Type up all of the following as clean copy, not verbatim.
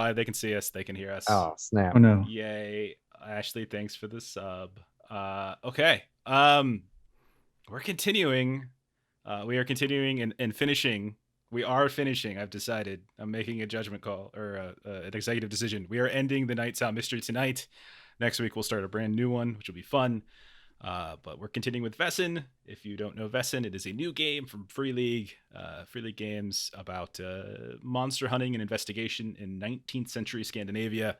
live. They can see us. They can hear us. Oh, snap. Oh no. Yay. Ashley, thanks for the sub. Okay. We're continuing. We are continuing and finishing. We are finishing. I've decided. I'm making a judgment call or an executive decision. We are ending the Night Sound mystery tonight. Next week we'll start a brand new one, which will be fun. But we're continuing with Vaesen. If you don't know Vaesen, it is a new game from Free League Games about monster hunting and investigation in 19th century Scandinavia.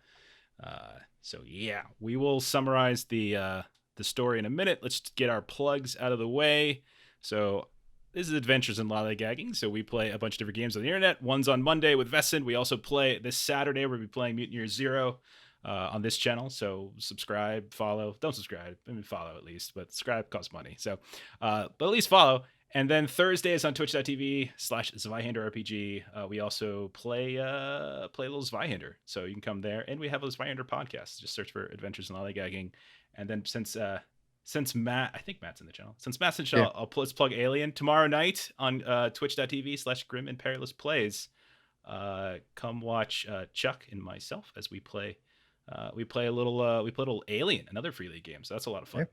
So yeah, we will summarize the story in a minute. Let's get our plugs out of the way. So this is Adventures in Lollygagging. So we play a bunch of different games on the internet. One's on Monday with Vaesen. We also play this Saturday. We'll be playing Mutant Year Zero on this channel. So subscribe, follow. Don't subscribe. I mean, follow at least, but subscribe costs money. So, but at least follow. And then Thursday is on twitch.tv/Zweihander-RPG. We also play a little Zweihander. So you can come there. And we have a Zweihander podcast. Just search for Adventures in Lollygagging. And then since Matt, I think Matt's in the channel. Since Matt's in the channel, let's plug Alien. Tomorrow night on twitch.tv/Grim and Perilous Plays. Come watch Chuck and myself as we play a little Alien, another Free League game. So that's a lot of fun.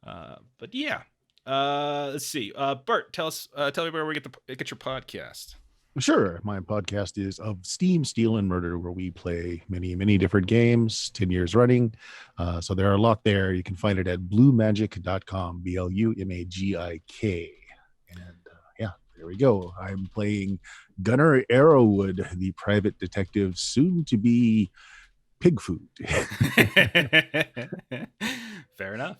Yeah. But yeah. Let's see. Bert, tell everybody where we get your podcast. Sure. My podcast is Of Steam, Steel, and Murder, where we play many, many different games, 10 years running. So there are a lot there. You can find it at bluemagic.com, BLUMAGIK. And yeah, there we go. I'm playing Gunnar Arrowwood, the private detective, soon to be pig food. Fair enough.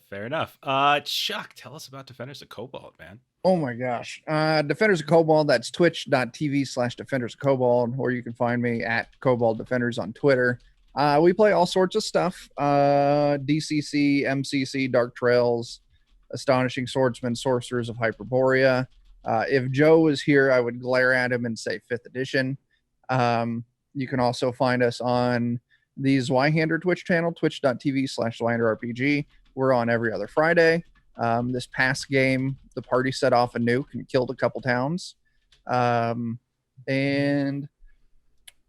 Chuck, tell us about Defenders of Cobalt, man. Oh my gosh. Defenders of Cobalt, that's twitch.tv/Defenders of Cobalt, or you can find me at Cobalt Defenders on Twitter. We play all sorts of stuff. DCC, MCC, Dark Trails, Astonishing Swordsman, Sorcerers of Hyperborea. If Joe was here, I would glare at him and say 5th edition. You can also find us on the Zweihander Twitch channel, twitch.tv/ZweihanderRPG. We're on every other Friday. This past game, the party set off a nuke and killed a couple towns. And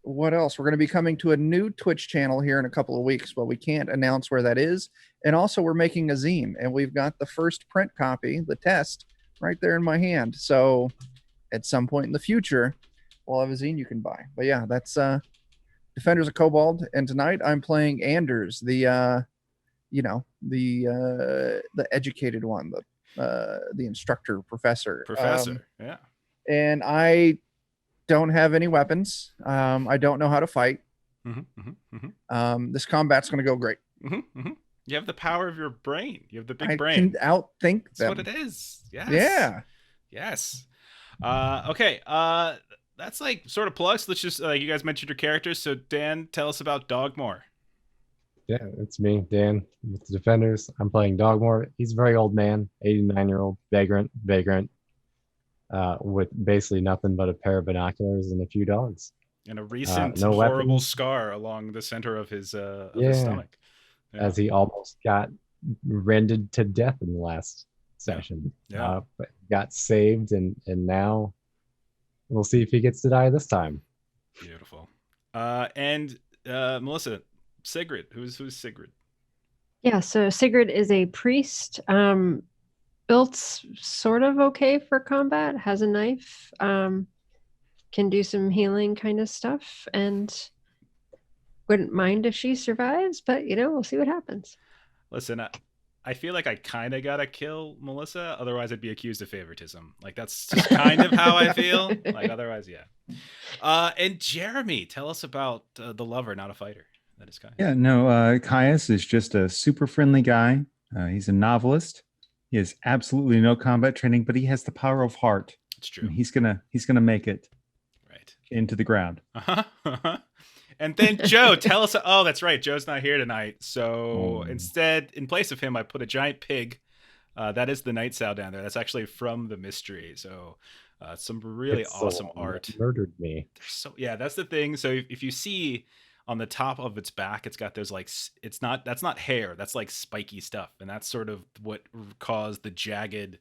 what else? We're going to be coming to a new Twitch channel here in a couple of weeks, but we can't announce where that is. And also, we're making a zine, and we've got the first print copy, the test, right there in my hand. So at some point in the future, we'll have a zine you can buy. But yeah, that's Defenders of Cobalt. And tonight I'm playing Anders, the educated one, the instructor, professor. Yeah. And I don't have any weapons. I don't know how to fight. This combat's going to go great. You have the power of your brain. You have the big I brain. can outthink That's them. what it is. Yes. Yeah. Yes. Okay. That's like sort of plugs. Let's just you guys mentioned your characters. So Dan, tell us about Dogmoore. Yeah, it's me, Dan, with the Defenders. I'm playing Dogmoore. He's a very old man, 89-year-old vagrant, with basically nothing but a pair of binoculars and a few dogs. And a recent no horrible weapons. scar along the center of his stomach. Yeah. As he almost got rendered to death in the last session. Yeah. But got saved, and now we'll see if he gets to die this time. Beautiful. And Melissa, Sigrid. Who's Sigrid? Yeah, so Sigrid is a priest, built sort of okay for combat, has a knife, can do some healing kind of stuff, and wouldn't mind if she survives, but we'll see what happens. Listen, I feel like I kind of gotta kill Melissa, otherwise I'd be accused of favoritism. Like that's just kind of how I feel. Like otherwise, yeah. And Jeremy, tell us about the lover, not a fighter. That is Caius. Yeah, no, Caius is just a super friendly guy. He's a novelist. He has absolutely no combat training, but he has the power of heart. It's true. And he's gonna make it right into the ground. And then Joe, tell us. Oh, that's right. Joe's not here tonight. So instead, in place of him, I put a giant pig. That is the night sow down there. That's actually from the mystery. So some really awesome art. Murdered me. Yeah, that's the thing. So if you see on the top of its back, it's got those that's not hair. That's like spiky stuff. And that's sort of what caused the jagged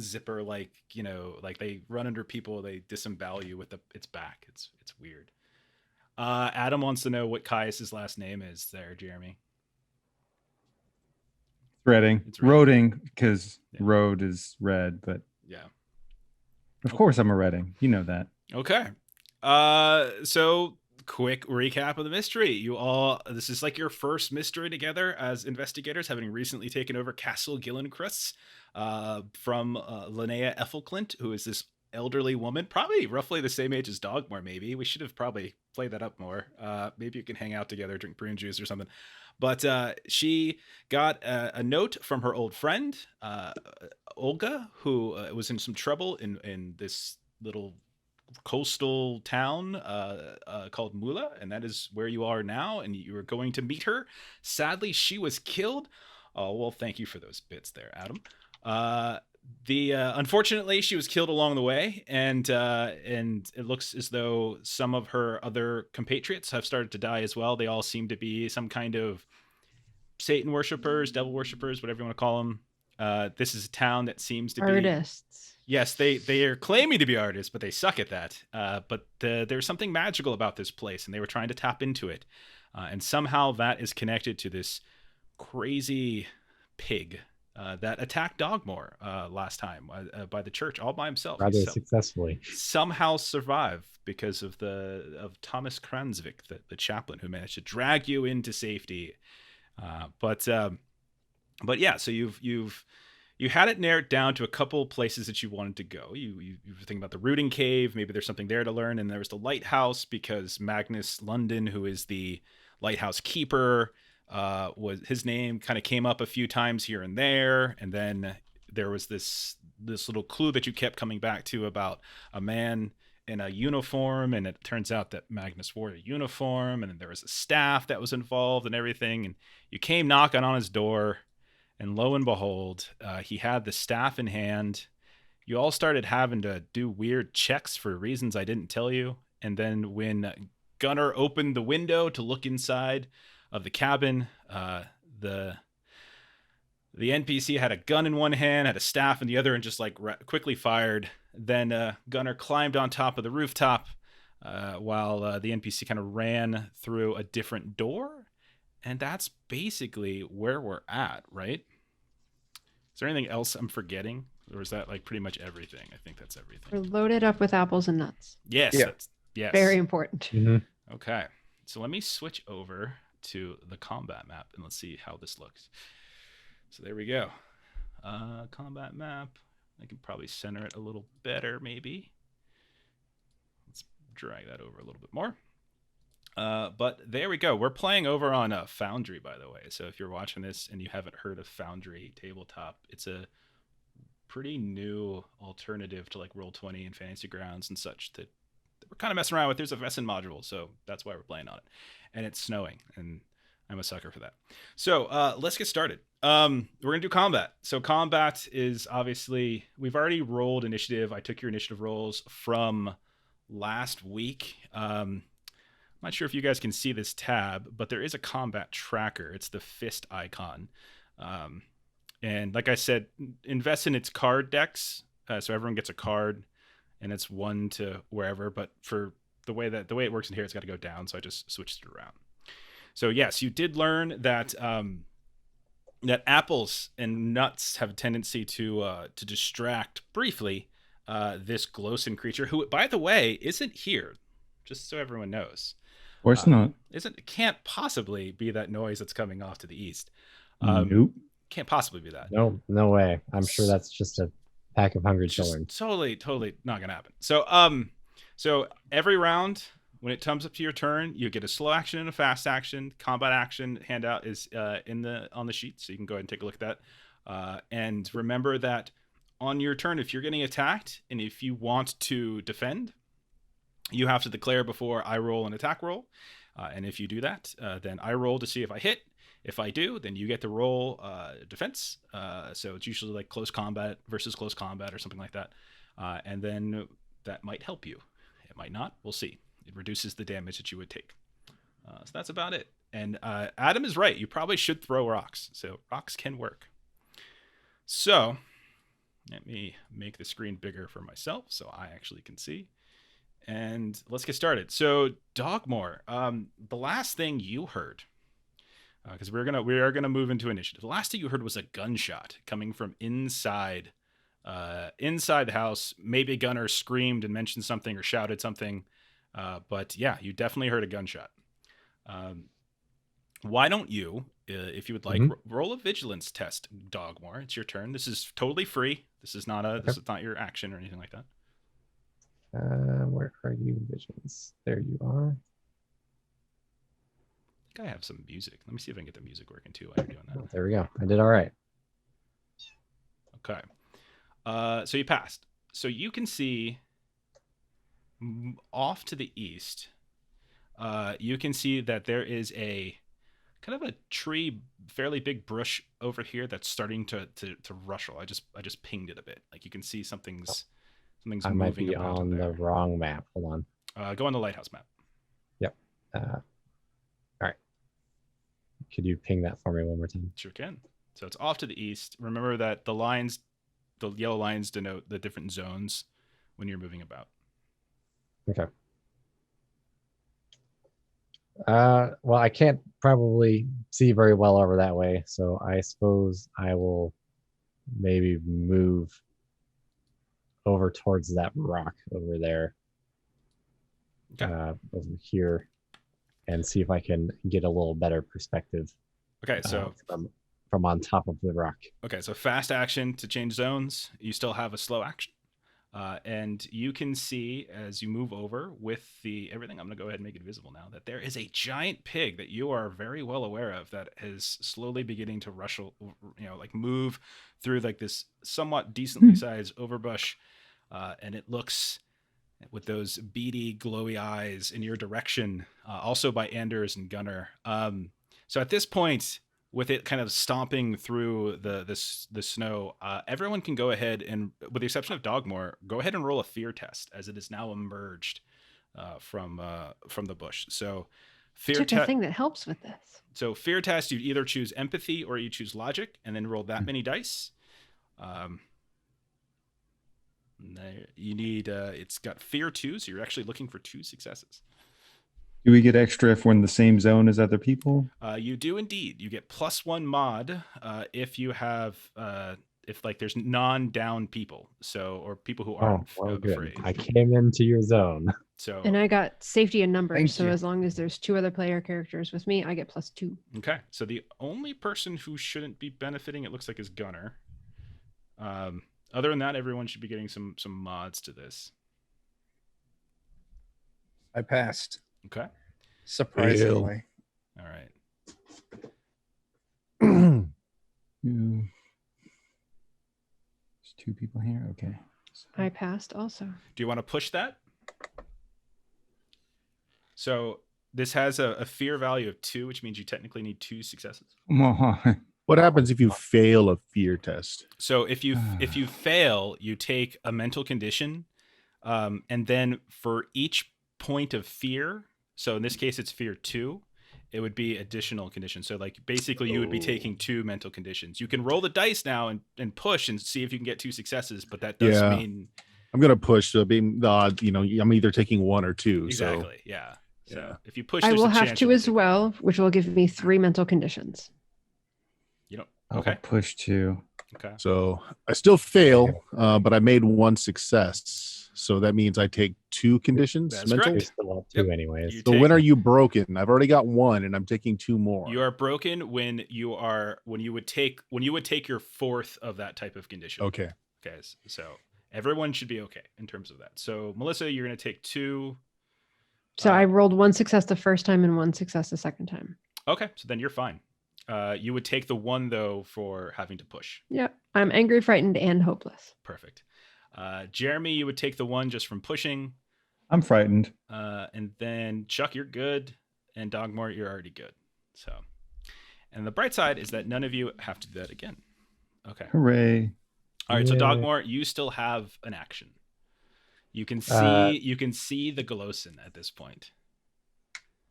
zipper, like they run under people, they disembowel you with its back. It's weird. Adam wants to know what Caius's last name is there, Jeremy. Reading. It's Reading. Roding, because Yeah. road is red, but Yeah. of course I'm a Reading. You know that. Okay. So quick recap of the mystery. This is like your first mystery together as investigators, having recently taken over Castle Gillencrust from Linnea Ethelclint, who is this elderly woman, probably roughly the same age as Dogmoore. Maybe we should have probably played that up more. Maybe you can hang out together, drink prune juice or something. But she got a note from her old friend Olga, who was in some trouble in this little coastal town called Mula, and that is where you are now, and you were going to meet her. Sadly, she was killed. Oh, well, thank you for those bits there, Adam. Unfortunately, she was killed along the way, and it looks as though some of her other compatriots have started to die as well. They all seem to be some kind of Satan worshippers, devil worshippers, whatever you want to call them. This is a town that seems to be Artists. Yes, they are claiming to be artists, but they suck at that. But there's something magical about this place, and they were trying to tap into it. And somehow that is connected to this crazy pig that attacked Dogmoore last time by the church all by himself. Rather successfully. Somehow survived because of Thomas Kransvik, the chaplain, who managed to drag you into safety. But yeah, so you had it narrowed down to a couple places that you wanted to go. You were thinking about the Rooting Cave. Maybe there's something there to learn. And there was the Lighthouse, because Magnus London, who is the Lighthouse Keeper, was his name kind of came up a few times here and there. And then there was this little clue that you kept coming back to about a man in a uniform. And it turns out that Magnus wore a uniform. And then there was a staff that was involved and everything. And you came knocking on his door. And lo and behold, he had the staff in hand. You all started having to do weird checks for reasons I didn't tell you. And then when Gunnar opened the window to look inside of the cabin, the NPC had a gun in one hand, had a staff in the other, and just like quickly fired. Then Gunnar climbed on top of the rooftop while the NPC kind of ran through a different door. And that's basically where we're at, right? Is there anything else I'm forgetting? Or is that like pretty much everything? I think that's everything. We're loaded up with apples and nuts. Yes. Yeah. Yes. Very important. Mm-hmm. Okay. So let me switch over to the combat map and let's see how this looks. So there we go. Combat map. I can probably center it a little better, maybe. Let's drag that over a little bit more. But there we go. We're playing over on Foundry, by the way. So if you're watching this and you haven't heard of Foundry Tabletop, it's a pretty new alternative to like Roll20 and Fantasy Grounds and such that we're kind of messing around with. There's a Vaesen module, so that's why we're playing on it. And it's snowing, and I'm a sucker for that. So let's get started. We're going to do combat. So combat is obviously, we've already rolled initiative. I took your initiative rolls from last week. I'm not sure if you guys can see this tab, but there is a combat tracker. It's the fist icon. And like I said, invest in its card decks. So everyone gets a card and it's one to wherever, but for the way it works in here, it's got to go down. So I just switched it around. So yes, you did learn that, that apples and nuts have a tendency to distract briefly, this Glosson creature, who, by the way, isn't here, just so everyone knows. Of course not. It can't possibly be that noise that's coming off to the east. Nope. Can't possibly be that. No way. I'm sure that's just a pack of hungry children. Totally not gonna happen. So so every round when it comes up to your turn, you get a slow action and a fast action. Combat action handout is on the sheet, so you can go ahead and take a look at that. And remember that on your turn, if you're getting attacked and if you want to defend, you have to declare before I roll an attack roll. And if you do that, then I roll to see if I hit. If I do, then you get to roll defense. So it's usually like close combat versus close combat or something like that. And then that might help you. It might not. We'll see. It reduces the damage that you would take. So that's about it. And Adam is right. You probably should throw rocks. So rocks can work. So let me make the screen bigger for myself so I actually can see. And let's get started. So, Dogmoore, the last thing you heard, because we are gonna move into initiative. The last thing you heard was a gunshot coming from inside the house. Maybe Gunnar screamed and mentioned something or shouted something, but yeah, you definitely heard a gunshot. Why don't you, if you would like, roll a vigilance test, Dogmoore? It's your turn. This is totally free. This is not your action or anything like that. Where are you, Vigilance? There you are. I think I have some music. Let me see if I can get the music working too while you're doing that. Oh, there we go. I did all right. Okay. So you passed. So you can see off to the east. You can see that there is a kind of a tree, fairly big bush over here that's starting to rustle. I just pinged it a bit. Like you can see something's I moving might be about on there. the wrong map. Hold on. Go on the lighthouse map. Yep. All right. Could you ping that for me one more time? Sure can. So it's off to the east. Remember that the yellow lines denote the different zones when you're moving about. Okay. Well, I can't probably see very well over that way, so I suppose I will maybe move over towards that rock over there, Okay. over here, and see if I can get a little better perspective. Okay, so from on top of the rock. Okay, so fast action to change zones. You still have a slow action. And you can see as you move over with everything, I'm going to go ahead and make it visible now, that there is a giant pig that you are very well aware of that is slowly beginning to rustle, like move through like this somewhat decently sized overbush. And it looks with those beady, glowy eyes in your direction, also by Anders and Gunnar. So at this point, with it kind of stomping through the snow, everyone can go ahead and, with the exception of Dogmoore, go ahead and roll a fear test as it is now emerged from the bush. So fear test. A thing that helps with this. So fear test, you either choose empathy or you choose logic, and then roll that many dice. You need it's got fear 2, so you're actually looking for 2 successes. Do we get extra if we're in the same zone as other people? You do indeed. You get +1 mod if you have if like there's non-down people, or people who aren't afraid. I came into your zone. So and I got safety in numbers. Thank so you. As long as there's 2 other player characters with me, I get +2. Okay. So the only person who shouldn't be benefiting, it looks like, is Gunnar. Other than that, everyone should be getting some mods to this. I passed. Okay. Surprisingly. All right. There's 2 people here. Okay. I passed also. Do you want to push that? So this has a fear value of 2, which means you technically need 2 successes. What happens if you fail a fear test? So if you fail, you take a mental condition, and then for each point of fear, so in this case it's fear 2, it would be additional conditions. So like basically you would be taking 2 mental conditions. You can roll the dice now and push and see if you can get 2 successes, but that does mean I'm gonna push. So being the odd, I'm either taking 1 or 2. Exactly. So. Yeah. So Yeah. if you push, I there's will a have chance to you'll as take- well, which will give me 3 mental conditions. You don't. Okay. Okay. Push 2. Okay. So I still fail, but I made 1 success. So that means I take 2 conditions. That's mental. You're correct. still up 2 Yep. anyways. You So take- when are you broken? I've already got 1, and I'm taking 2 more. You are broken when you would take your 4th of that type of condition. Okay. Okay. So everyone should be okay in terms of that. So Melissa, you're going to take 2. So I rolled 1 success the first time and 1 success the second time. Okay. So then you're fine. You would take the 1 though for having to push. Yep. I'm angry, frightened, and hopeless. Perfect. Jeremy, you would take the 1 just from pushing. I'm frightened. And then Chuck, you're good. And Dogmoore, you're already good. So, and the bright side is that none of you have to do that again. Okay. Hooray. All right. So Yay. Dogmoore, you still have an action. You can see the Glosson at this point.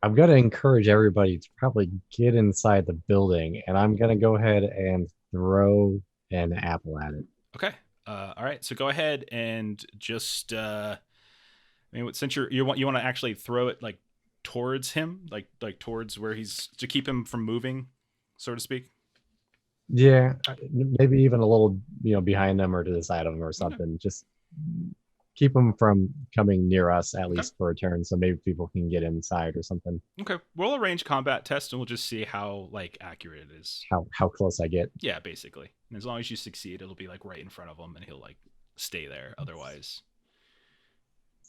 I'm going to encourage everybody to probably get inside the building, and I'm going to go ahead and throw an apple at it. Okay. All right. So go ahead and just I mean, since you want to actually throw it like towards him, like towards where he's to keep him from moving, so to speak. Yeah, maybe even a little, behind them or to the side of them or something. Just keep them from coming near us at least for a turn, so maybe people can get inside or something. Okay, roll a range combat test, and we'll just see how like accurate it is. How close I get. Yeah, basically. And as long as you succeed, it'll be like right in front of him, and he'll like stay there. Otherwise,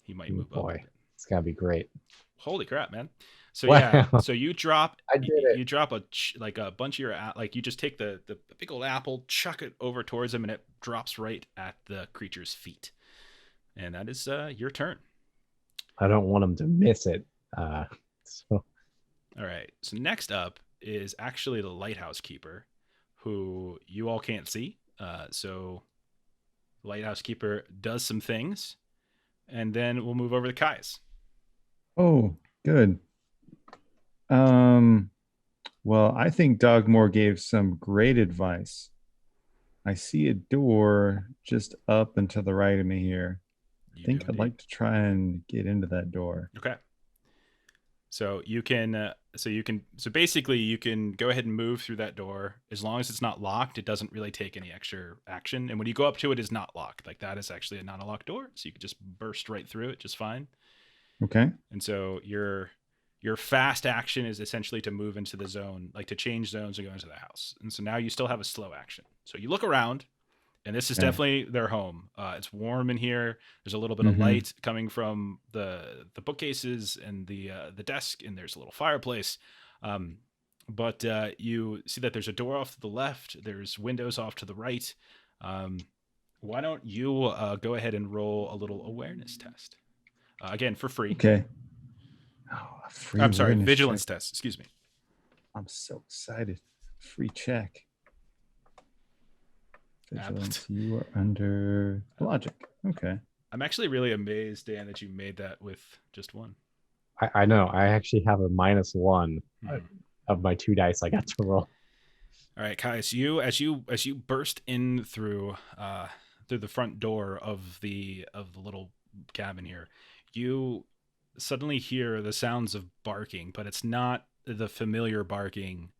he might move up. Boy, it's gotta be great. Holy crap, man! So Wow. yeah, so you drop. I did it. You drop a bunch of your like you just take the big old apple, chuck it over towards him, and it drops right at the creature's feet. And that is your turn. I don't want him to miss it. So. All right. So next up is actually the Lighthouse Keeper, who you all can't see. So Lighthouse Keeper does some things, and then we'll move over to Caius. Oh, good. Well, I think Dogmoore gave some great advice. I see a door just up and to the right of me here. I think I'd like to try and get into that door. Okay. So you can, so basically you can go ahead and move through that door. As long as it's not locked, it doesn't really take any extra action. And when you go up to it, it's not locked. Like that is actually not a locked door. So you can just burst right through it just fine. Okay. And so your fast action is essentially to move into the zone, like to change zones and go into the house. And so now you still have a slow action. So you look around, and this is definitely their home. It's warm in here. There's a little bit of light coming from the bookcases and the desk, and there's a little fireplace. But you see that there's a door off to the left. There's windows off to the right. Why don't you go ahead and roll a little awareness test? Again, for free. Okay. Oh, I'm sorry, vigilance test. Excuse me. I'm so excited. Free check. Vigilance. You are under logic. Okay. I'm actually really amazed, Dan, that you made that with just one. I know. I actually have a -1 of my 2 dice I got to roll. All right, Caius, as you burst in through the front door of the little cabin here, you suddenly hear the sounds of barking, but it's not the familiar barking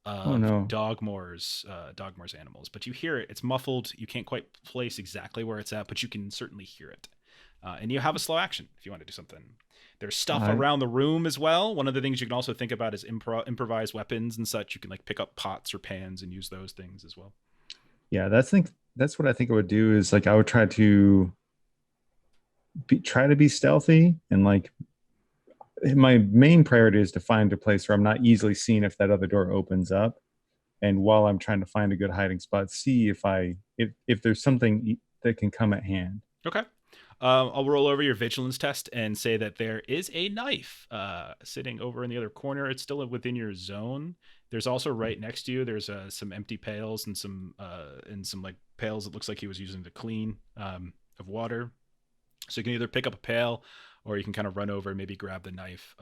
of Dogmoore's animals. But you hear it. It's muffled. You can't quite place exactly where it's at, but you can certainly hear it. And you have a slow action if you want to do something. There's stuff around the room as well. One of the things you can also think about is improvised weapons and such. You can like pick up pots or pans and use those things as well. Yeah, that's what I think I would do is like I would try to be stealthy, and like my main priority is to find a place where I'm not easily seen if that other door opens up. And while I'm trying to find a good hiding spot, see if there's something that can come at hand. Okay. I'll roll over your vigilance test and say that there is a knife sitting over in the other corner. It's still within your zone. There's also right next to you, there's some empty pails and some like pails it looks like he was using to clean of water. So you can either pick up a pail or you can kind of run over and maybe grab the knife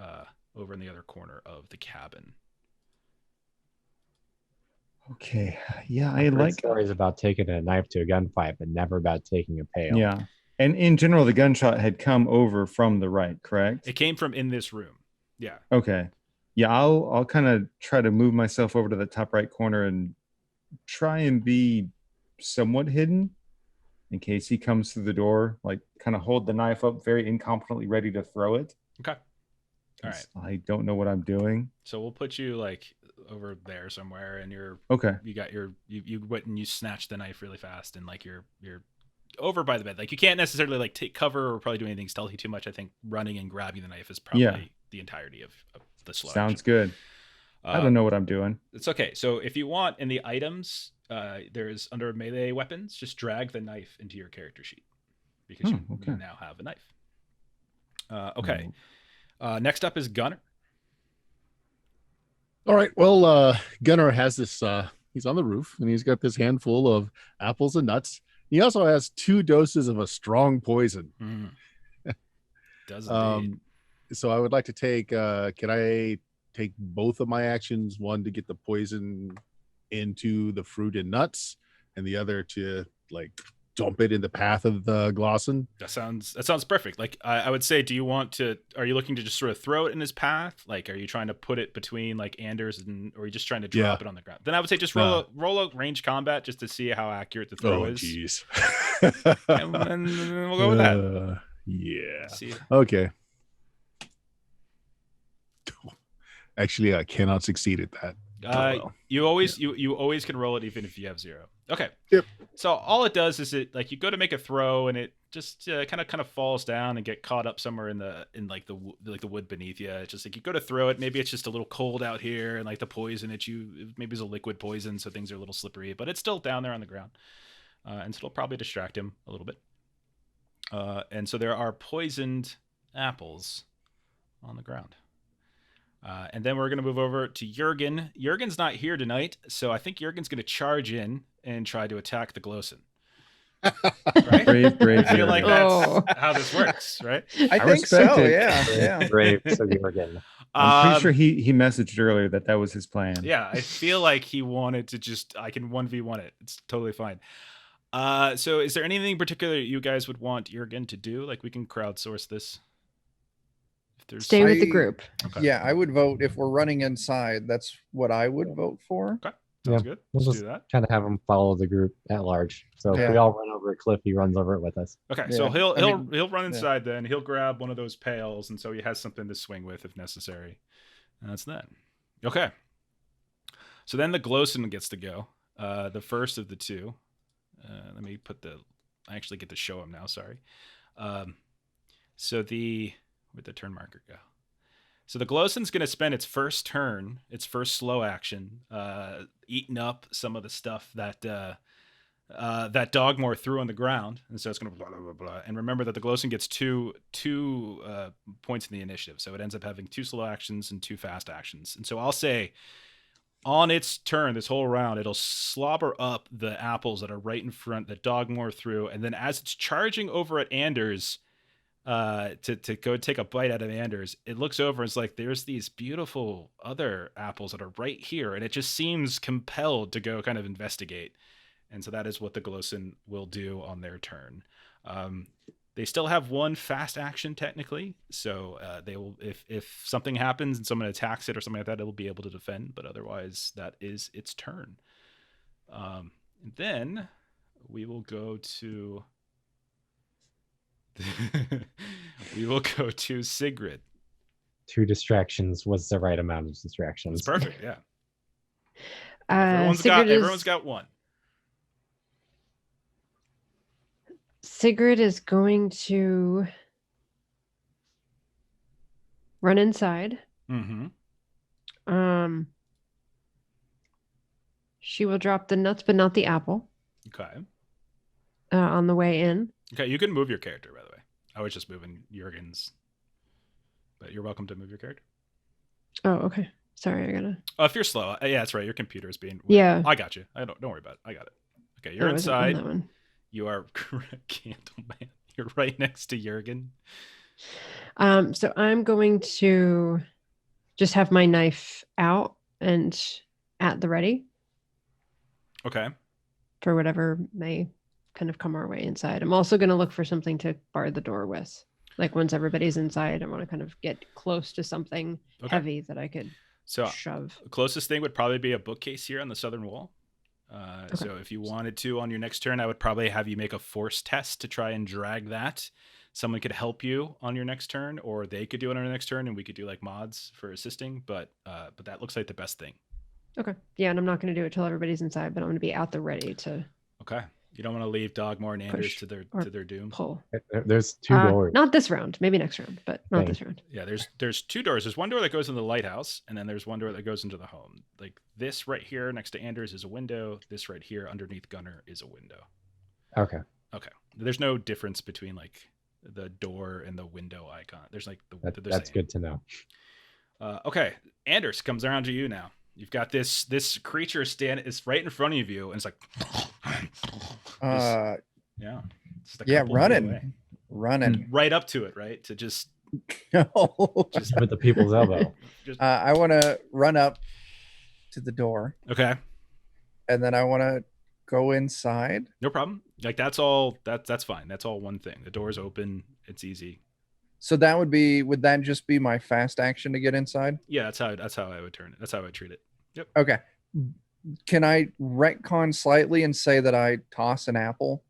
over in the other corner of the cabin. Okay. Yeah, I like stories about taking a knife to a gunfight, but never about taking a pail. Yeah. And in general, the gunshot had come over from the right, correct? It came from in this room. Yeah. Okay. Yeah, I'll kind of try to move myself over to the top right corner and try and be somewhat hidden in case he comes through the door, like kind of hold the knife up very incompetently ready to throw it. Okay. All right. I don't know what I'm doing. So we'll put you like over there somewhere, and you're okay. You got you went and you snatched the knife really fast, and like you're over by the bed. Like you can't necessarily like take cover or probably do anything stealthy too much. I think running and grabbing the knife is probably the entirety of the slow Sounds action. good. I don't know what I'm doing. It's okay. So if you want in the items, there's under melee weapons, just drag the knife into your character sheet because you now have a knife. Okay. Next up is Gunner. All right. Well, Gunner has this. He's on the roof and he's got this handful of apples and nuts. He also has 2 doses of a strong poison. Does indeed. So I would like to take. Can I take both of my actions? One to get the poison into the fruit and nuts, and the other to like dump it in the path of the Glosson. That sounds perfect. Like I would say, are you looking to just sort of throw it in his path? Like, are you trying to put it between like Anders or are you just trying to drop it on the ground? Then I would say just roll a range combat just to see how accurate the throw is. Jeez. And then we'll go with that. Yeah. See. Okay. Actually, I cannot succeed at that. You always can roll it even if you have 0. Okay. Yep. So all it does is you go to make a throw and it just kind of falls down and get caught up somewhere in the wood beneath you. It's just like you go to throw it, maybe it's just a little cold out here and like the poison maybe it's a liquid poison, so things are a little slippery, but it's still down there on the ground, and so it'll probably distract him a little bit. And so there are poisoned apples on the ground. And then we're going to move over to Yürgan. Yürgan's not here tonight, so I think Yürgan's going to charge in and try to attack the Glosson. Right? Brave. I feel like Yürgan. that's how this works, right? I think so. respect it. Yeah. Brave, so Yürgan. I'm pretty sure he messaged earlier that was his plan. Yeah, I feel like he wanted to I can 1v1 it. It's totally fine. So is there anything particular you guys would want Yürgan to do? Like, we can crowdsource this. Stay with the group. Okay. Yeah, I would vote if we're running inside. That's what I would vote for. Okay. Sounds good. We'll Let's just do that. kind of have him follow the group at large. So if Yeah. we all run over a cliff, he runs over it with us. Okay, Yeah, so I mean, he'll run inside then. He'll grab one of those pails, and so he has something to swing with if necessary. And that's that. Okay. So then the Glosson gets to go. The first of the two. Let me I actually get to show him now, sorry. So where'd the turn marker go? So the Glosson's going to spend its first turn, its first slow action, eating up some of the stuff that Dogmoore threw on the ground, and so it's going to blah, blah, blah, blah. And remember that the Glosson gets two points in the initiative, so it ends up having 2 slow actions and 2 fast actions. And so I'll say, on its turn, this whole round, it'll slobber up the apples that are right in front that Dogmoore threw, and then as it's charging over at Anders, to go take a bite out of Anders, it looks over and it's like, there's these beautiful other apples that are right here, and it just seems compelled to go kind of investigate. And so that is what the Glosson will do on their turn. They still have 1 fast action technically, so they will, if something happens and someone attacks it or something like that, it'll be able to defend, but otherwise that is its turn. And then we will go to Sigrid. 2 distractions was the right amount of distractions. It's perfect, yeah. Sigrid Everyone's got 1. Sigrid is going to run inside. Mm-hmm. She will drop the nuts, but not the apple. Okay. On the way in. Okay, you can move your character, by the way. I was just moving Yürgan's, but you're welcome to move your character. Oh, okay. Sorry, I gotta. Oh, if you're slow, yeah, that's right. Your computer is being. Yeah. I got you. Don't worry about it. I got it. Okay, you're I wasn't on inside. that one. You are Candleman. You're right next to Yürgan. So I'm going to just have my knife out and at the ready Okay. for whatever may kind of come our way inside. I'm also going to look for something to bar the door with. Like once everybody's inside, I want to kind of get close to something heavy that I could shove. The closest thing would probably be a bookcase here on the southern wall. So if you wanted to on your next turn, I would probably have you make a force test to try and drag that. Someone could help you on your next turn, or they could do it on their next turn, and we could do like mods for assisting. But that looks like the best thing. Okay. Yeah, and I'm not going to do it till everybody's inside, but I'm going to be out the ready to. Okay. You don't want to leave Dogmoore and Anders to their doom. Pull. There's 2 doors. Not this round. Maybe next round, but not this round. Yeah, there's 2 doors. There's one door that goes into the lighthouse, and then there's one door that goes into the home. Like this right here next to Anders is a window. This right here underneath Gunner is a window. Okay. There's no difference between like the door and the window icon. There's like that's good to know. Okay, Anders comes around to you now. You've got this creature is right in front of you, and it's like running right up to it, right? To just with the people's elbow. I want to run up to the door. Okay. And then I want to go inside. No problem. Like that's all. That's fine. That's all one thing. The door's open. It's easy. So that would that just be my fast action to get inside? Yeah, that's how I would turn it. That's how I would treat it. Yep. Okay. Can I retcon slightly and say that I toss an apple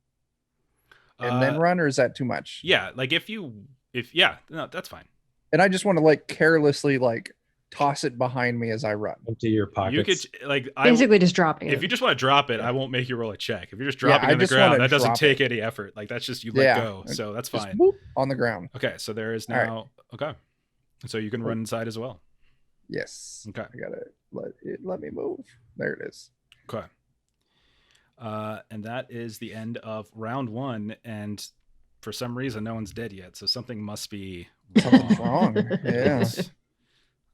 and then run, or is that too much? Yeah, like if no, that's fine. And I just want to like carelessly like toss it behind me as I run. Empty your pockets. You could like Basically just dropping if it. you just want to drop it, I won't make you roll a check. If you're just Yeah, dropping I on the just ground, wanna that doesn't drop take any effort. Like that's just you let go. So that's Just fine. whoop, on the ground. Okay, so there is All right. now okay. So you can run inside as well. Yes. Okay. I gotta let me move. There it is. Okay. And that is the end of round 1. And for some reason, no one's dead yet. So something must be Something's wrong. Yeah. Let's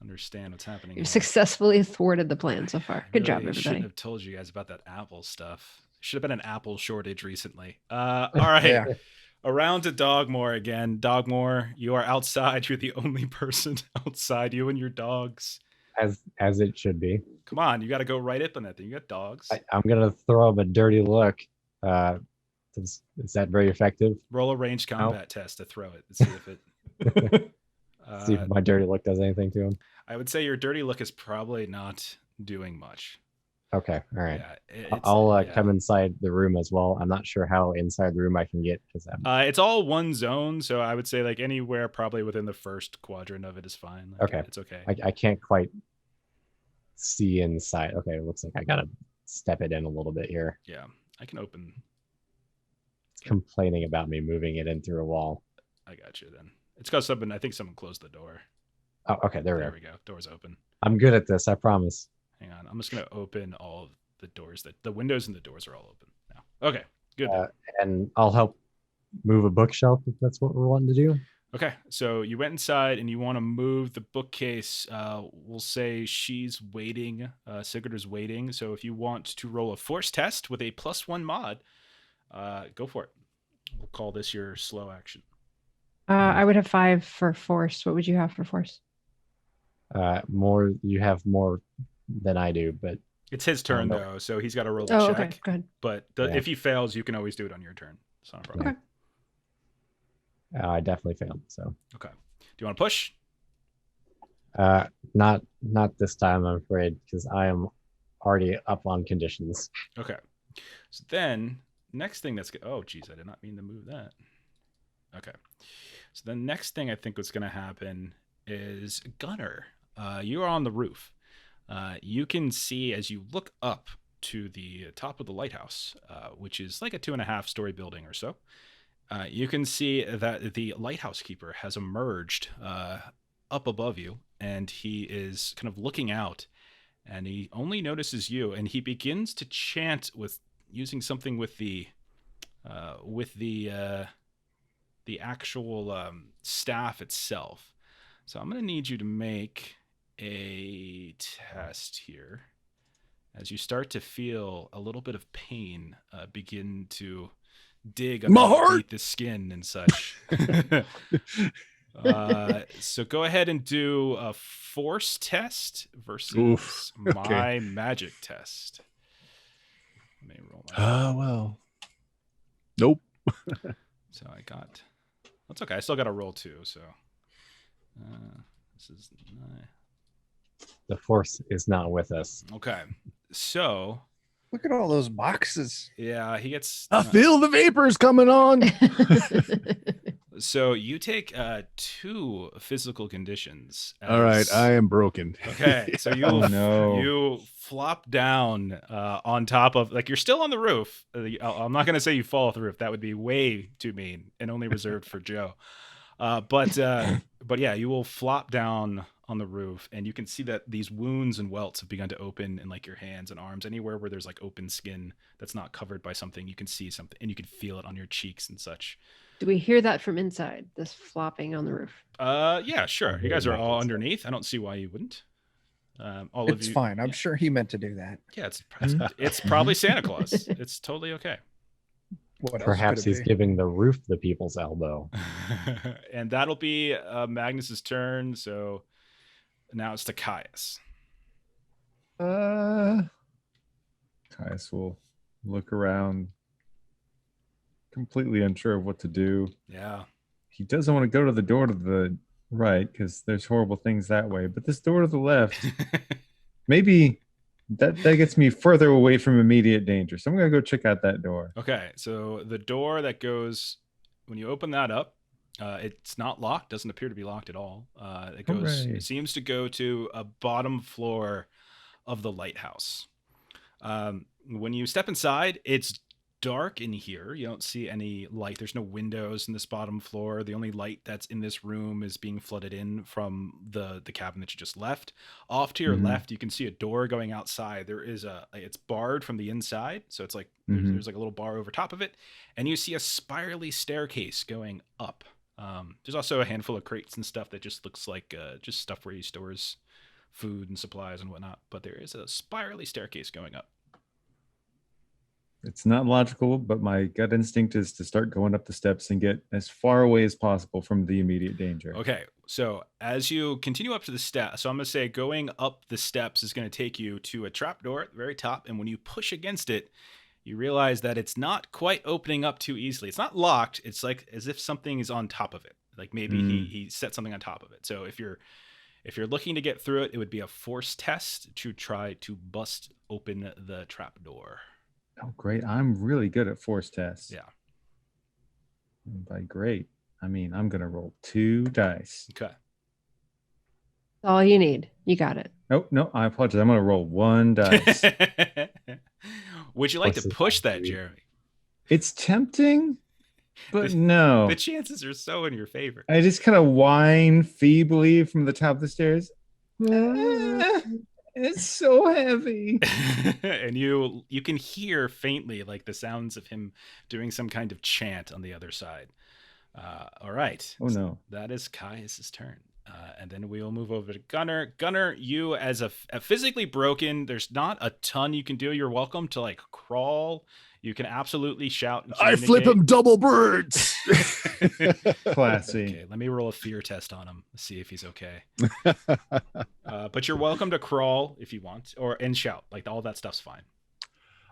understand what's happening. You've here. successfully thwarted the plan so far. Good job, Really shouldn't everybody. have told you guys about that apple stuff. Should have been an apple shortage recently. All right. Yeah. Around to Dogmoore again. Dogmoore, you are outside. You're the only person outside. You and your dogs. As it should be. Come on, you got to go right up on that thing. You got dogs. I'm gonna throw him a dirty look. Is that very effective? Roll a ranged combat test to throw it and see if it. See if my dirty look does anything to him. I would say your dirty look is probably not doing much. Okay, all right. Yeah, I'll come inside the room as well. I'm not sure how inside the room I can get because it's all one zone, so I would say like anywhere probably within the first quadrant of it is fine. Like, okay, it's okay. I can't quite see inside. Okay, it looks like I gotta step it in a little bit here. Yeah, I can open. It's complaining about me moving it in through a wall. I got you then. It's because I think someone closed the door. Oh, okay, there we go. Door's open. I'm good at this, I promise. Hang on, I'm just gonna open all of the doors. That the windows and the doors are all open now. Okay, good. And I'll help move a bookshelf if that's what we're wanting to do. Okay, so you went inside and you want to move the bookcase. We'll say she's waiting. Sigurd is waiting. So if you want to roll a force test with a +1 mod, go for it. We'll call this your slow action. I would have 5 for force. What would you have for force? More. You have more than I do, but It's his turn though, so he's got to roll a Oh, check. okay, go ahead. But if he fails, you can always do it on your turn. It's not a problem. Okay. I definitely failed. So Okay. Do you want to push? not this time, I'm afraid, because I am already up on conditions. Okay. So then next thing oh geez, I did not mean to move that. Okay. So the next thing I think what's going to happen is Gunner. You are on the roof. You can see as you look up to the top of the lighthouse, which is like a 2.5-story building or so. You can see that the Lighthouse Keeper has emerged up above you, and he is kind of looking out, and he only notices you, and he begins to chant with using something with the actual staff itself. So I'm going to need you to make a test here as you start to feel a little bit of pain begin to dig underneath the skin and such. So go ahead and do a force test versus my magic test. Let me roll my well. Nope. So I got... That's okay. I still got to roll 2, so... this is... The force is not with us. Okay. So... Look at all those boxes. Yeah, he gets... I feel the vapors coming on. So you take 2 physical conditions. All right, I am broken. Okay, so you you flop down on top of, like, you're still on the roof. I'm not going to say you fall off the roof. That would be way too mean and only reserved for Joe. But yeah, you will flop down on the roof, and you can see that these wounds and welts have begun to open in like your hands and arms. Anywhere where there's like open skin that's not covered by something, you can see something, and you can feel it on your cheeks and such. Do we hear that from inside, this flopping on the roof? Yeah, sure. You guys are all underneath. I don't see why you wouldn't. All of you. It's fine. I'm sure he meant to do that. Yeah, it's probably Santa Claus. It's totally okay. What Perhaps else could it he's be? giving the roof the people's elbow. And that'll be Magnus's turn. So now it's to Caius. Caius will look around, completely unsure of what to do. Yeah. He doesn't want to go to the door to the right because there's horrible things that way. But this door to the left, maybe that gets me further away from immediate danger. So I'm gonna go check out that door. Okay, so the door that goes when you open that up, it's not locked. Doesn't appear to be locked at all. It goes. Hooray. It seems to go to a bottom floor of the lighthouse. When you step inside, it's dark in here. You don't see any light. There's no windows in this bottom floor. The only light that's in this room is being flooded in from the cabin that you just left. Off to your Mhm. left, you can see a door going outside. There is it's barred from the inside, so it's like Mhm. there's like a little bar over top of it, and you see a spirally staircase going up. There's also a handful of crates and stuff that just looks like just stuff where he stores food and supplies and whatnot. But there is a spirally staircase going up. It's not logical, but my gut instinct is to start going up the steps and get as far away as possible from the immediate danger. Okay, so as you continue up to the steps, so I'm going to say going up the steps is going to take you to a trapdoor at the very top, and when you push against it, you realize that it's not quite opening up too easily. It's not locked. It's like as if something is on top of it. Like maybe he set something on top of it. So if you're looking to get through it, it would be a force test to try to bust open the trapdoor. Oh, great. I'm really good at force tests. Yeah. And by great, I mean I'm going to roll 2 dice. Okay. All you need. You got it. Oh, no, I apologize. I'm going to roll 1 dice. Would you like to Plus push it's that, three. Jeremy? It's tempting, but The- no. The chances are so in your favor. I just kind of whine feebly from the top of the stairs. It's so heavy. And you can hear faintly like the sounds of him doing some kind of chant on the other side. All right. Oh no. That is Caius's turn. And then we will move over to Gunnar. Gunnar, you as a physically broken, there's not a ton you can do. You're welcome to like crawl. You can absolutely shout. And I flip him double birds. Classy. Okay, let me roll a fear test on him. See if he's okay. But you're welcome to crawl if you want, and shout. Like all that stuff's fine.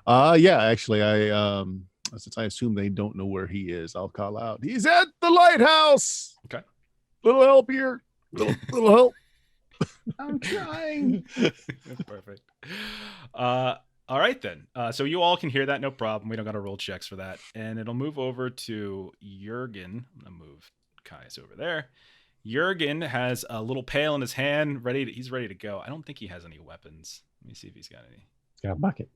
Yeah, actually, I since I assume they don't know where he is, I'll call out. He's at the lighthouse. Okay. Little help here. Little help. I'm trying. Perfect. All right then. So you all can hear that, no problem. We don't got to roll checks for that, and it'll move over to Yürgan. I'm gonna move Caius over there. Yürgan has a little pail in his hand, he's ready to go. I don't think he has any weapons. Let me see if he's got any. It's got a bucket.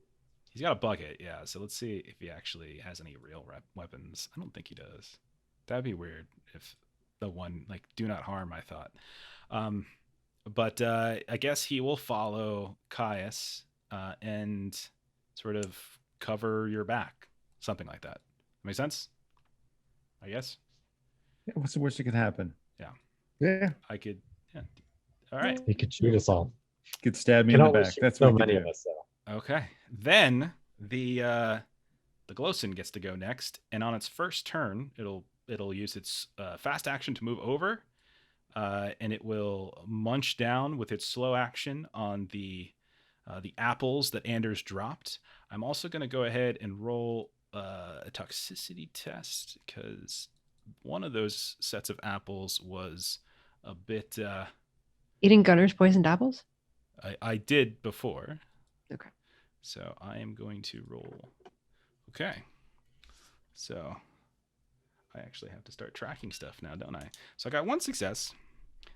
He's got a bucket, yeah. So let's see if he actually has any real weapons. I don't think he does. That'd be weird if the one like do not harm. I thought, but I guess he will follow Caius and sort of cover your back, something like that. Make sense? I guess. Yeah, what's the worst that could happen? Yeah. I could. Yeah. All right. He could shoot us all. Could stab me Can in the only back. shoot That's so what he many could of do. us, though. Okay. Then the Glosson gets to go next, and on its first turn, it'll use its fast action to move over, and it will munch down with its slow action on the apples that Anders dropped. I'm also going to go ahead and roll a toxicity test because one of those sets of apples was a bit. Eating Gunnar's poisoned apples? I did before. Okay. So I am going to roll. Okay. So I actually have to start tracking stuff now, don't I? So I got 1 success.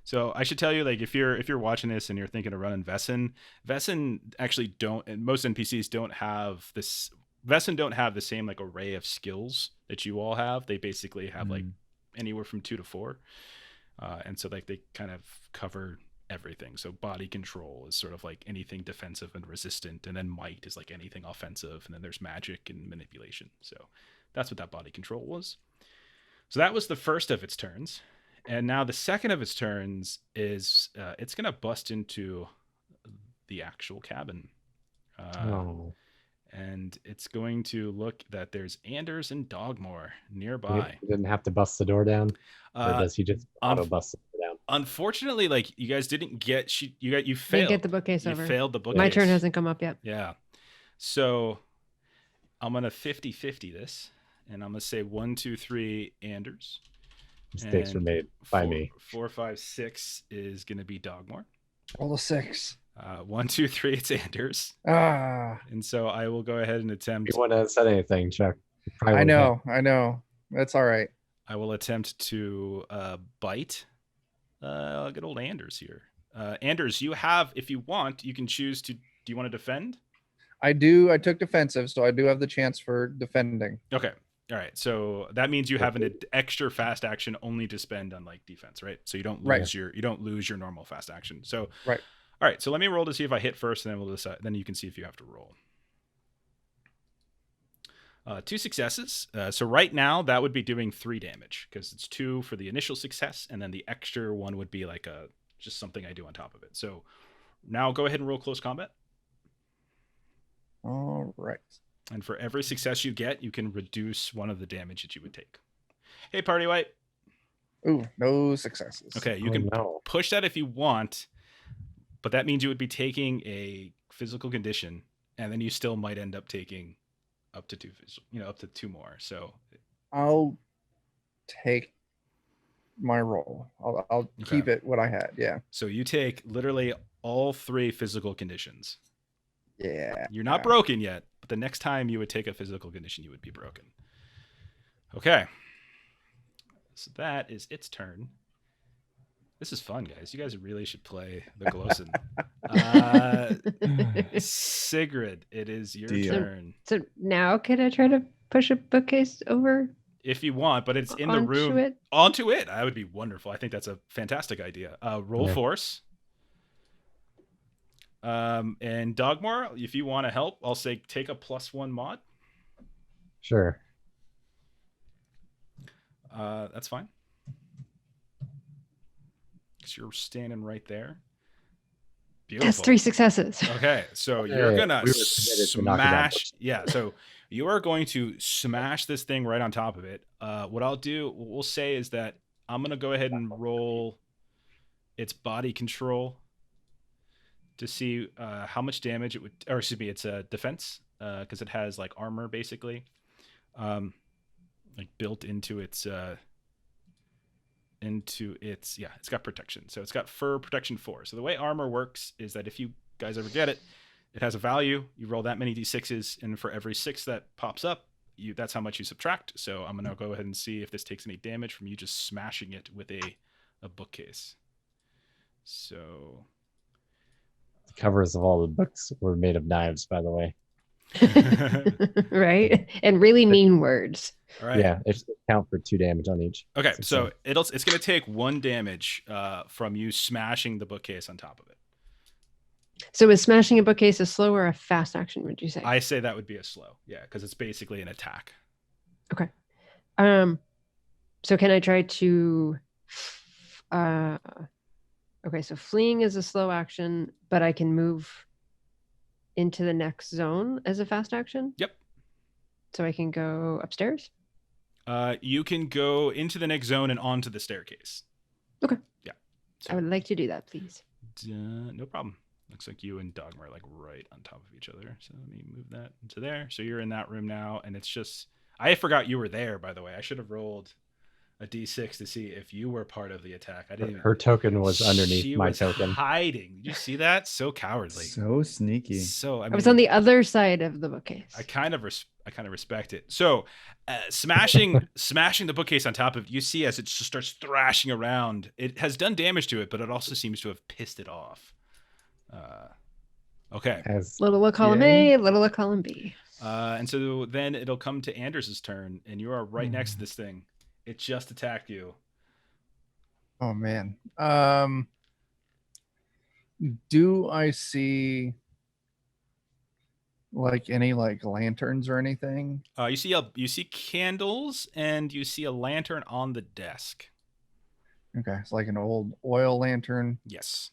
So I should tell you, like, if you're watching this and you're thinking of running Vaesen actually don't, and most NPCs don't have this. Vaesen don't have the same like array of skills that you all have. They basically have like anywhere from 2 to 4, and so like they kind of cover everything. So body control is sort of like anything defensive and resistant, and then might is like anything offensive, and then there's magic and manipulation. So that's what that body control was. So that was the first of its turns, and now the second of its turns is it's gonna bust into the actual cabin. Oh. And it's going to look that there's Anders and Dogmoore nearby. He didn't have to bust the door down, or does he just auto bust the door down? Unfortunately, like you guys didn't get you Didn't failed. get the bookcase You over. failed the bookcase. My turn hasn't come up yet. Yeah. So I'm gonna 50-50 this, and I'm gonna say 1, 2, 3, Anders. Mistakes were And made by me. 4, 5, 6 is gonna be Dogmoore. Roll a 6. 1, 2, 3, it's Anders. Ah, And so I will go ahead and attempt. You wouldn't have said anything, Chuck. You probably I wouldn't know. That's all right. I will attempt to bite. Good old Anders here. Anders, you have, if you want, you can choose to. Do you want to defend? I do. I took defensive, so I do have the chance for defending. Okay. All right. So that means you have an extra fast action only to spend on like defense, right? So you don't lose your normal fast action. So right. All right. So let me roll to see if I hit first, and then we'll decide. Then you can see if you have to roll. 2 successes. So right now that would be doing 3 damage because it's 2 for the initial success, and then the extra 1 would be like just something I do on top of it. So now go ahead and roll close combat. All right. And for every success you get, you can reduce 1 of the damage that you would take. Hey, Party White. Ooh, no successes. Okay, you Oh, can no. push that if you want, but that means you would be taking a physical condition, and then you still might end up taking up to 2, up to 2 more. So I'll take my roll. I'll keep it what I had. Yeah. So you take literally all 3 physical conditions. Yeah. You're not broken yet, but the next time you would take a physical condition, you would be broken. Okay. So that is its turn. This is fun, guys. You guys really should play the Glosson. Sigrid, it is your turn. So now could I try to push a bookcase over? If you want, but it's in the room. Onto it. That would be wonderful. I think that's a fantastic idea. Roll force. And Dogmoore, if you want to help, I'll say take a +1 mod. Sure. That's fine. Because you're standing right there. Beautiful. That's 3 successes. Okay, so you're gonna smash. Yeah, so you are going to smash this thing right on top of it. What we'll say is that I'm gonna go ahead and roll its body control to see how much damage it would, or excuse me, it's a defense because it has like armor basically, like built into its it's got protection. So it's got fur protection 4. So the way armor works is that if you guys ever get it, it has a value. You roll that many d6s, and for every 6 that pops up, that's how much you subtract. So I'm gonna go ahead and see if this takes any damage from you just smashing it with a bookcase. So the covers of all the books were made of knives, by the way. Right, and really mean words. All right. Yeah, it should count for 2 damage on each. Okay, so it's going to take 1 damage from you smashing the bookcase on top of it. So is smashing a bookcase a slow or a fast action, would you say? I say that would be a slow, yeah, because it's basically an attack. Okay. So can I try to okay, so fleeing is a slow action, but I can move into the next zone as a fast action? Yep. So I can go upstairs? You can go into the next zone and onto the staircase. Okay. Yeah. So, I would like to do that, please. No problem. Looks like you and Dogmoore are like right on top of each other. So let me move that into there. So you're in that room now, and it's just... I forgot you were there, by the way. I should have rolled a d6 to see if you were part of the attack. I didn't. Her token was underneath she my was token. Hiding. Did you see that? So cowardly. So sneaky. So I was on the other side of the bookcase. I kind of respect it. So smashing the bookcase on top of, you see as it just starts thrashing around. It has done damage to it, but it also seems to have pissed it off. Okay. Little of column A, little of column B. And so then it'll come to Anders' turn, and you are right next to this thing. It just attacked you. Oh man. Do I see like any like lanterns or anything? You see candles, and you see a lantern on the desk. Okay, it's like an old oil lantern. Yes.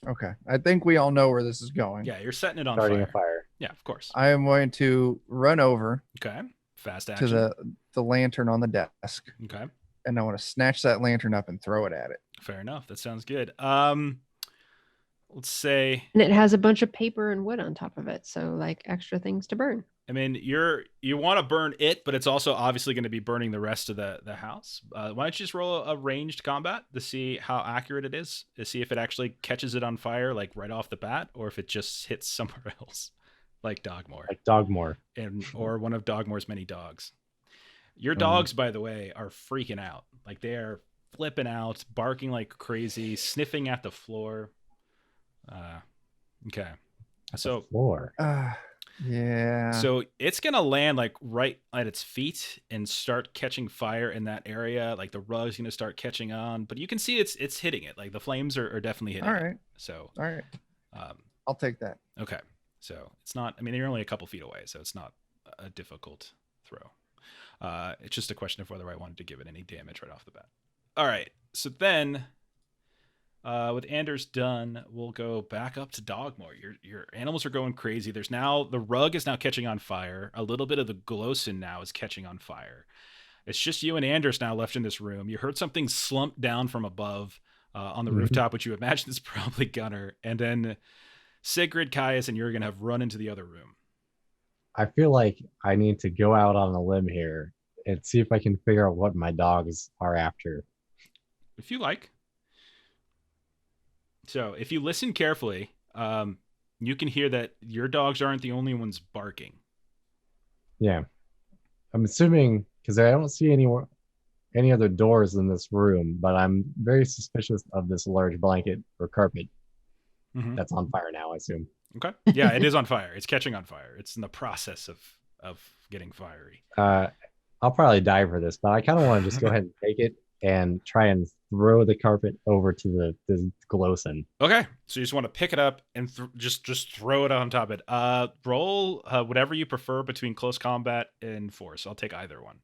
Okay, I think we all know where this is going. Yeah, you're setting it on Starting fire. a fire. Yeah, of course. I am going to run over Okay. Fast action. to the lantern on the desk, Okay. and I want to snatch that lantern up and throw it at it. Fair enough. That sounds good. Let's say. And it has a bunch of paper and wood on top of it, so like extra things to burn. I mean, you want to burn it, but it's also obviously going to be burning the rest of the house. Why don't you just roll a ranged combat to see how accurate it is, to see if it actually catches it on fire like right off the bat, or if it just hits somewhere else, like Dogmoore, Like Dogmoore. or one of Dogmoore's many dogs. Your dogs, by the way, are freaking out. Like they are flipping out, barking like crazy, sniffing at the floor. Okay, so Floor. Yeah. So it's gonna land like right at its feet and start catching fire in that area. Like the rug's gonna start catching on, but you can see it's hitting it. Like the flames are definitely hitting All it. right. So All right. I'll take that. okay. So it's not. I mean, you're only a couple feet away, so it's not a difficult throw. It's just a question of whether I wanted to give it any damage right off the bat. All right. So then, with Anders done, we'll go back up to Dogmoore. Your animals are going crazy. There's now the rug is now catching on fire. A little bit of the Glosson now is catching on fire. It's just you and Anders now left in this room. You heard something slump down from above on the rooftop, which you imagine is probably Gunnar. And then Sigrid, Caius, and Yürgan have run into the other room. I feel like I need to go out on a limb here and see if I can figure out what my dogs are after. If you like. So if you listen carefully, you can hear that your dogs aren't the only ones barking. Yeah. I'm assuming, because I don't see any other doors in this room, but I'm very suspicious of this large blanket or carpet that's on fire now, I assume. Okay. Yeah, it is on fire. It's catching on fire. It's in the process of getting fiery. I'll probably die for this, but I kind of want to just go ahead and take it and try and throw the carpet over to the Glosson. Okay. So you just want to pick it up and just throw it on top of it. Roll whatever you prefer between close combat and force. I'll take either one.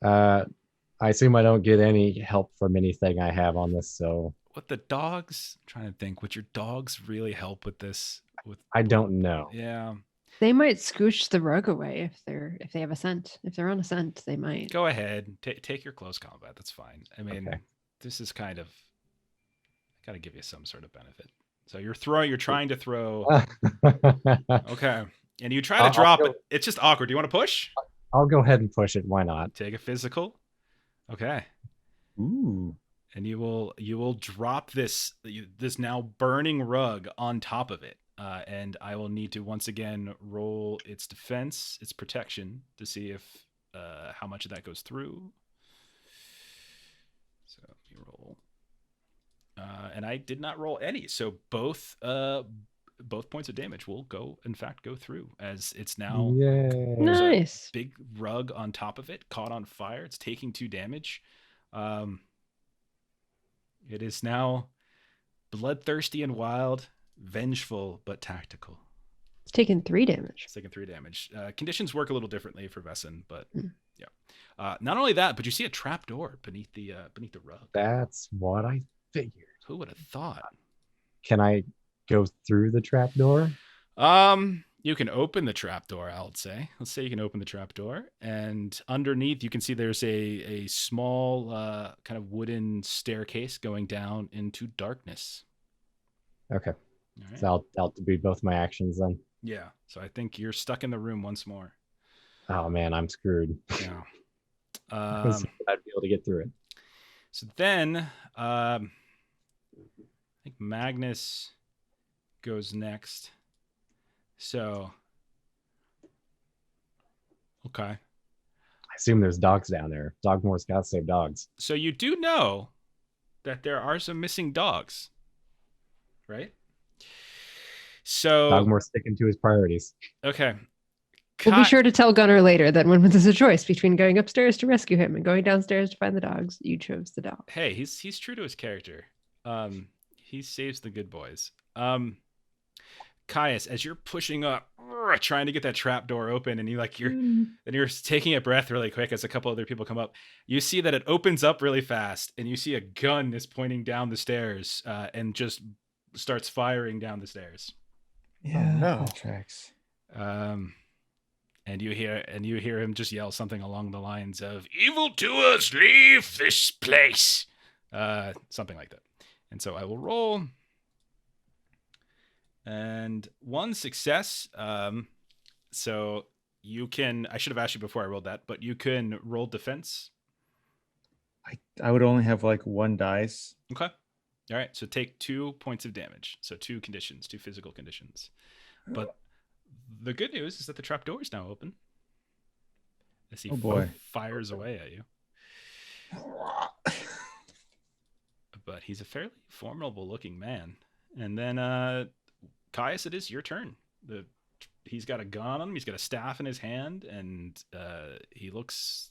I assume I don't get any help from anything I have on this, so What the dogs? I'm trying to think. Would your dogs really help with this? I don't know. Yeah. They might scooch the rug away if they have a scent. If they're on a scent, they might. Go ahead. Take your close combat. That's fine. I mean, Okay. This is kind of got to give you some sort of benefit. So you're trying to throw. Okay. And you try to drop it. It's just awkward. Do you want to push? I'll go ahead and push it. Why not? Take a physical. Okay. Ooh. And you will drop this now burning rug on top of it. And I will need to once again roll its defense, its protection, to see if how much of that goes through. So you roll, and I did not roll any. So both points of damage will go through, as it's now Yay. Nice. big rug on top of it, caught on fire. It's taking 2 damage. It is now bloodthirsty and wild. Vengeful but tactical. It's taken 3 damage. It's taken 3 damage. Conditions work a little differently for Vaesen, but yeah. Not only that, but you see a trap door beneath the rug. That's what I figured. Who would have thought? Can I go through the trap door? You can open the trap door. I would say. Let's say you can open the trap door, and underneath you can see there's a small kind of wooden staircase going down into darkness. Okay. All right. So that'll be both my actions then. Yeah. So I think you're stuck in the room once more. Oh man, I'm screwed. Yeah. I'd be able to get through it. So then, I think Magnus goes next. So, okay. I assume there's dogs down there. Dogmoore's got to save dogs. So you do know that there are some missing dogs, right? So Dogmoore's sticking to his priorities. okay. We'll be sure to tell Gunnar later that when there's a choice between going upstairs to rescue him and going downstairs to find the dogs, you chose the dog. Hey, he's true to his character. He saves the good boys. Caius, as you're pushing up, trying to get that trap door open, and you're taking a breath really quick as a couple other people come up, you see that it opens up really fast, and you see a gun is pointing down the stairs and just starts firing down the stairs. Yeah. no. Tracks. And you hear him just yell something along the lines of "Evildoers, leave this place," something like that. And so I will roll. And 1 success. So you can. I should have asked you before I rolled that, but you can roll defense. I would only have like one dice. Okay. All right. So take 2 points of damage. So 2 conditions, 2 physical conditions. But the good news is that the trapdoor is now open. As he fires away at you. But he's a fairly formidable looking man. And then Caius, it is your turn. He's got a gun on him, he's got a staff in his hand, and he looks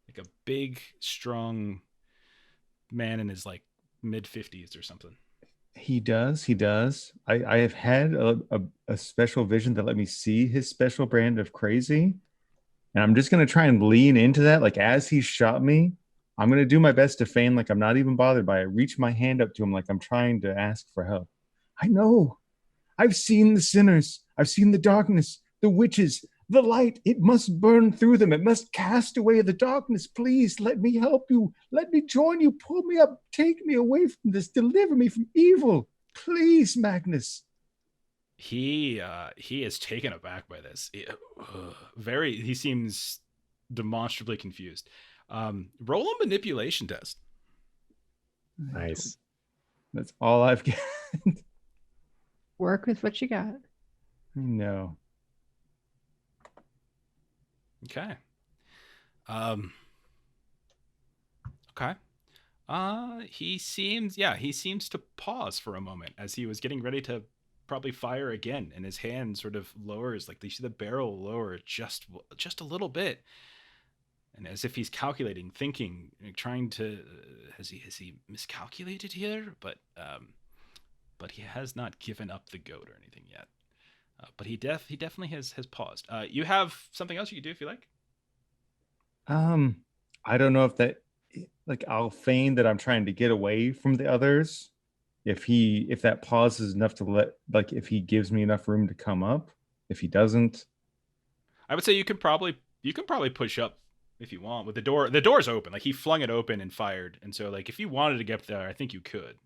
like a big, strong man in his like mid-50s or something. He does. I have had a special vision that let me see his special brand of crazy. And I'm just going to try and lean into that. Like as he shot me, I'm going to do my best to feign like I'm not even bothered by it. Reach my hand up to him like I'm trying to ask for help. I know. I've seen the sinners. I've seen the darkness, the witches, the light. It must burn through them. It must cast away the darkness. Please let me help you. Let me join you. Pull me up. Take me away from this. Deliver me from evil. Please, Magnus. He is taken aback by this. He seems demonstrably confused. Roll a manipulation test. Nice. That's all I've got. Work with what you got. No. Okay. Okay. He seems to pause for a moment as he was getting ready to probably fire again, and his hand sort of lowers, like you see the barrel lower just a little bit, and as if he's calculating, thinking, trying to has he miscalculated here, but he has not given up the goat or anything yet. But he definitely has paused. You have something else you can do if you like. I don't know if that, like, I'll feign that I'm trying to get away from the others. If that pause is enough to let, like, if he gives me enough room to come up. If he doesn't, I would say you can probably push up if you want. With the door's open. Like he flung it open and fired, and so like if you wanted to get up there, I think you could.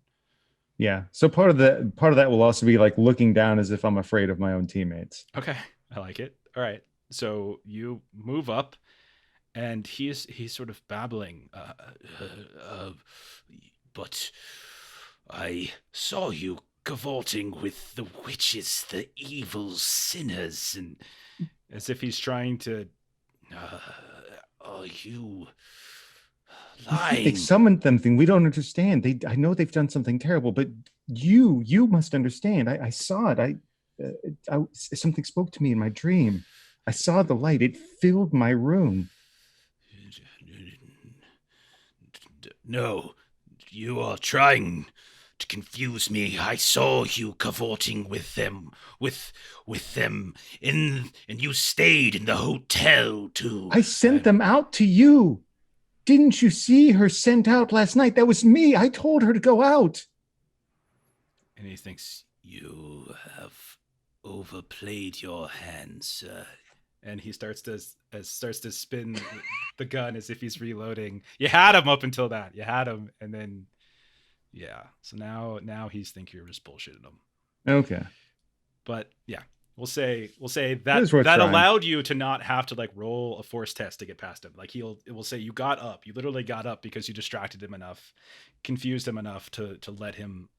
Yeah. So part of that will also be like looking down as if I'm afraid of my own teammates. Okay, I like it. All right. So you move up, and he's sort of babbling. But I saw you cavorting with the witches, the evil sinners, and as if he's trying to. Are you lying? They summoned something we don't understand. I know they've done something terrible, but you must understand. I saw it. Something spoke to me in my dream. I saw the light. It filled my room. No, you are trying to confuse me. I saw you cavorting with them, and you stayed in the hotel too. I sent them out to you. Didn't you see her sent out last night? That was me. I told her to go out. And he thinks you have overplayed your hand, sir. And he starts to spin the gun as if he's reloading. You had him up until that. You had him, and then yeah. So now he's thinking you're just bullshitting him. Okay. But yeah, we'll say that allowed you to not have to like roll a force test to get past him. Like it will say you got up. You literally got up because you distracted him enough, confused him enough to let him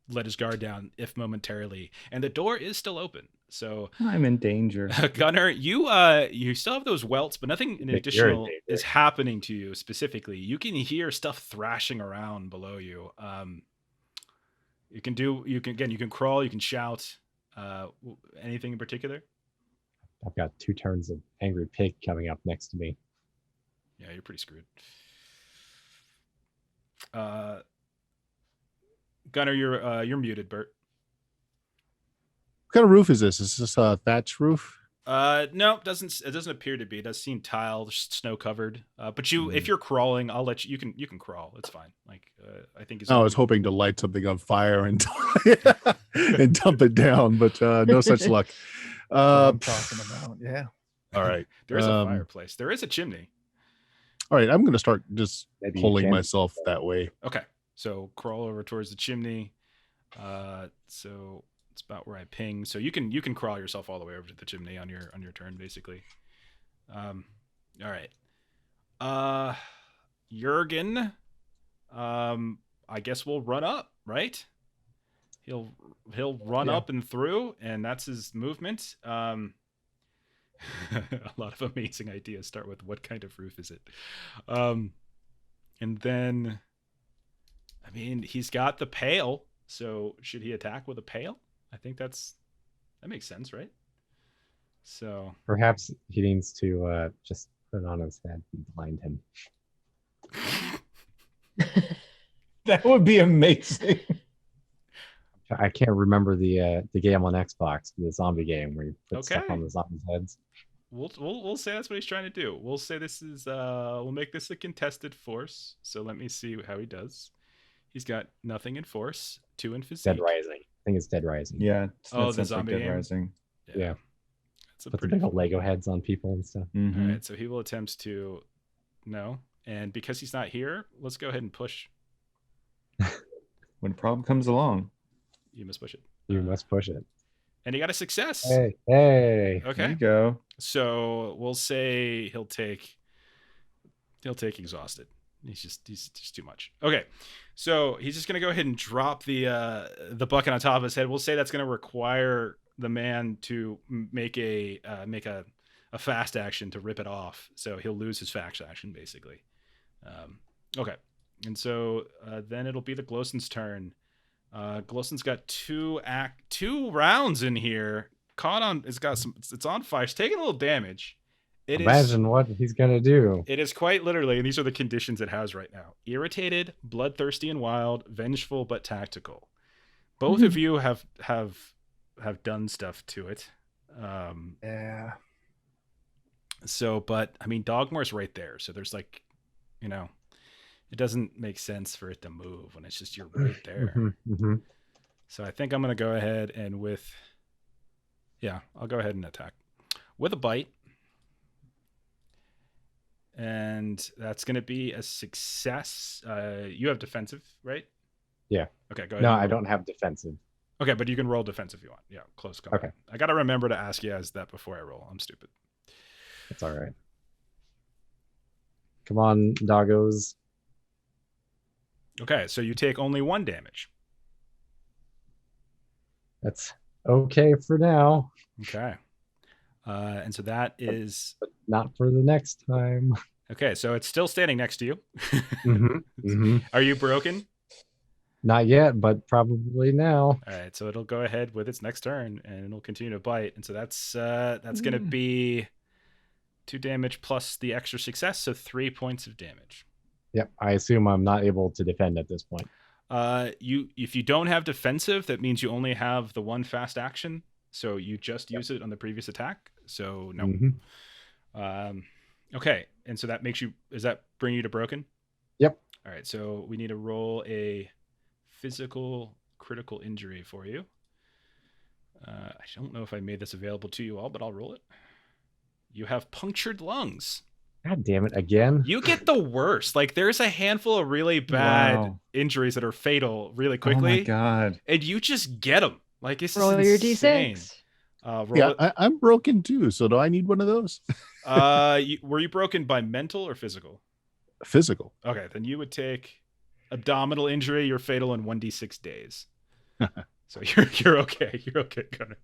let his guard down, if momentarily. And the door is still open. So I'm in danger. Gunnar, you still have those welts, but nothing additional is happening to you specifically. You can hear stuff thrashing around below you. You can crawl, you can shout. Anything in particular? I've got 2 turns of Angry Pig coming up next to me. Yeah, you're pretty screwed. Gunnar, you're muted, Bert. What kind of roof is this? Is this a thatch roof? No, it doesn't appear to be. It does seem tile, snow covered. But if you're crawling, I'll let you can crawl. It's fine. Like I think. I was hoping to light something on fire and and dump it down, but no such luck. What I'm talking about. Yeah. All right. There is a fireplace. There is a chimney. All right, I'm going to start just Maybe pulling myself that way. Okay, so crawl over towards the chimney. So It's about where I ping. So you can crawl yourself all the way over to the chimney on your turn, basically. All right. Yürgan. I guess we'll run up, right? He'll run up and through, and that's his movement. A lot of amazing ideas start with what kind of roof is it? And then, I mean, he's got the pail, so should he attack with a pail? I think that makes sense, right? So Perhaps he needs to just put it on his head and blind him. That would be amazing. I can't remember the game on Xbox, the zombie game where you put stuff Okay. on the zombies' heads. We'll say that's what he's trying to do. We'll say this is we'll make this a contested force. So let me see how he does. He's got nothing in force, 2 in physique. Dead Rising. I think it's Dead Rising. Yeah. Oh, that the sounds like zombie Dead game? Rising. Yeah. It's a Put the pretty big old cool. Lego heads on people and stuff. Mhm. All right, so he will attempt to no, and because he's not here, let's go ahead and push. When a problem comes along, You must push it. You must push it. And he got a success. Hey. there you Okay, go. so we'll say he'll take exhausted. He's just too much. Okay, so he's just gonna go ahead and drop the bucket on top of his head. We'll say that's gonna require the man to make a fast action to rip it off. So he'll lose his fast action basically. Okay, and so then it'll be the Glosson's turn. Glosson's got two rounds in here. It's on fire. It's taking a little damage. Imagine what he's gonna do. It is quite literally, and these are the conditions it has right now: irritated, bloodthirsty and wild, vengeful but tactical. Both of you have done stuff to it. Yeah. So, but I mean, Dogmoore's right there, so there's like, it doesn't make sense for it to move when it's just you're right there. Mhm. So I think I'm gonna go ahead and I'll go ahead and attack with a bite. And that's going to be a success. You have defensive, right? Yeah. Okay, go ahead. No, and I roll. don't have defensive. Okay, but you can roll defensive if you want. Yeah, close combat. Okay. I got to remember to ask you as that before I roll. I'm stupid. That's all right. Come on, doggos. Okay, so you take only 1 damage. That's okay for now, Okay. And so that is... but not for the next time. Okay, so it's still standing next to you. Mm-hmm. Are you broken? Not yet, but probably now. All right, so it'll go ahead with its next turn, and it'll continue to bite. And so that's going to be 2 damage plus the extra success, so 3 points of damage. Yep. I assume I'm not able to defend at this point. If you don't have defensive, that means you only have the 1 fast action, so you just use it on the previous attack. So no. Mhm. Okay, and so that does that bring you to broken? Yep. All right, so we need to roll a physical critical injury for you. I don't know if I made this available to you all, but I'll roll it. You have punctured lungs. God damn it again. You get the worst. Like, there's a handful of really bad Wow. injuries that are fatal really Oh quickly, my god. and you just get them. Like, it's Roll just your insane. d6. Roll Yeah, it. I'm broken too. So do I need one of those? Were you broken by mental or physical? Physical. Okay, then you would take abdominal injury. You're fatal in 1d6 days. So you're okay. You're okay, Gunnar.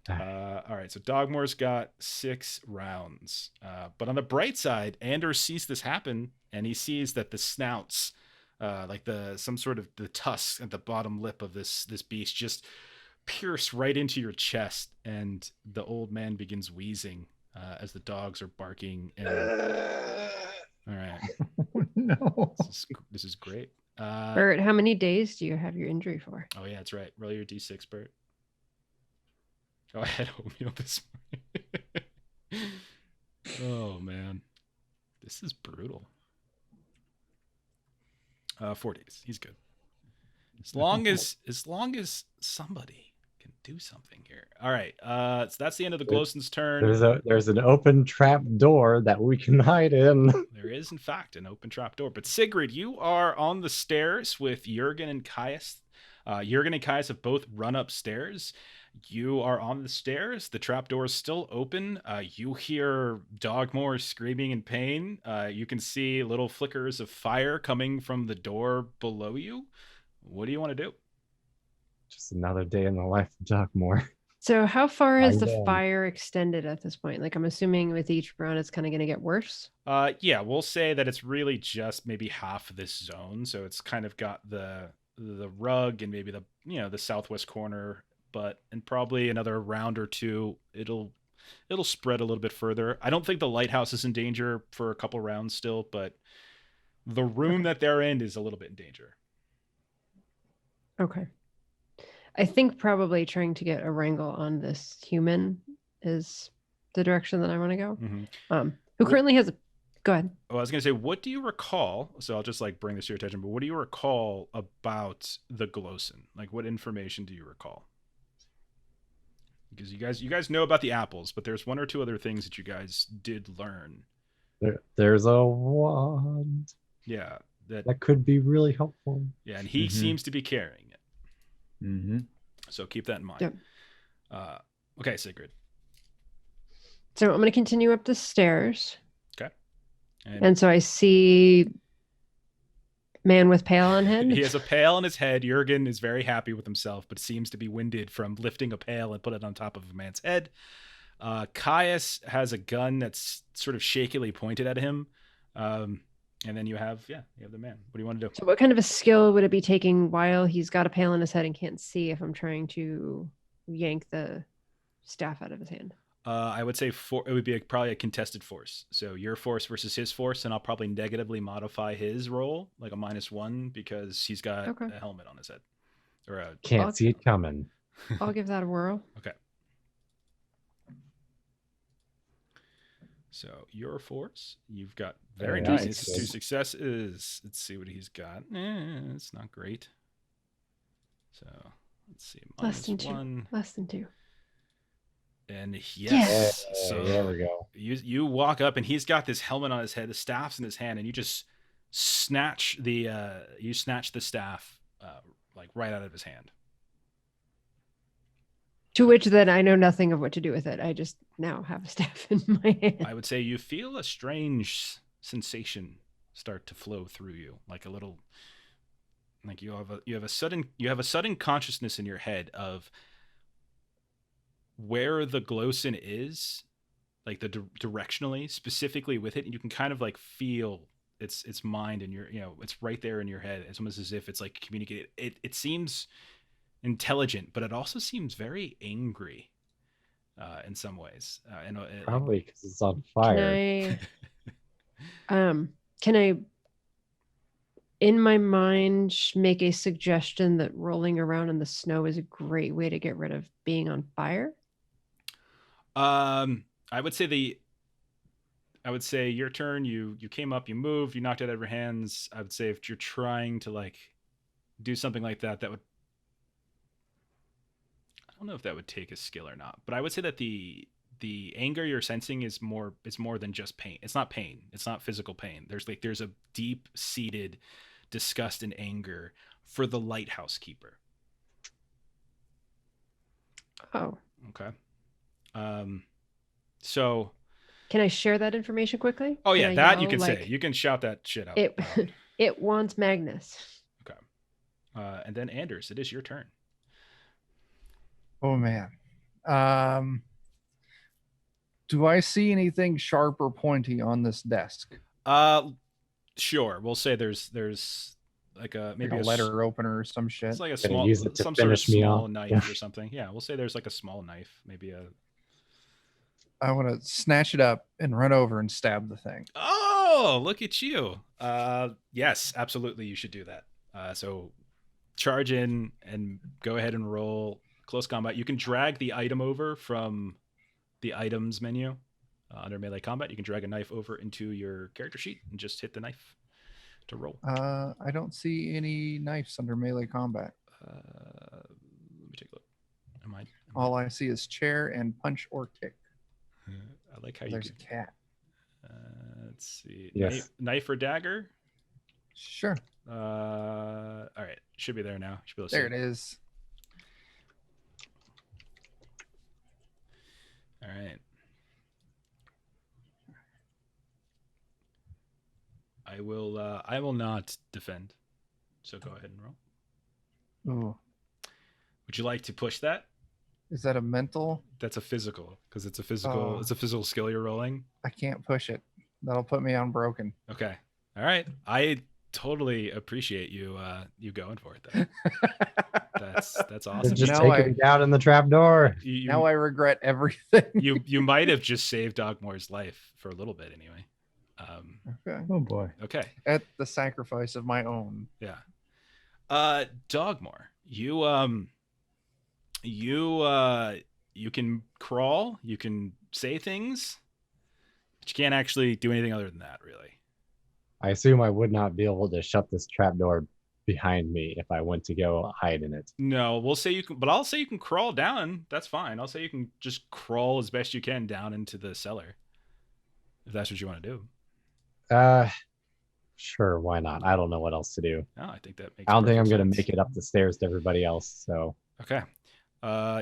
All right, so Dogmoore's got 6 rounds. But on the bright side, Anders sees this happen, and he sees that the snouts, like some sort of the tusks at the bottom lip of this beast, just pierce right into your chest, and the old man begins wheezing as the dogs are barking. And all right, No. this is great. Bert, how many days do you have your injury for? Oh yeah, that's right. Roll your d6, Bert. Oh, I had oatmeal this morning. Oh man, this is brutal. 4 days. He's good. As long as somebody can do something here. All right. So that's the end of the Glosson's turn. There's an open trap door that we can hide in. There is, in fact, an open trap door. But Sigrid, you are on the stairs with Yürgan and Caius. Yürgan and Caius have both run upstairs. You are on the stairs. The trapdoor is still open. You hear Dogmoore screaming in pain. You can see little flickers of fire coming from the door below you. What do you want to do? Just another day in the life of Dogmoore. So how far has the Fine. fire extended at this point? Like, I'm assuming with each round it's kind of going to get worse. Yeah, we'll say that it's really just maybe half of this zone. So it's kind of got the rug and maybe the southwest corner, but in probably another round or two, it'll spread a little bit further. I don't think the lighthouse is in danger for a couple rounds still, but the room that they're in is a little bit in danger. Okay. I think probably trying to get a wrangle on this human is the direction that I want to go. Mm-hmm. Who currently has a... Go ahead. Well, I was going to say, what do you recall? So I'll just like bring this to your attention, but what do you recall about the Glosson? Like, what information do you recall? Because you guys know about the apples, but there's one or two other things that you guys did learn. There's a wand. Yeah. That could be really helpful. Yeah, and he seems to be carrying it. Mm-hmm. So keep that in mind. Yep. Okay, Sigrid. So I'm going to continue up the stairs. Okay. And so I see man with pail on head. He has a pail on his head. Yürgan is very happy with himself, but seems to be winded from lifting a pail and put it on top of a man's head. Caius has a gun that's sort of shakily pointed at him. And then you have the man. What do you want to do? So what kind of a skill would it be taking while he's got a pail in his head and can't see if I'm trying to yank the staff out of his hand? I would say it would be probably a contested force. So your force versus his force, and I'll probably negatively modify his roll, like a -1, because he's got a helmet on his head. Or Can't see it coming. I'll give that a whirl. Okay. So your force, you've got very nice. 2 successes. Let's see what he's got. It's not great. So let's see. -1. Less than 2. And yes. So there we go. You walk up and he's got this helmet on his head, the staff's in his hand, and you just snatch the staff like right out of his hand. To which then I know nothing of what to do with it. I just now have a staff in my hand. I would say you feel a strange sensation start to flow through you, like a little, like you have a sudden consciousness in your head of where the Glosson is, like the directionally, specifically with it, and you can kind of like feel its mind, and it's right there in your head. It's almost as if it's like communicated. It seems intelligent, but it also seems very angry in some ways. Probably because it's on fire. Can I, in my mind, make a suggestion that rolling around in the snow is a great way to get rid of being on fire? I would say your turn. You came up, you moved, you knocked it out of your hands. I would say if you're trying to like do something like that, that would, I don't know if that would take a skill or not, but I would say that the anger you're sensing is it's more than just pain. It's not pain. It's not physical pain. There's a deep seated disgust and anger for the Lighthouse Keeper. Oh. Okay. So can I share that information quickly? Oh yeah, that you can say. You can shout that shit out. It wants Magnus. Okay. And then Anders, it is your turn. Oh man. Do I see anything sharp or pointy on this desk? Sure. We'll say there's like maybe a letter opener or some shit. It's like a Gonna small, use it to some sort of finish me small off. knife or something. Yeah, we'll say there's like a small knife, maybe a. I want to snatch it up and run over and stab the thing. Oh, look at you. Yes, absolutely. You should do that. So charge in and go ahead and roll close combat. You can drag the item over from the items menu under melee combat. You can drag a knife over into your character sheet and just hit the knife to roll. I don't see any knives under melee combat. Let me take a look. All I see is chair and punch or kick. I like how There's a cat. Let's see. Yes. Knife or dagger? Sure. All right, should be there now. Should be able to There see it is. All right. I will not defend. So go ahead and roll. Ooh. Would you like to push that? Is that a mental? That's a physical because it's a physical. Oh. It's a physical skill you're rolling. I can't push it. That'll put me on broken. Okay. All right. I totally appreciate you you going for it though. That's They're awesome. just Now taking I- me down in the trap door. Now I regret everything. you might have just saved Dogmoore's life for a little bit anyway. Okay. Oh boy. Okay. At the sacrifice of my own. Yeah. Dogmoore, you can crawl, you can say things, but you can't actually do anything other than that, really. I assume I would not be able to shut this trap door behind me if I went to go hide in it. No, we'll say you can, but I'll say you can crawl down. That's fine. I'll say you can just crawl as best you can down into the cellar, if that's what you want to do. Sure, why not? I don't know what else to do. No, I think that makes. I don't think I'm perfect gonna sense. make it up the stairs to everybody else. So Okay.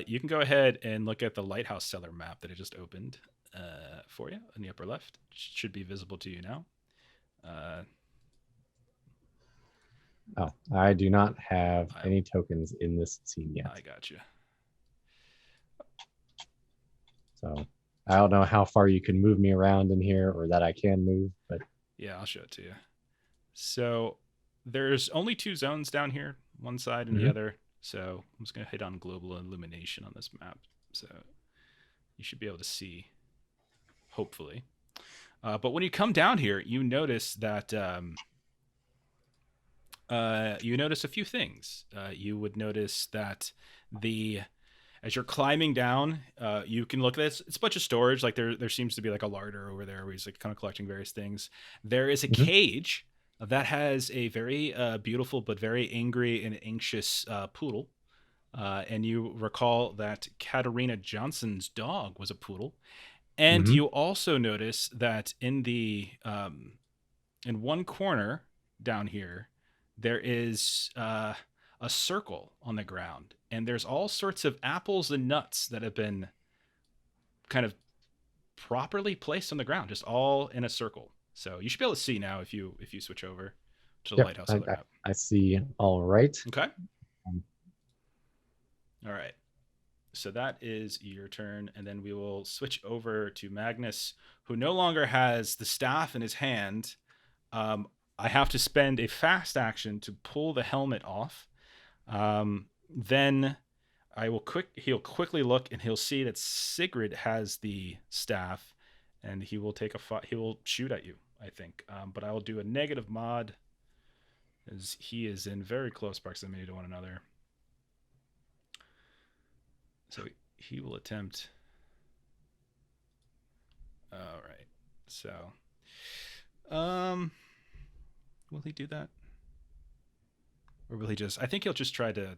You can go ahead and look at the lighthouse cellar map that I just opened for you in the upper left. Should be visible to you now. oh, I do not have I- any tokens in this scene yet. I got you. So I don't know how far you can move me around in here or that I can move, but Yeah, I'll show it to you. So there's only two zones down here, one side and the Mhm. other. So I'm just going to hit on global illumination on this map. So you should be able to see, hopefully. But when you come down here, you notice that you notice a few things. You would notice that as you're climbing down, you can look at this. It's a bunch of storage. Like there seems to be like a larder over there where he's like kind of collecting various things. There is a Mhm. cage that has a very beautiful but very angry and anxious poodle. And you recall that Katarina Johnson's dog was a poodle. And Mhm. you also notice that in in one corner down here, there is a circle on the ground, and there's all sorts of apples and nuts that have been kind of properly placed on the ground, just all in a circle. So you should be able to see now if you switch over to the Yep, lighthouse other map. I see. All right. Okay. All right. So that is your turn, and then we will switch over to Magnus, who no longer has the staff in his hand. I have to spend a fast action to pull the helmet off. Then he'll quickly look, and he'll see that Sigrid has the staff, and he will he will shoot at you, I think. But I will do a negative mod, as he is in very close proximity to one another. So he will attempt. All right. So, will he do that? Or will he just, I think he'll just try to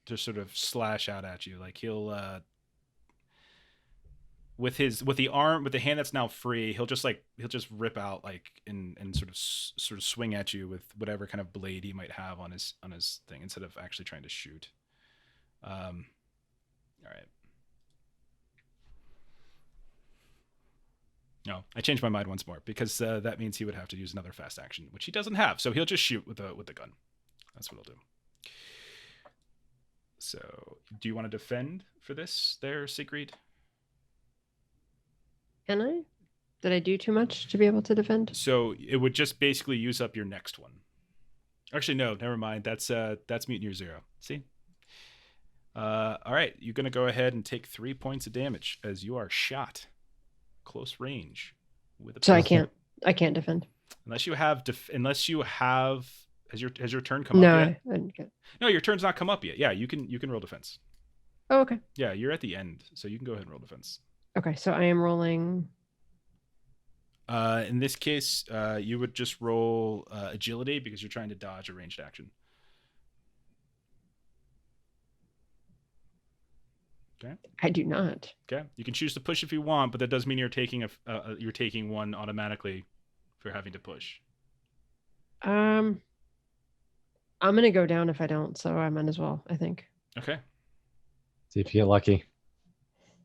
just sort of slash out at you. Like he'll, with the hand that's now free, he'll just rip out like and sort of swing at you with whatever kind of blade he might have on his thing instead of actually trying to shoot. All right. No, I changed my mind once more because that means he would have to use another fast action, which he doesn't have. So he'll just shoot with the gun. That's what he'll do. So, do you want to defend for this, there, Sigrid? Can I? Did I do too much to be able to defend? So it would just basically use up your next one. Actually, no, never mind. That's Mutant Year 0. See. All right, you're gonna go ahead and take 3 points of damage as you are shot close range with a So I pistol. can't defend. Unless you have has your turn come No, up yet? I didn't get. No, your turn's not come up yet. Yeah, you can roll defense. Oh, okay. Yeah, you're at the end, so you can go ahead and roll defense. Okay, so I am rolling. In this case, you would just roll agility because you're trying to dodge a ranged action. Okay. I do not. Okay. You can choose to push if you want, but that does mean you're taking you're taking one automatically for having to push. I'm gonna go down if I don't, so I might as well, I think. Okay. See if you get lucky.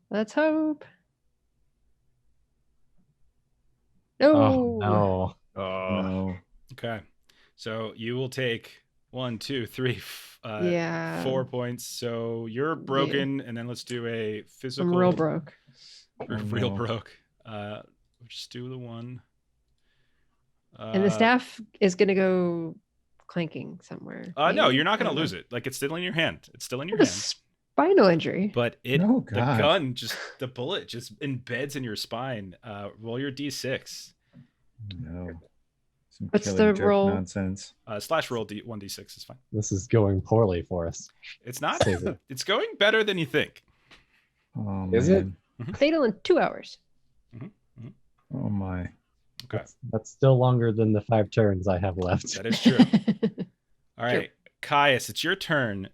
Let's hope. Oh No. no. No. Okay. So you will take 1, 2, 3, Yeah. 4 points. So you're broken, and then let's do a physical. I'm real broke. Or Oh, real no. broke. We'll just do the one. And the staff is gonna go clanking somewhere. No, maybe? you're not I gonna don't lose know. it. Like, it's still in your hand. It's still in I your have a hand. spinal injury. But it, Oh, the God. gun, the bullet just embeds in your spine. Roll your d6. No. Some What's killing the joke roll? nonsense. Slash roll 1d6 is fine. This is going poorly for us. It's not. Save it. It's going better than you think. Oh, Is it? man. Fatal in 2 hours. Oh, my. Okay. That's still longer than the 5 turns I have left. That is true. All right, Caius, it's your turn.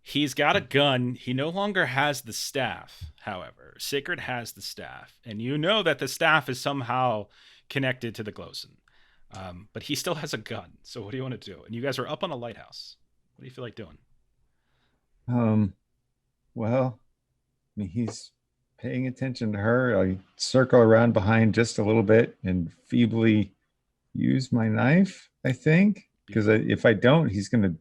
He's got a gun. He no longer has the staff, however. Sigurd has the staff, and you know that the staff is somehow connected to the Glosson. But he still has a gun. So what do you want to do? And you guys are up on a lighthouse. What do you feel like doing? Well, I mean, he's paying attention to her. I circle around behind just a little bit and feebly use my knife, I think. Because if I don't, he's going to...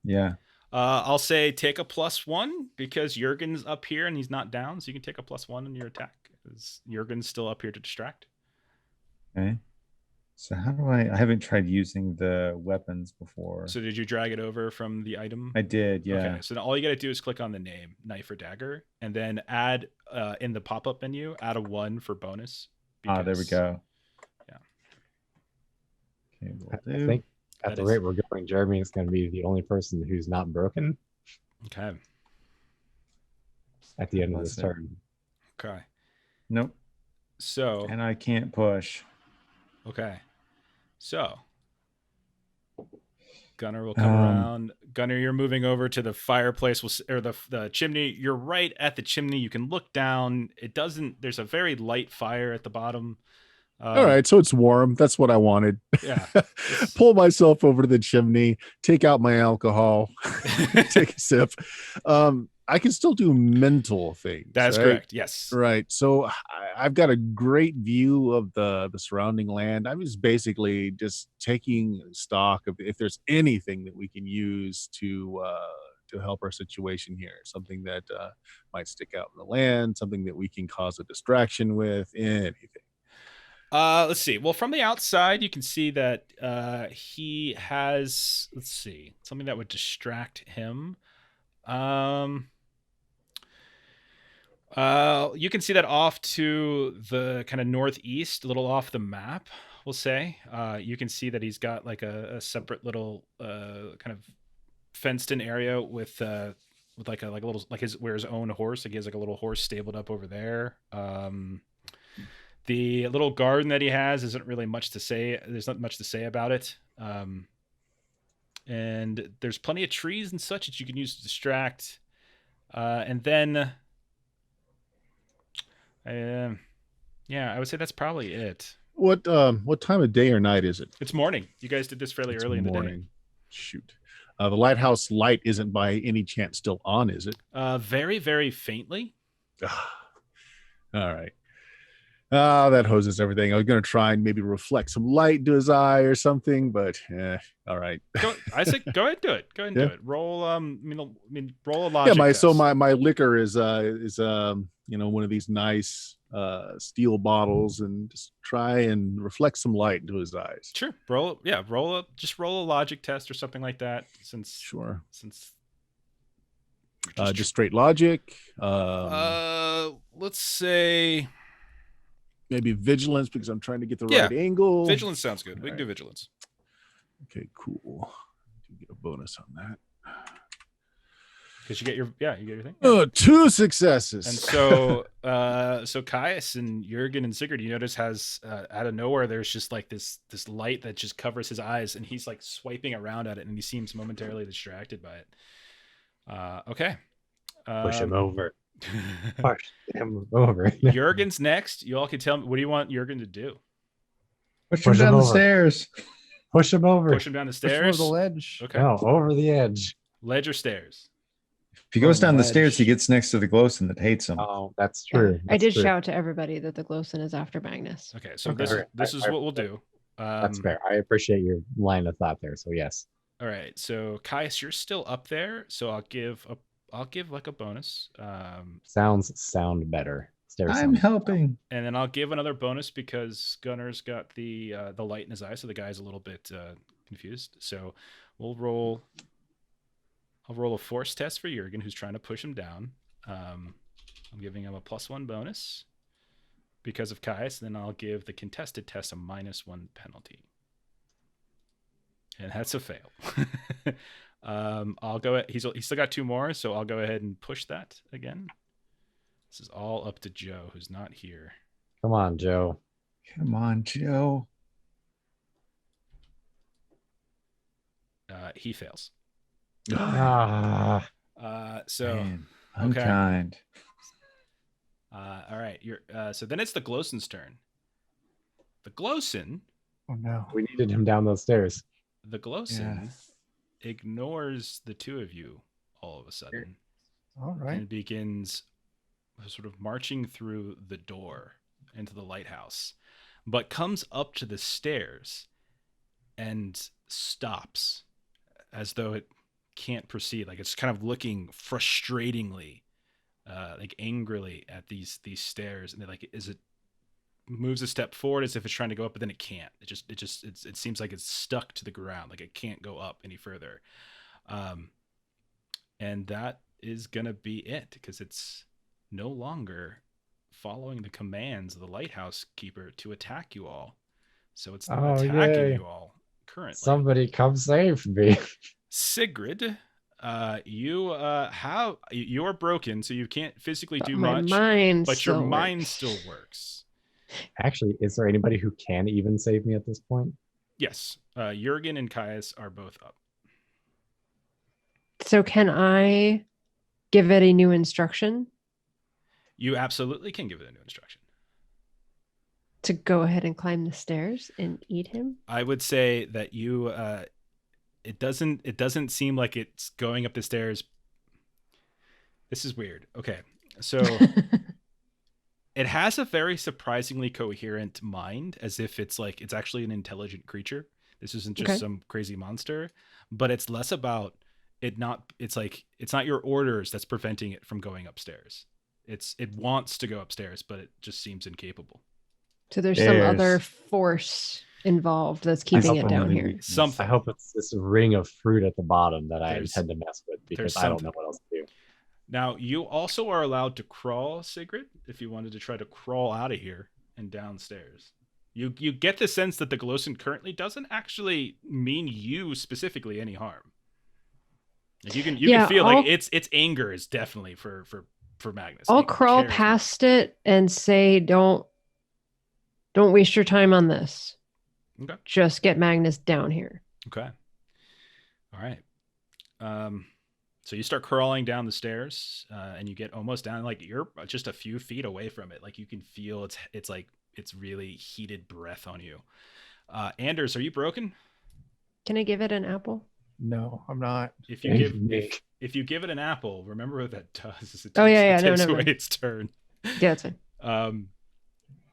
Yeah. I'll say take a +1 because Yürgan's up here and he's not down. So you can take a +1 in your attack because Yürgan's still up here to distract. Okay. So how do I haven't tried using the weapons before. So did you drag it over from the item? I did, yeah. Okay, so then all you got to do is click on the name, knife or dagger, and then add in the pop-up menu, add a 1 for bonus. There we because- go. Yeah. Okay, will I do. think at That the is- rate we're going, Jeremy is going to be the only person who's not broken Okay. at the end of this Bless it. turn. Okay. Nope. So, And I can't push. okay. So, Gunnar will come around. Gunnar, you're moving over to the fireplace or the chimney. You're right at the chimney. You can look down. There's a very light fire at the bottom. All right, so it's warm. That's what I wanted. Yeah. Pull myself over to the chimney, take out my alcohol, take a sip. I can still do mental things. That's right? correct. Yes. Right. So I've got a great view of the surrounding land. I'm just basically just taking stock of if there's anything that we can use to help our situation here. Something that might stick out in the land, something that we can cause a distraction with, anything. Let's see. Well, from the outside, you can see that he has, let's see, something that would distract him. You can see that off to the kind of northeast, a little off the map, we'll say. You can see that he's got like a separate little kind of fenced in area with like a little, like his own horse. Like he has like a little horse stabled up over there. The little garden that he has isn't really much to say. There's not much to say about it. And there's plenty of trees and such that you can use to distract. And then, yeah, I would say that's probably it. What time of day or night is it? It's morning. You guys did this fairly It's early in the day. morning. Shoot. The lighthouse light isn't by any chance still on, is it? Very, very faintly. All right. That hoses everything. I was going to try and maybe reflect some light into his eye or something, but all right. I say go ahead, do it. Go ahead and Yeah. do it. Roll. Roll a logic. Yeah, test. my liquor is one of these nice steel bottles, and just try and reflect some light into his eyes. Sure. Roll a logic test or something like that. Sure. Since Just straight logic. let's say Maybe vigilance because I'm trying to get the right angle. vigilance sounds good. We can do vigilance. Okay, cool. You get a bonus on that. Because you get your thing. Oh, 2 successes. And so so Caius and Yürgan and Sigurd, you notice, has out of nowhere there's just like this light that just covers his eyes, and he's like swiping around at it, and he seems momentarily distracted by it. Okay. Push him over. Push him over. Yürgan's next. You all can tell me, what do you want Yürgan to do? Push Push him him down the over. stairs. Push him over. Push him down the Push him over stairs. the ledge. Okay. No, over the edge. Ledge or stairs? If he goes On down the ledge. stairs, he gets next to the Glosson that hates him. Oh, that's Yeah, true. I That's did true. shout to everybody that the Glosson is after Magnus. Okay, so Okay. this is I- what we'll do. That's fair. I appreciate your line of thought there. So yes. All right, so Caius, you're still up there, so I'll give like a bonus, Sound better. Stairs I'm sound- helping. and then I'll give another bonus because Gunner's got the light in his eye, so the guy's a little bit confused. So I'll roll a force test for Yürgan, who's trying to push him down. I'm giving him a +1 bonus because of Caius, and then I'll give the contested test a -1 penalty. And that's a fail. I'll go. He's still got 2 more, so I'll go ahead and push that again. This is all up to Joe, who's not here. Come on, Joe. Come on, Joe. He fails. Ah, So Man, okay. unkind. All right. So then it's the Glosson's turn. The Glosson Oh no. we needed him down those stairs. ignores the 2 of you all of a sudden. All right. And begins sort of marching through the door into the lighthouse, but comes up to the stairs and stops as though it can't proceed. Like it's kind of looking frustratingly, like angrily at these stairs, and it moves a step forward as if it's trying to go up, but then it can't. It seems like it's stuck to the ground, like it can't go up any further. And that is gonna be it, because it's no longer following the commands of the Lighthouse Keeper to attack you all. So it's not Oh, attacking yay. you all currently. Somebody come save me. Sigrid, you are broken, so you can't physically But do my much, mind but your still mind works. still works. Actually, is there anybody who can even save me at this point? Yes, Yürgan and Caius are both up. So can I give it a new instruction You absolutely can give it a new instruction. to go ahead and climb the stairs and eat him? I would say that you it doesn't seem like it's going up the stairs. This is weird. Okay. So it has a very surprisingly coherent mind, as if it's actually an intelligent creature. This isn't just Okay. some crazy monster, but it's less about it's not your orders that's preventing it from going upstairs. It wants to go upstairs, but it just seems incapable. So there's some There's- other force involved that's keeping it down here. Something. I hope it's this ring of fruit at the bottom that I There's- intend to mess with, because there's I don't know something. what else to do. Now, you also are allowed to crawl, Sigrid, if you wanted to try to crawl out of here and downstairs. You get the sense that the Glosson currently doesn't actually mean you specifically any harm. Like you can feel like its anger is definitely for Magnus. I'll It crawl cares. past it and say, don't waste your time on this. Okay. Just get Magnus down here. Okay. All right. So you start crawling down the stairs, and you get almost down, like you're just a few feet away from it. Like you can feel it's really heated breath on you. Anders, are you broken? Can I give it an apple? No, I'm not. If you Thank give you, Nick. if you give it an apple, remember what that does. Is it Oh, yeah, it no, takes never away mind. its turn. Yeah, that's fine.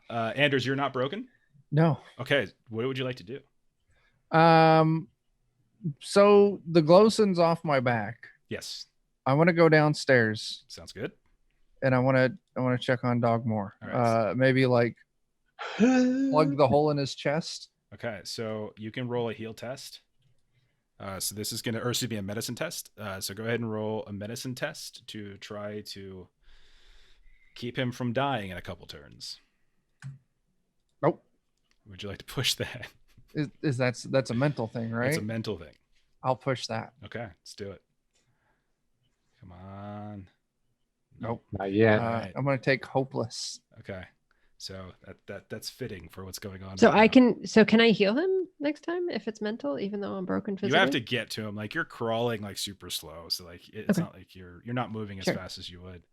Anders, you're not broken? No. Okay. What would you like to do? So the Glosson's off my back. Yes. I want to go downstairs Sounds good. and I want to check on Dogmoore. All right. Maybe like plug the hole in his chest. Okay, so you can roll a heal test. So this is going to, or excuse me, a medicine test. So go ahead and roll a medicine test to try to keep him from dying in a couple turns. Nope. Would you like to push that? Is that's a mental thing, right? It's a mental thing. I'll push that. Okay, let's do it. Come on. Nope. Not yet. right. I'm gonna take hopeless. Okay, so that's fitting for what's going on. So right now. can I heal him next time if it's mental, even though I'm broken physically? You have to get to him. Like you're crawling like super slow, so like it's Okay. not like you're not moving as Sure. fast as you would.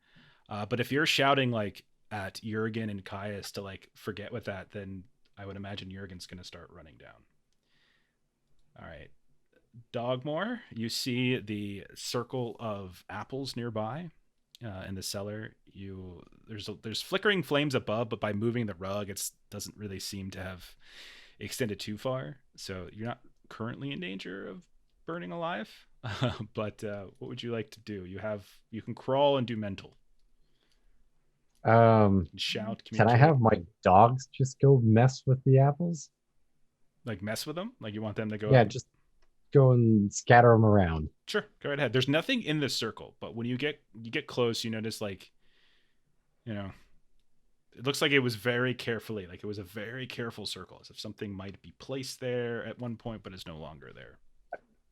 But if you're shouting like at Yürgan and Caius to like forget with that, then I would imagine Jürgen's going to start running down. All right. Dogmoore, you see the circle of apples nearby in the cellar. There's flickering flames above, but by moving the rug, it doesn't really seem to have extended too far. So you're not currently in danger of burning alive. But what would you like to do? You can crawl and do mental. Shout. Can I have my dogs just go mess with the apples? Like mess with them? Like you want them to go? Yeah, up? just go and scatter them around. Sure, go right ahead. There's nothing in this circle, but when you get close, you notice it looks like it was very carefully, like it was a very careful circle, as if something might be placed there at one point, but it's no longer there.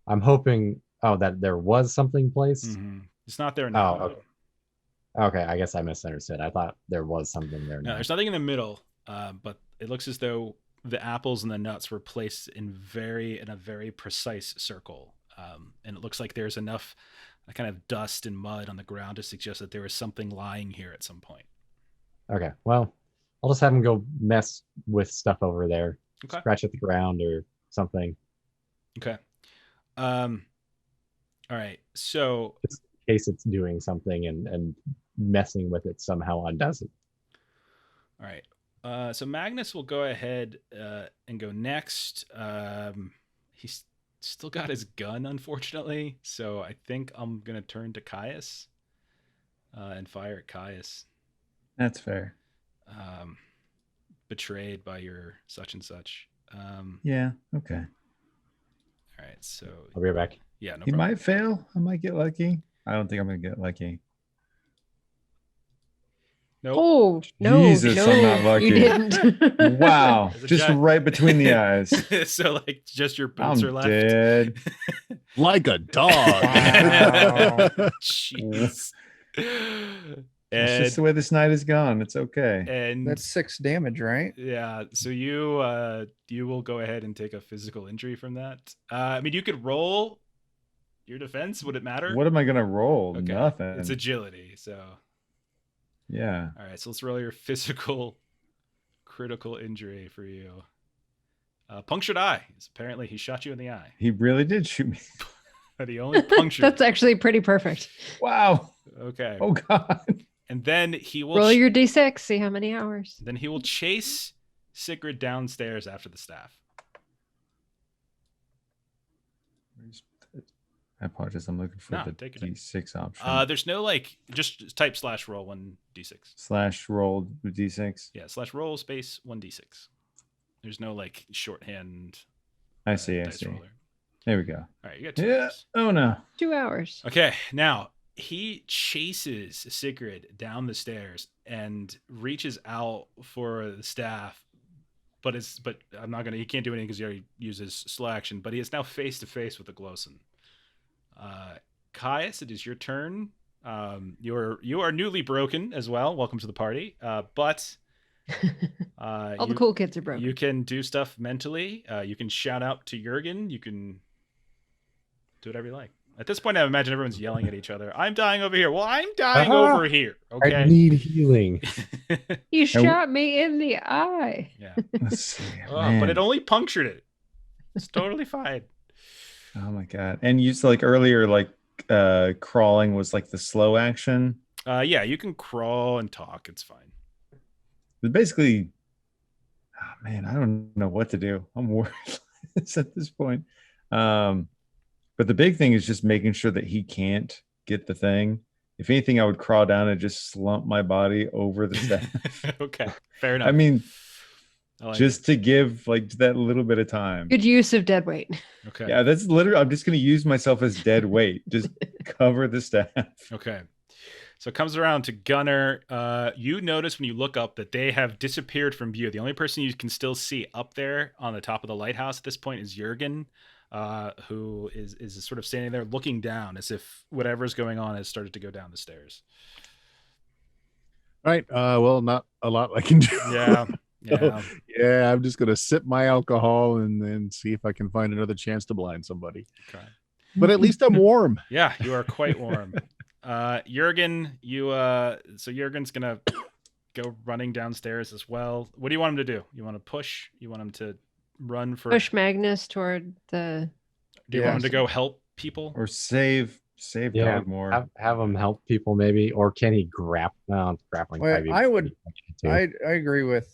I'm hoping that there was something placed. Mm-hmm. It's not there now. Oh, okay. Okay, I guess I misunderstood. I thought there was something there. No, there's nothing in the middle, but it looks as though the apples and the nuts were placed in a very precise circle. And it looks like there's enough kind of dust and mud on the ground to suggest that there was something lying here at some point. Okay, well, I'll just have him go mess with stuff over there. Okay. Scratch at the ground or something. Okay. All right. So just in case it's doing something and messing with it somehow undoes it. All right. So Magnus will go ahead and go next. He's still got his gun, unfortunately. So I think I'm going to turn to Caius and fire at Caius. That's fair. Betrayed by your such and such. Yeah. Okay. All right. So I'll be right back. Yeah. No He problem. might fail. I might get lucky. I don't think I'm going to get lucky. Nope. Oh no! Jesus, no, I'm not lucky. You didn't. Wow. There's a Just giant- right between the eyes. So like just your boots are I'm left. dead. Like a dog. Jeez. It's just the way this night is gone. It's okay. And That's 6 damage, right? yeah, so you will go ahead and take a physical injury from that. I mean, you could roll your defense. Would it matter? What am I going to roll? Okay. Nothing. It's agility. So Yeah. all right, so let's roll your physical critical injury for you. Punctured eye. Apparently, he shot you in the eye, He really did shoot me. but he only punctured. That's actually pretty perfect. Wow. Okay. Oh, God. And then he will Roll your d6. See how many hours. Then he will chase Sigrid downstairs after the staff. I apologize. I'm looking for No, the take your time. D6 option. There's no just type /roll 1d6. Slash roll with D6. Yeah, /roll space 1d6. There's no shorthand. I see. dice roller. There we go. All right, you got 2 Yeah. hours. Oh, no. 2 hours. Okay, now he chases Sigrid down the stairs and reaches out for the staff, but I'm not gonna. He can't do anything because he already uses slow action. But he is now face to face with the Glosson. Caius, it is your turn. You are newly broken as well. Welcome to the party. But All the cool kids are broken. you can do stuff mentally. You can shout out to Yürgan. You can do whatever you like. At this point, I imagine everyone's yelling at each other. I'm dying over here. Well, I'm dying over here. Okay. I need healing. You shot me in the eye. Yeah. Let's see. But Man. it only punctured it. It's totally fine. Oh, my God. And you said earlier, crawling was the slow action. Yeah, you can crawl and talk. It's fine. But basically, oh, man, I don't know what to do. I'm worthless at this point. But the big thing is just making sure that he can't get the thing. If anything, I would crawl down and just slump my body over the staff. Okay, fair enough. I mean, I like just to give that little bit of time. Good use of dead weight. it. Okay. Yeah, that's literally, I'm just going to use myself as dead weight. Just cover the staff. Okay. So it comes around to Gunner. You notice when you look up that they have disappeared from view. The only person you can still see up there on the top of the lighthouse at this point is Yürgan, who is sort of standing there looking down as if whatever's going on has started to go down the stairs. All right. Well, not a lot I can do. Yeah. Yeah. Yeah, I'm just gonna sip my alcohol and then see if I can find another chance to blind somebody. Okay. But at least I'm warm. Yeah, you are quite warm. Yürgan, so Jürgen's gonna go running downstairs as well. What do you want him to do? You want to push? You want him to run for? Push Magnus toward the. Do you want him to Yes. go help people? Or save Yeah, Dogmoore. have him help people maybe, or can he grappling Well, might be I would- pretty I agree with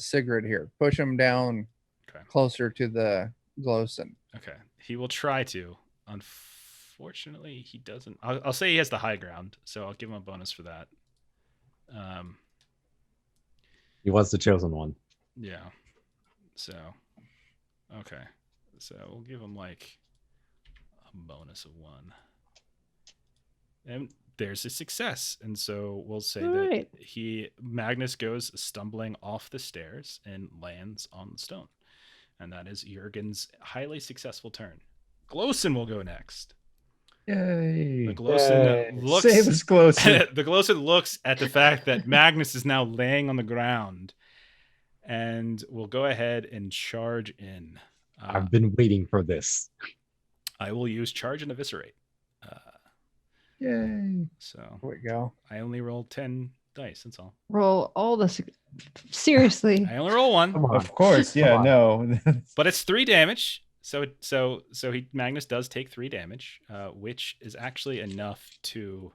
Sigrid here. Push him down Okay. closer to the Glosson. Okay. He will try to. Unfortunately, he doesn't. I'll say he has the high ground, so I'll give him a bonus for that. He was the chosen one. Yeah. So, okay. So we'll give him like a bonus of 1. And there's a success. And so we'll say All that right. Magnus goes stumbling off the stairs and lands on the stone. And that is Yürgan's highly successful turn. Glosson will go next. Yay. The Glosson Yay. looks Save us, Glosson. the Glosson looks at the fact that Magnus is now laying on the ground and will go ahead and charge in. I've been waiting for this. I will use charge and eviscerate. Yay. So There we go. I only rolled 10 dice. That's all. Roll all the. Seriously. I only roll 1, Come on. Of course, yeah, on. no. but it's 3 damage. So Magnus does take 3 damage, which is actually enough to.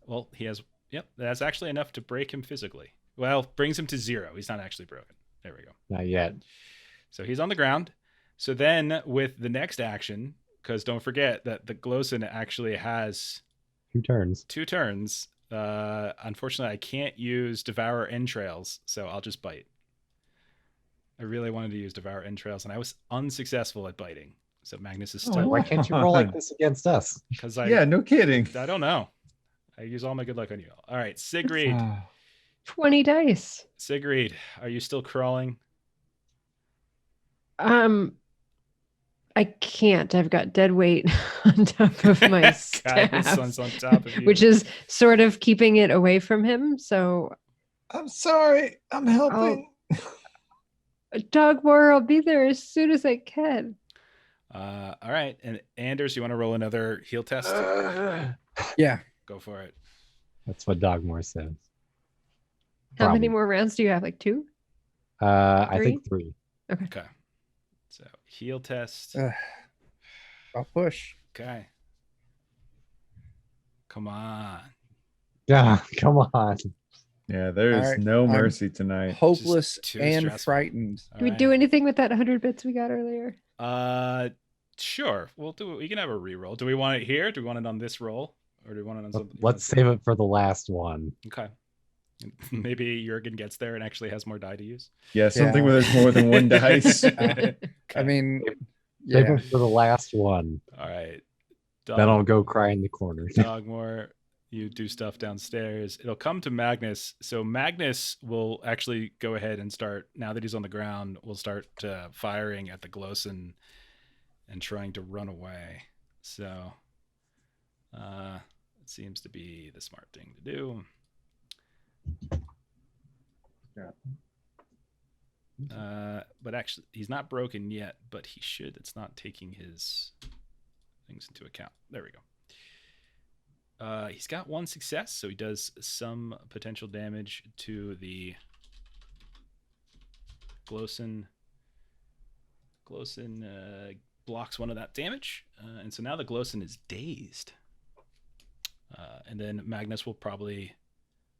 Well, he has. Yep, that's actually enough to break him physically. Well, brings him to 0. He's not actually broken. There we go. Not yet. So he's on the ground. So then with the next action, because don't forget that the Glosson actually has 2 turns. 2 turns. Unfortunately, I can't use Devour Entrails, so I'll just bite. I really wanted to use Devour Entrails, and I was unsuccessful at biting. So Magnus is Oh, still why can't you roll like this against us? because Yeah, no kidding. I don't know. I use all my good luck on you. All right, Sigrid. 20 dice. Sigrid, are you still crawling? I can't. I've got dead weight on top of my Caius staff, one's on top of you. which is sort of keeping it away from him. So, I'm sorry. I'm helping. Dogmoore, I'll be there as soon as I can. All right, and Anders, you want to roll another heal test? Yeah. Go for it. That's what Dogmoore says. How many Probably. more rounds do you have? Like 2? I think 3. Okay. So heal test. I'll push. Okay. Come on. Yeah, come on. Yeah, there's All right, no I'm mercy tonight. Hopeless too and stressful. frightened. All Do we right. do anything with that 100 bits we got earlier? Sure. We'll do it. We can have a reroll. Do we want it here? Do we want it on this roll? Or do we want it on something? Let's save it for the last one. Okay. Maybe Yürgan gets there and actually has more die to use. Yeah, something Yeah. where there's more than one dice. Okay. I mean, Save yeah. it for the last one. All right. Then I'll go cry in the corner. Dogmoore, you do stuff downstairs. It'll come to Magnus. So Magnus will actually go ahead and start, now that he's on the ground, will start firing at the Glosson and trying to run away. So it seems to be the smart thing to do. But actually, he's not broken yet, but he should. It's not taking his things into account. There we go. He's got 1 success, so he does some potential damage to the Glosson. Glosson blocks 1 of that damage, and so now the Glosson is dazed. And then Magnus will probably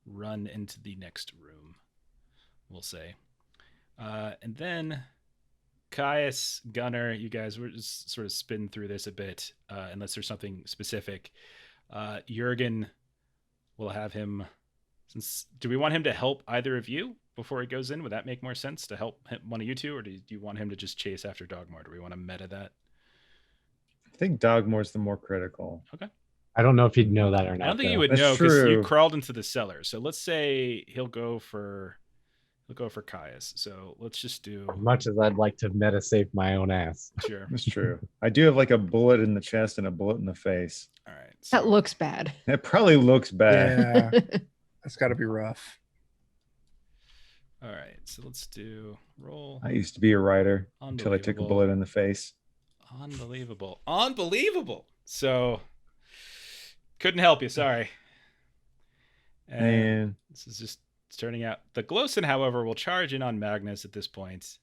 run into the next room, we'll say. And then Caius, Gunnar, you guys were just sort of spin through this a bit, unless there's something specific. Yürgan will have him. Do we want him to help either of you before he goes in? Would that make more sense to help one of you two, or do you want him to just chase after Dogmoore? Do we want to meta that? I think Dogmore's the more critical. Okay. I don't know if he'd know that or not. I don't think though. you would That's know because you true. crawled into the cellar. So let's say he'll go for Caius. So let's just do As much as I'd like to meta save my own ass. sure. That's true. I do have like a bullet in the chest and a bullet in the face. All right. That looks bad. It probably looks bad. Yeah. That's got to be rough. All right. So let's do roll. I used to be a writer until I took a Unbelievable. bullet in the face. Unbelievable. So couldn't help you. Sorry. And And this is just turning out. The Glosson, however, will charge in on Magnus at this point.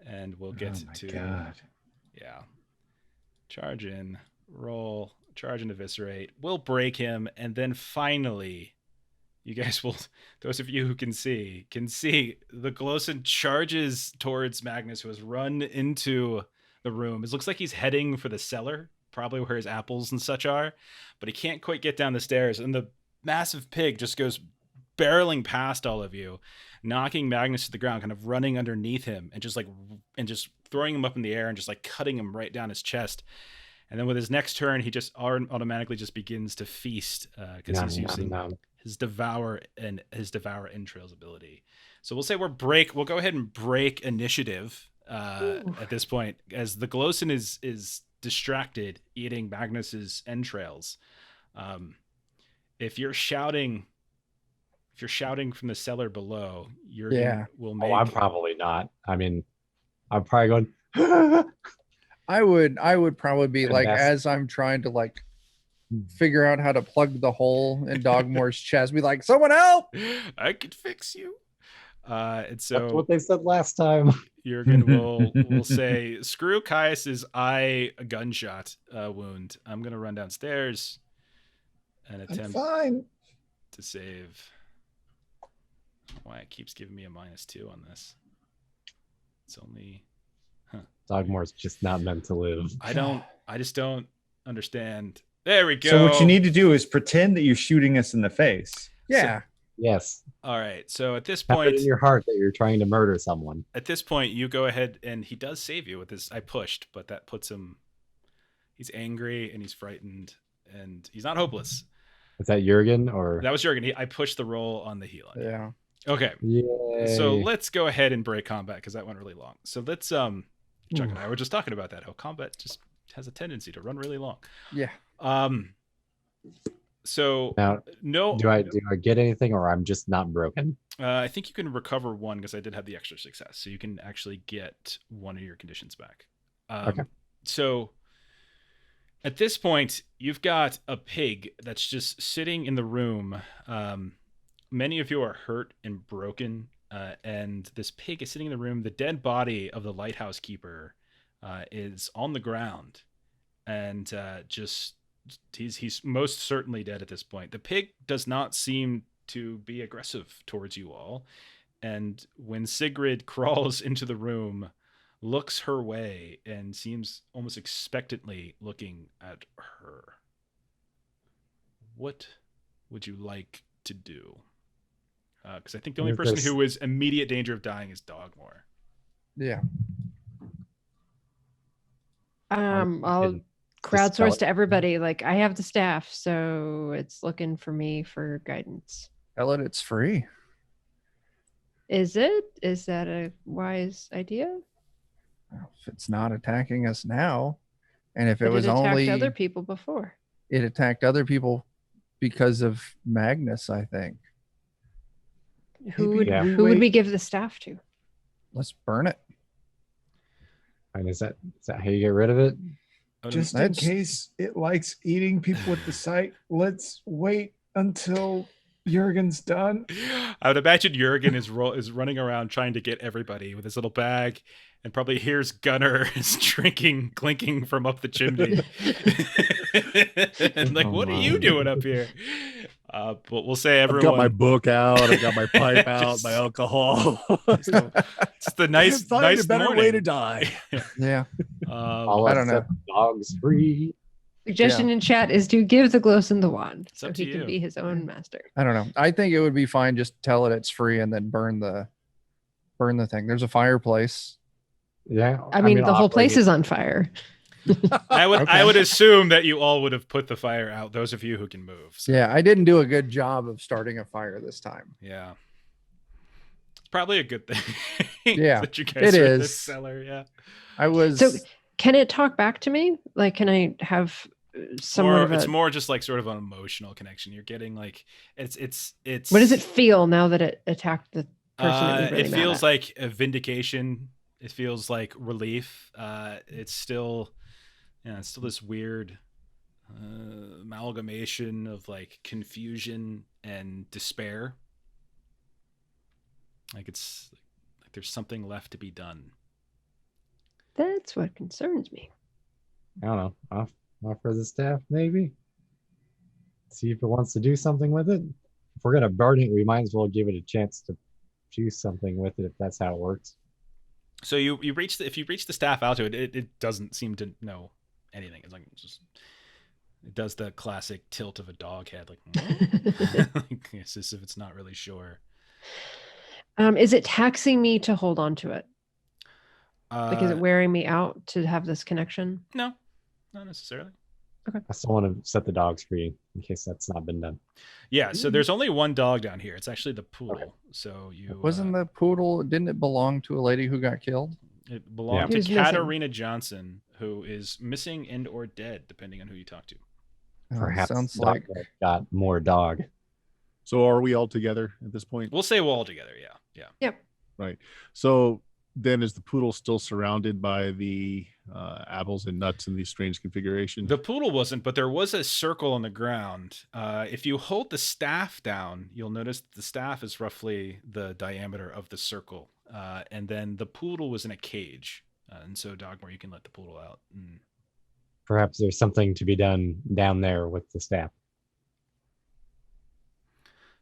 and we'll get my to God. yeah. Charge in, roll, charge and eviscerate. We'll break him, and then finally, you guys will. Those of you who can see the Glosson charges towards Magnus, who has run into the room. It looks like he's heading for the cellar, probably where his apples and such are, but he can't quite get down the stairs. And the massive pig just goes barreling past all of you, knocking Magnus to the ground, kind of running underneath him and just throwing him up in the air and just like cutting him right down his chest. And then with his next turn, he just automatically just begins to feast because he's using his devour entrails ability. So we'll say we'll go ahead and break initiative at this point, as the Glosson is distracted eating Magnus's entrails. If you're shouting from the cellar below, will make. Oh, I'm probably not. I mean, I'm probably going. I would probably be like, that's- as I'm trying to like figure out how to plug the hole in Dogmoore's chest, be like, someone help! I could fix you. And That's so what they said last time. Yürgan will say, screw Caius's eye gunshot wound. I'm gonna run downstairs and I'm attempt fine. to save. I don't know why it keeps giving me a -2 on this. It's only Dogmoore's just not meant to live. I just don't understand. There we go. So what you need to do is pretend that you're shooting us in the face. Yeah. Yes. All right. So at this Have it point, in your heart that you're trying to murder someone. you go ahead, and he does save you with his. I pushed, but that puts him. He's angry and he's frightened, and he's not hopeless. Is that Yürgan or? That was Yürgan. I pushed the roll on the healing. Yeah. Okay. Yay. So let's go ahead and break combat because that went really long. So let's Chuck and I were just talking about that. How combat just has a tendency to run really long. Yeah. So Now, no. do I get anything, or I'm just not broken? I think you can recover one because I did have the extra success, so you can actually get one of your conditions back. Okay. So at this point, you've got a pig that's just sitting in the room. Many of you are hurt and broken, and this pig is sitting in the room. The dead body of the Lighthouse Keeper is on the ground, and he's most certainly dead at this point. The pig does not seem to be aggressive towards you all, and when Sigrid crawls into the room, looks her way and seems almost expectantly looking at her. What would you like to do? Because I think the only person who is immediate danger of dying is Dogmoore. Yeah. I'll crowdsource to everybody. Like, I have the staff, so it's looking for me for guidance. Tell it it's free. Is it? Is that a wise idea? If it's not attacking us now, and if But it was attacked only other people before. it attacked other people because of Magnus, I think. Who Maybe would we give the staff to? Let's burn it. And is that how you get rid of it? Just in case it likes eating people at the site, let's wait until Yürgan's done. I would imagine Yürgan is running around trying to get everybody with his little bag, and probably hears Gunnar is clinking from up the chimney. And like, what are you doing up here? But we'll say everyone. I've got my book out. I've got my pipe out. My alcohol. It's the nice, Find nice a better morning. way to die. Yeah. I don't know. Dogs free. Suggestion in chat is to give the Glosson the wand so up he to can you. be his own master. I don't know. I think it would be fine. Just tell it it's free and then burn the thing. There's a fireplace. Yeah. I mean, the whole place is on fire. I would Okay. assume that you all would have put the fire out. Those of you who can move. So, Yeah, I didn't do a good job of starting a fire this time. yeah. It's probably a good thing. Yeah, that you guys it are in this is. cellar. Yeah. I was So can it talk back to me? Like, can I have somewhat of a... It's more just like sort of an emotional connection. You're getting like it's. What does it feel now that it attacked the person it was really it mad feels at? like a vindication. It feels like relief. It's still this weird amalgamation of like confusion and despair. Like it's like there's something left to be done. That's what concerns me. I don't know. Offer the staff, maybe. See if it wants to do something with it. If we're gonna burn it, we might as well give it a chance to do something with it, if that's how it works. So you reach if you reach the staff out to it, it doesn't seem to know anything. It's like it does the classic tilt of a dog head, like, like it's as if it's not really sure. Is it taxing me to hold on to it? Like, is it wearing me out to have this connection? No, not necessarily. Okay. I still want to set the dogs free in case that's not been done. Yeah, so there's only one dog down here. It's actually the poodle. Okay. So you wasn't the poodle? Didn't it belong to a lady who got killed? It belonged to Katarina Johnson, who is missing and or dead, depending on who you talk to. Perhaps sounds like got more dog. So are we all together at this point? We'll say we're all together. Yeah. Yep. Right. So then is the poodle still surrounded by the apples and nuts in these strange configurations? The poodle wasn't, but there was a circle on the ground. If you hold the staff down, you'll notice the staff is roughly the diameter of the circle. And then the poodle was in a cage. And so, Dogmoore, you can let the poodle out. Perhaps there's something to be done down there with the staff.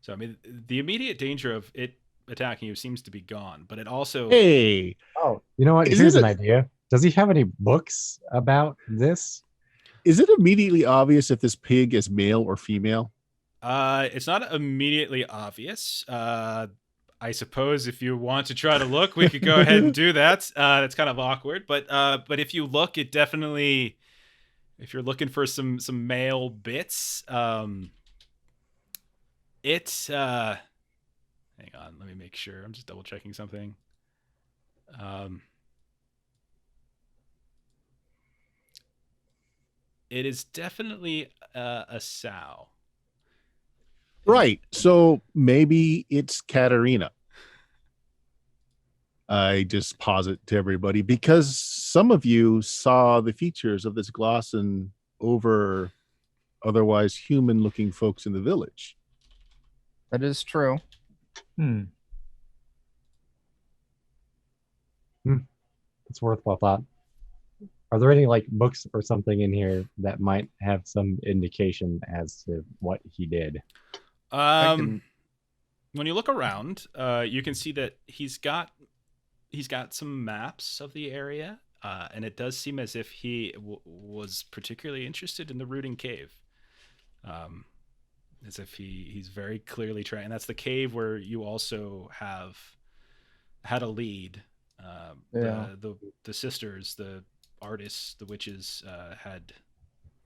So, I mean, the immediate danger of it attacking you seems to be gone, but it also... Hey! Oh, you know what? Here's an idea. Does he have any books about this? Is it immediately obvious if this pig is male or female? It's not immediately obvious. I suppose if you want to try to look, we could go ahead and do that. That's kind of awkward, but if you look, it definitely... If you're looking for some male bits, it's... hang on, let me make sure. I'm just double checking something. It is definitely a sow. Right. So maybe it's Katarina. I just posit to everybody because some of you saw the features of this Glosson over otherwise human-looking folks in the village. That is true. It's worthwhile thought. Are there any like books or something in here that might have some indication as to what he did? When you look around, you can see that he's got some maps of the area, and it does seem as if he was particularly interested in the Rooting Cave. As if he's very clearly trying, and that's the cave where you also had a lead. The sisters, the artists, the witches, had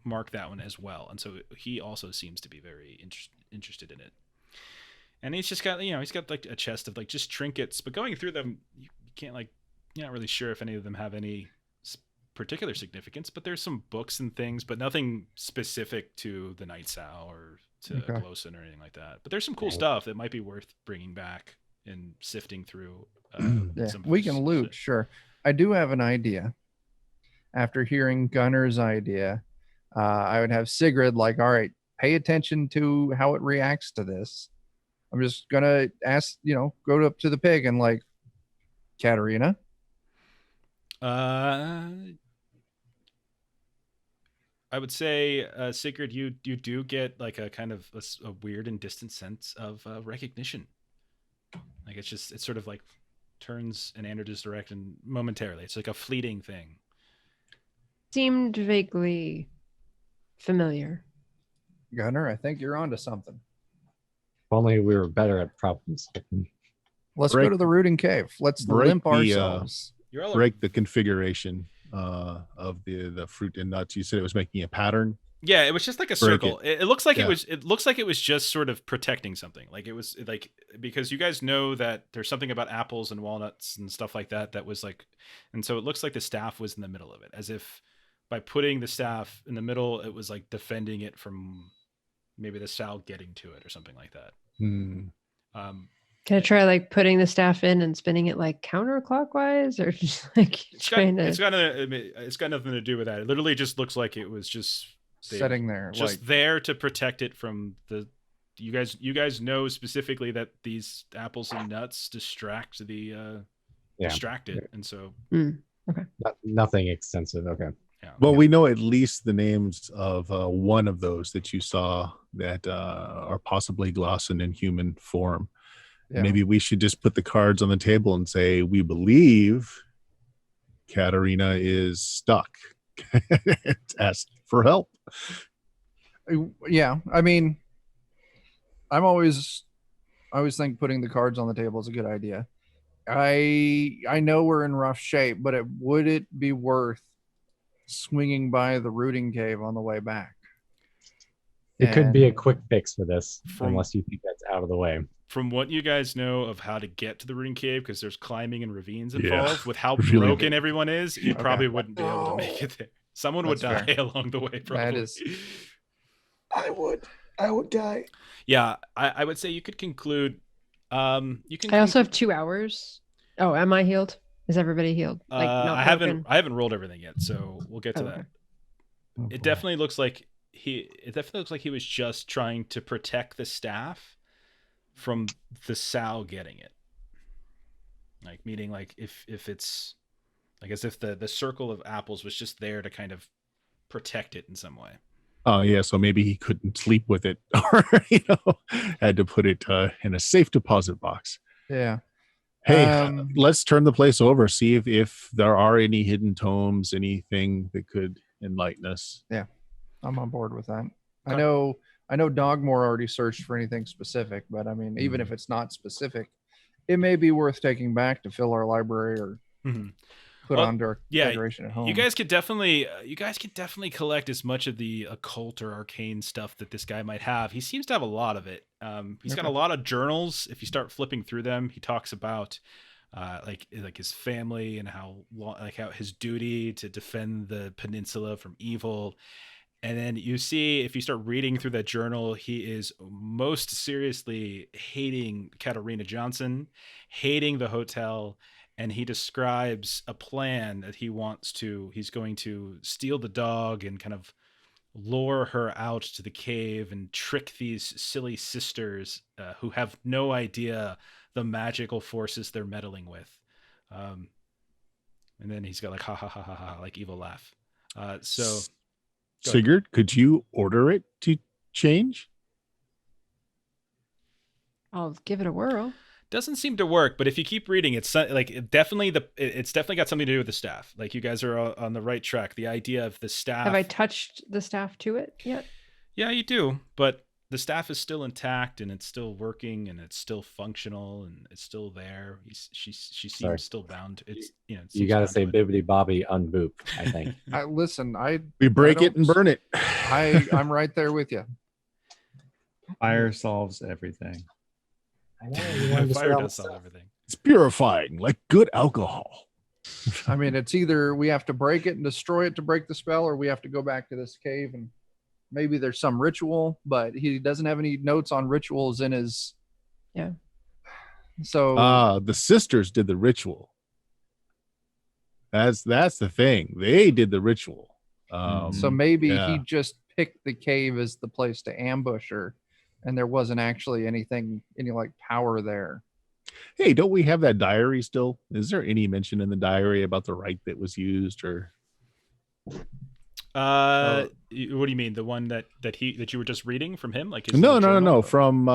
marked that one as well, and so he also seems to be very interested in it. And he's just got, he's got like a chest of like just trinkets, but going through them, you can't you're not really sure if any of them have any particular significance, but there's some books and things, but nothing specific to the Night Sow or to Glosson or anything like that. But there's some cool stuff that might be worth bringing back and sifting through. We can loot, sure. I do have an idea. After hearing Gunner's idea, I would have Sigrid all right, pay attention to how it reacts to this. I'm just gonna ask, go up to the pig and Katarina. I would say, Sigrid, you do get like a kind of a weird and distant sense of recognition. Like it sort of like turns in Anders' direction momentarily. It's like a fleeting thing. Seemed vaguely familiar. Gunner, I think you're onto something. If only we were better at problem solving. Let's go to the Rooting Cave. Let's limp ourselves. Break the configuration of the fruit and nuts. You said it was making a pattern. Yeah, it was just like a circle. It looks like it looks like it was just sort of protecting something. Like it was like, because you guys know that there's something about apples and walnuts and stuff like that was like, and so it looks like the staff was in the middle of it, as if by putting the staff in the middle, it was like defending it from maybe the sow getting to it or something like that. Can I try putting the staff in and spinning it counterclockwise, or just it's got nothing to do with that. It literally just looks like it was just sitting there, just there to protect it from the. You guys know specifically that these apples and nuts distract the distract it, and so okay. Nothing extensive. Okay. Yeah. Well, we know at least the names of one of those that you saw that are possibly Glosson in human form. Yeah. Maybe we should just put the cards on the table and say, we believe Katarina is stuck. Ask for help. Yeah, I mean, I always think putting the cards on the table is a good idea. I know we're in rough shape, but would it be worth swinging by the rooting cave on the way back? It could be a And- quick fix for this, From- unless you think that's out of the way. From what you guys know of how to get to the rooting cave, because there's climbing and ravines Yeah. involved, with how Really broken everyone is, you Okay. probably wouldn't be able to make it there. Someone would That's die along the way, probably. That is- I would die. Yeah, I would say you could conclude. You can. I also have 2 hours. Oh, am I healed? Is everybody healed? Like not I broken? haven't rolled everything yet, so we'll get to Oh, that. okay. It definitely looks like he was just trying to protect the staff from the sow getting it. Like, meaning like if it's like as if the circle of apples was just there to kind of protect it in some way. Oh, yeah. So maybe he couldn't sleep with it or, had to put it in a safe deposit box. Yeah. Hey, let's turn the place over, see if there are any hidden tomes, anything that could enlighten us. I'm on board with that. Okay. I know Dogmoore already searched for anything specific, but I mean, even if it's not specific, it may be worth taking back to fill our library or Mhm. put Well, on our yeah, decoration at home. You guys could definitely collect as much of the occult or arcane stuff that this guy might have. He seems to have a lot of it. He's got a Okay. lot of journals. If you start flipping through them, he talks about like his family and how his duty to defend the peninsula from evil. And then you see, if you start reading through that journal, he is most seriously hating Katarina Johnson, hating the hotel, and he describes a plan that he's going to steal the dog and kind of lure her out to the cave and trick these silly sisters who have no idea the magical forces they're meddling with. And then he's got like, ha ha ha ha ha, like evil laugh. So go ahead. Sigurd, could you order it to change? I'll give it a whirl. Doesn't seem to work, but if you keep reading, it's definitely got something to do with the staff. Like, you guys are on the right track. The idea of the staff. Have I touched the staff to it yet? Yeah, you do, but the staff is still intact and it's still working and it's still functional and it's still there. She seems Sorry. still bound. It's You seems got to bound say to it. bibbity bobby unboop, I think. Listen, We break it don't- and burn it. I'm right there with you. Fire solves everything. I know, you wanted to Fire sell does solve stuff. everything. It's purifying, like good alcohol. I mean, it's either we have to break it and destroy it to break the spell, or we have to go back to this cave and maybe there's some ritual, but he doesn't have any notes on rituals in his. Yeah. So The sisters did the ritual. That's the thing. They did the ritual. so maybe yeah. he just picked the cave as the place to ambush her, and there wasn't actually any like power there. Hey, don't we have that diary still? Is there any mention in the diary about the rite that was used, or What do you mean? The one that you were just reading from him? Like his no, little journal? from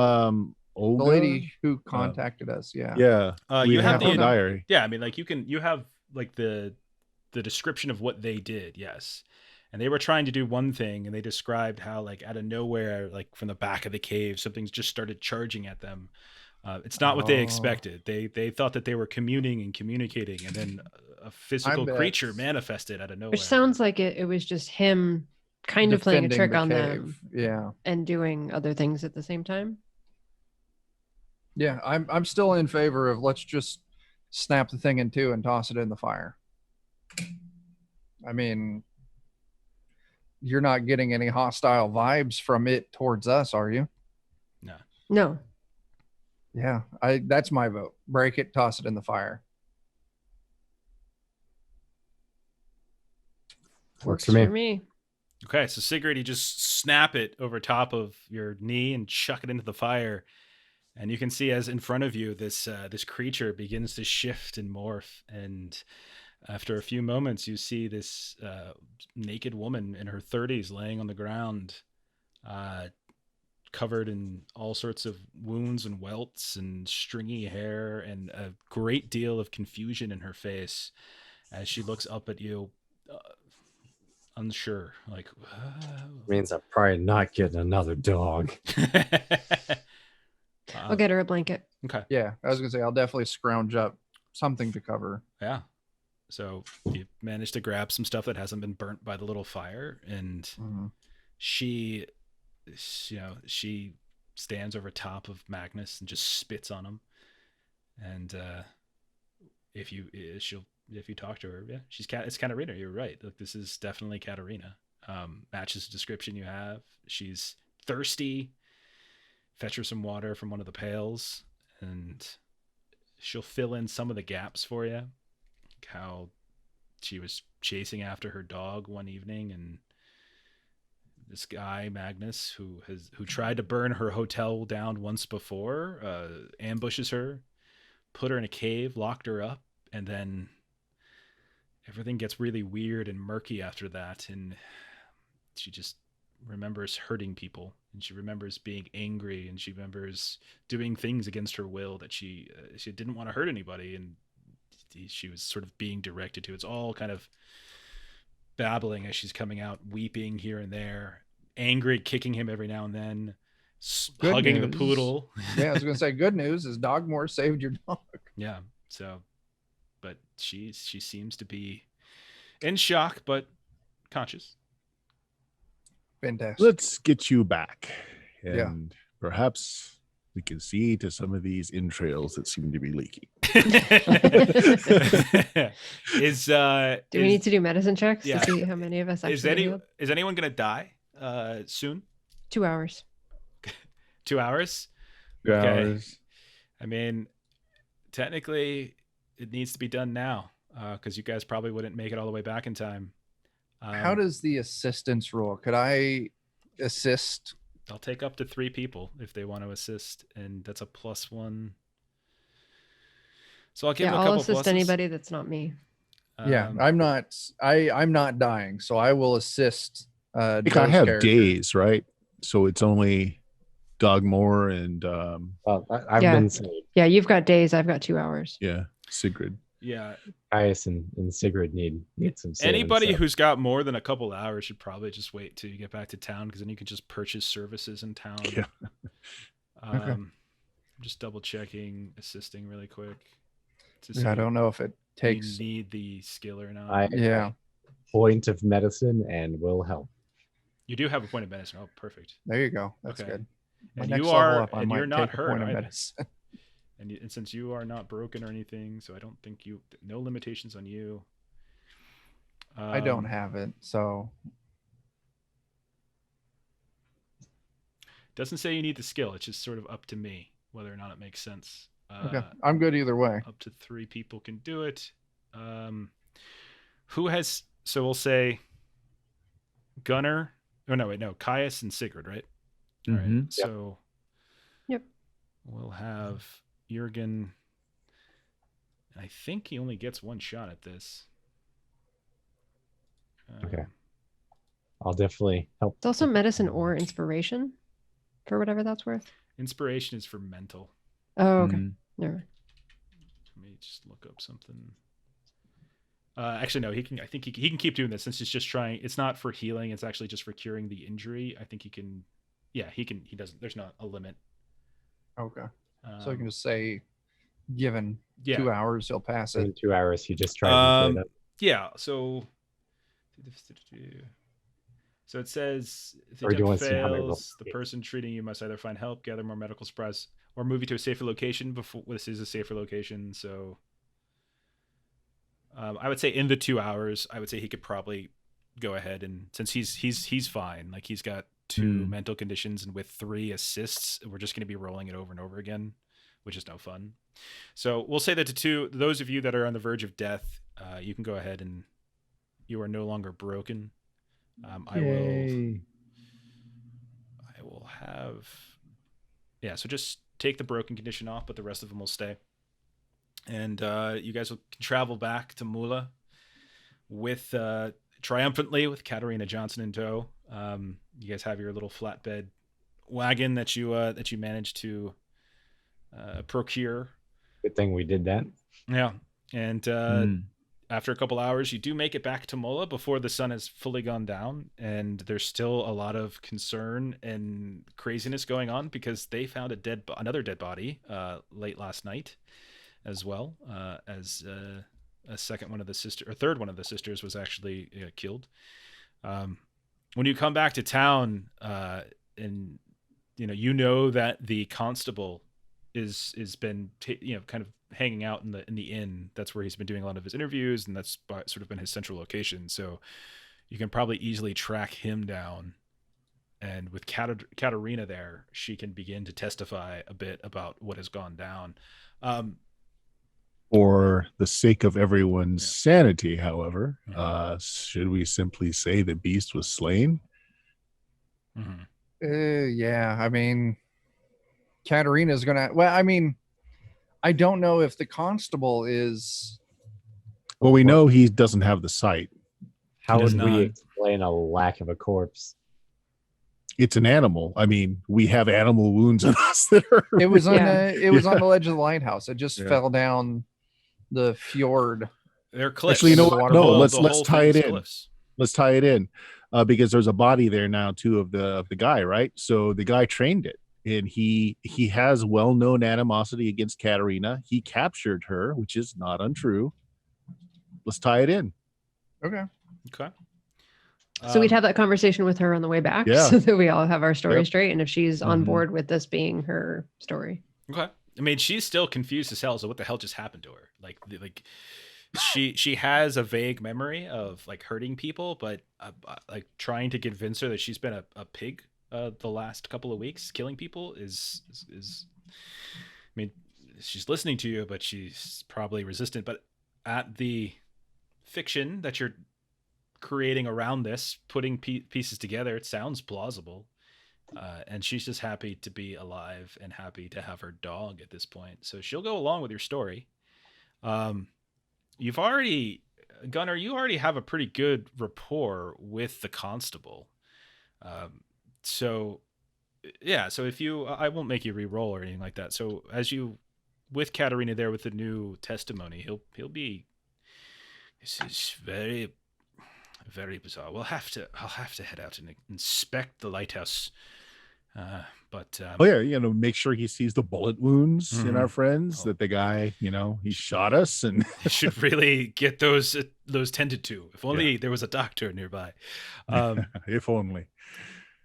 Olga? The lady who contacted us, yeah. Yeah, You have the the diary. Yeah, I mean, like you have like the description of what they did. Yes. And they were trying to do one thing, and they described how, like, out of nowhere, like from the back of the cave, something's just started charging at them. It's not what they expected. They thought that they were communing and communicating, and then a physical bet. creature manifested out of nowhere. Which sounds like it was just him kind of playing a Defending trick the on cave. them Yeah. and doing other things at the same time. Yeah, I'm still in favor of let's just snap the thing in two and toss it in the fire. I mean, you're not getting any hostile vibes from it towards us, are you? No. Yeah, that's my vote. Break it, toss it in the fire. Works For for me. me. Okay, so Sigurd, you just snap it over top of your knee and chuck it into the fire, and you can see as in front of you this creature begins to shift and morph, and After a few moments, you see this naked woman in her 30s laying on the ground, covered in all sorts of wounds and welts and stringy hair and a great deal of confusion in her face as she looks up at you, unsure, like, Means I'm probably not getting another dog. I'll get her a blanket. Okay. Yeah, I was gonna say I'll definitely scrounge up something to cover. Yeah. So you managed to grab some stuff that hasn't been burnt by the little fire, and she stands over top of Magnus and just spits on him. And if you talk to her, yeah, it's Katarina. You're right. Look, this is definitely Katarina. Matches the description you have. She's thirsty. Fetch her some water from one of the pails, and she'll fill in some of the gaps for you. How she was chasing after her dog one evening, and this guy Magnus, who tried to burn her hotel down once before, ambushes her, put her in a cave, locked her up, and then everything gets really weird and murky after that, and she just remembers hurting people, and she remembers being angry, and she remembers doing things against her will that she didn't want to hurt anybody, and she was sort of being directed to. It's all kind of babbling as she's coming out, weeping here and there, angry, kicking him every now and then, hugging the poodle. Yeah, I was gonna say, good news is Dogmoore saved your dog. Yeah. So, but she seems to be in shock, but conscious. Fantastic. Let's get you back, and perhaps we can see to some of these entrails that seem to be leaking. Do we need to do medicine checks to see how many of us actually is anyone going to die soon? 2 hours. 2 hours? 2 hours. I mean, technically, it needs to be done now because you guys probably wouldn't make it all the way back in time. How does the assistance roll? Could I assist? I'll take up to 3 people if they want to assist, and that's a +1. So I'll give them a couple I'll assist pluses. anybody that's not me. Yeah, I'm not dying, so I will assist. I have days, right? So it's only Dogmoore and I've been saved. Yeah, you've got days. I've got 2 hours. Yeah, Sigrid. Yeah, Caius and Sigrid need some saving, anybody so. who's got more than a couple hours should probably just wait till you get back to town, because then you can just purchase services in town. Yeah. Okay. Just double checking assisting really quick. I don't know if it takes. You need the skill or not. Point of medicine and will help. You do have a point of medicine. Oh, perfect. There you go. That's Okay. good. And next you level are, up, I and might you're not take a hurt point of either. medicine. And since you are not broken or anything, so I don't think no limitations on you. I don't have it, so. Doesn't say you need the skill. It's just sort of up to me whether or not it makes sense. Okay, I'm good either way. Up to 3 people can do it. Who has? So we'll say Gunnar. Oh no, wait, no, Caius and Sigrid, right? All right. So. Yep. We'll have Yürgan. I think he only gets 1 shot at this. Okay. I'll definitely help. It's also medicine or inspiration, for whatever that's worth. Inspiration is for mental. Oh, okay. Never mind. Let me just look up something. Actually, no. I think he can keep doing this since it's just trying. It's not for healing. It's actually just for curing the injury. I think he can. Yeah, he can. He doesn't. There's not a limit. Okay. So I can just say, given 2 hours, he'll pass it. In 2 hours, he just tried to clear it up. Yeah. So it says if the Or do you attempt want to see how many fails, rolls? the person treating you must either find help, gather more medical supplies, or move you to a safer location. Before this is a safer location, so I would say in the 2 hours, I would say he could probably go ahead, and since he's fine, like he's got 2 mental conditions, and with 3 assists, we're just going to be rolling it over and over again, which is no fun. So we'll say that to those of you that are on the verge of death, you can go ahead and you are no longer broken. I will have, so just take the broken condition off, but the rest of them will stay. And you guys will travel back to Mula. with triumphantly with Katarina Johnson in tow. You guys have your little flatbed wagon that you managed to procure. Good thing we did that. Yeah, and after a couple hours, you do make it back to Mola before the sun has fully gone down, and there's still a lot of concern and craziness going on because they found another dead body late last night, as well as a third one of the sisters was actually killed. When you come back to town, and you know that the constable is been kind of hanging out in the inn. That's where he's been doing a lot of his interviews, and that's sort of been his central location. So you can probably easily track him down. And with Katarina there, she can begin to testify a bit about what has gone down. For the sake of everyone's sanity, however, should we simply say the beast was slain? Yeah, I mean, Katarina's gonna. Well, I mean, I don't know if the constable is. Well, we know he doesn't have the sight. How does would we not. explain a lack of a corpse? It's an animal. I mean, we have animal wounds on us that are. It was on Yeah. the. It was on the ledge of the lighthouse. It just fell down the fjord. They're cliffs. Actually, you know The what? waterfall. No, The let's whole tie it thing's in. cliffs. Let's tie it in, because there's a body there now too of the guy, right? So the guy trained it, and he has well-known animosity against Katarina. He captured her, which is not untrue. Let's tie it in. Okay. Okay. So we'd have that conversation with her on the way back, Yeah. so that we all have our story Yep. straight, and if she's on Mhm. board with this being her story. Okay. I mean, she's still confused as hell. So what the hell just happened to her? Like she has a vague memory of like hurting people, but like trying to convince her that she's been a pig the last couple of weeks, killing people is. I mean, she's listening to you, but she's probably resistant. But at the fiction that you're creating around this, putting pieces together, it sounds plausible. And she's just happy to be alive and happy to have her dog at this point. So she'll go along with your story. You've already, Gunnar, you already have a pretty good rapport with the constable. So if you, I won't make you re-roll or anything like that. So as you, with Katarina there with the new testimony, he'll be, this is very, very bizarre. I'll have to head out and inspect the lighthouse. But Make sure he sees the bullet wounds in our friends. That the guy, he shot us, and should really get those tended to. If only there was a doctor nearby. if only.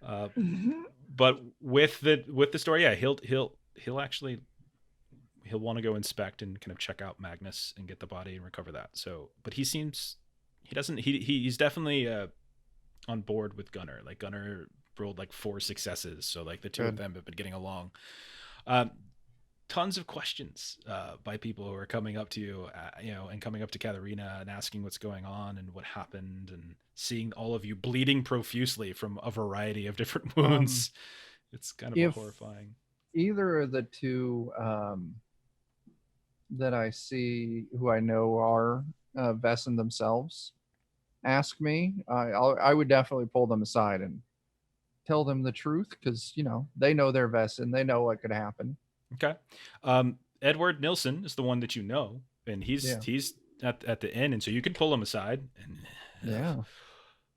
But with the story, he'll want to go inspect and kind of check out Magnus and get the body and recover that. So, but he's definitely on board with Gunnar. Like Gunnar rolled like 4 successes, so like the two of them have been getting along. Tons of questions by people who are coming up to you, and coming up to Katarina and asking what's going on and what happened, and seeing all of you bleeding profusely from a variety of different wounds. It's kind of horrifying. Either of the two that I see, who I know are Vaesen themselves, ask me, I would definitely pull them aside and tell them the truth, because they know their Vaesen, they know what could happen. Okay. Edward Nilsson is the one that you know, and he's at the inn, and so you can pull him aside and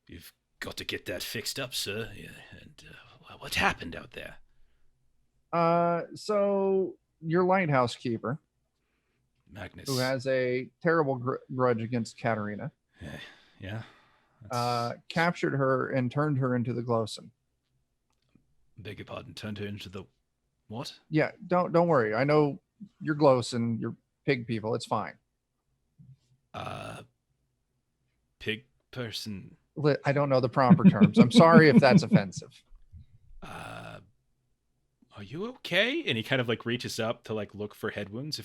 you've got to get that fixed up, sir. Yeah. And what happened out there? So your Lighthouse Keeper, Magnus, who has a terrible grudge against Katarina, captured her and turned her into the Glosson. Beg your pardon, turned her into the what? Yeah, don't worry. I know you're Glosson, you're pig people. It's fine. Pig person. I don't know the proper terms. I'm sorry if that's offensive. Are you okay? And he kind of like reaches up to like look for head wounds.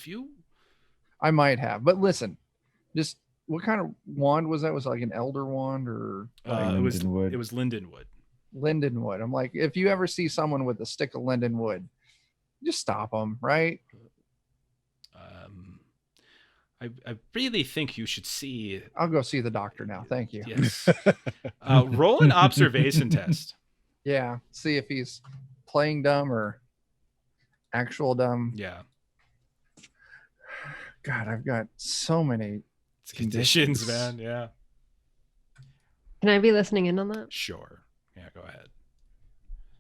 I might have, but listen, just what kind of wand was that? Was it like an elder wand or it was lindenwood. Lindenwood. I'm like, if you ever see someone with a stick of lindenwood, just stop them, right? I really think you should see. I'll go see the doctor now. Thank you. Yes. Roll an observation test. Yeah. See if he's playing dumb or actual dumb. Yeah. God, I've got so many It's conditions, conditions. man. Yeah. Can I be listening in on that? Sure. Yeah, go ahead.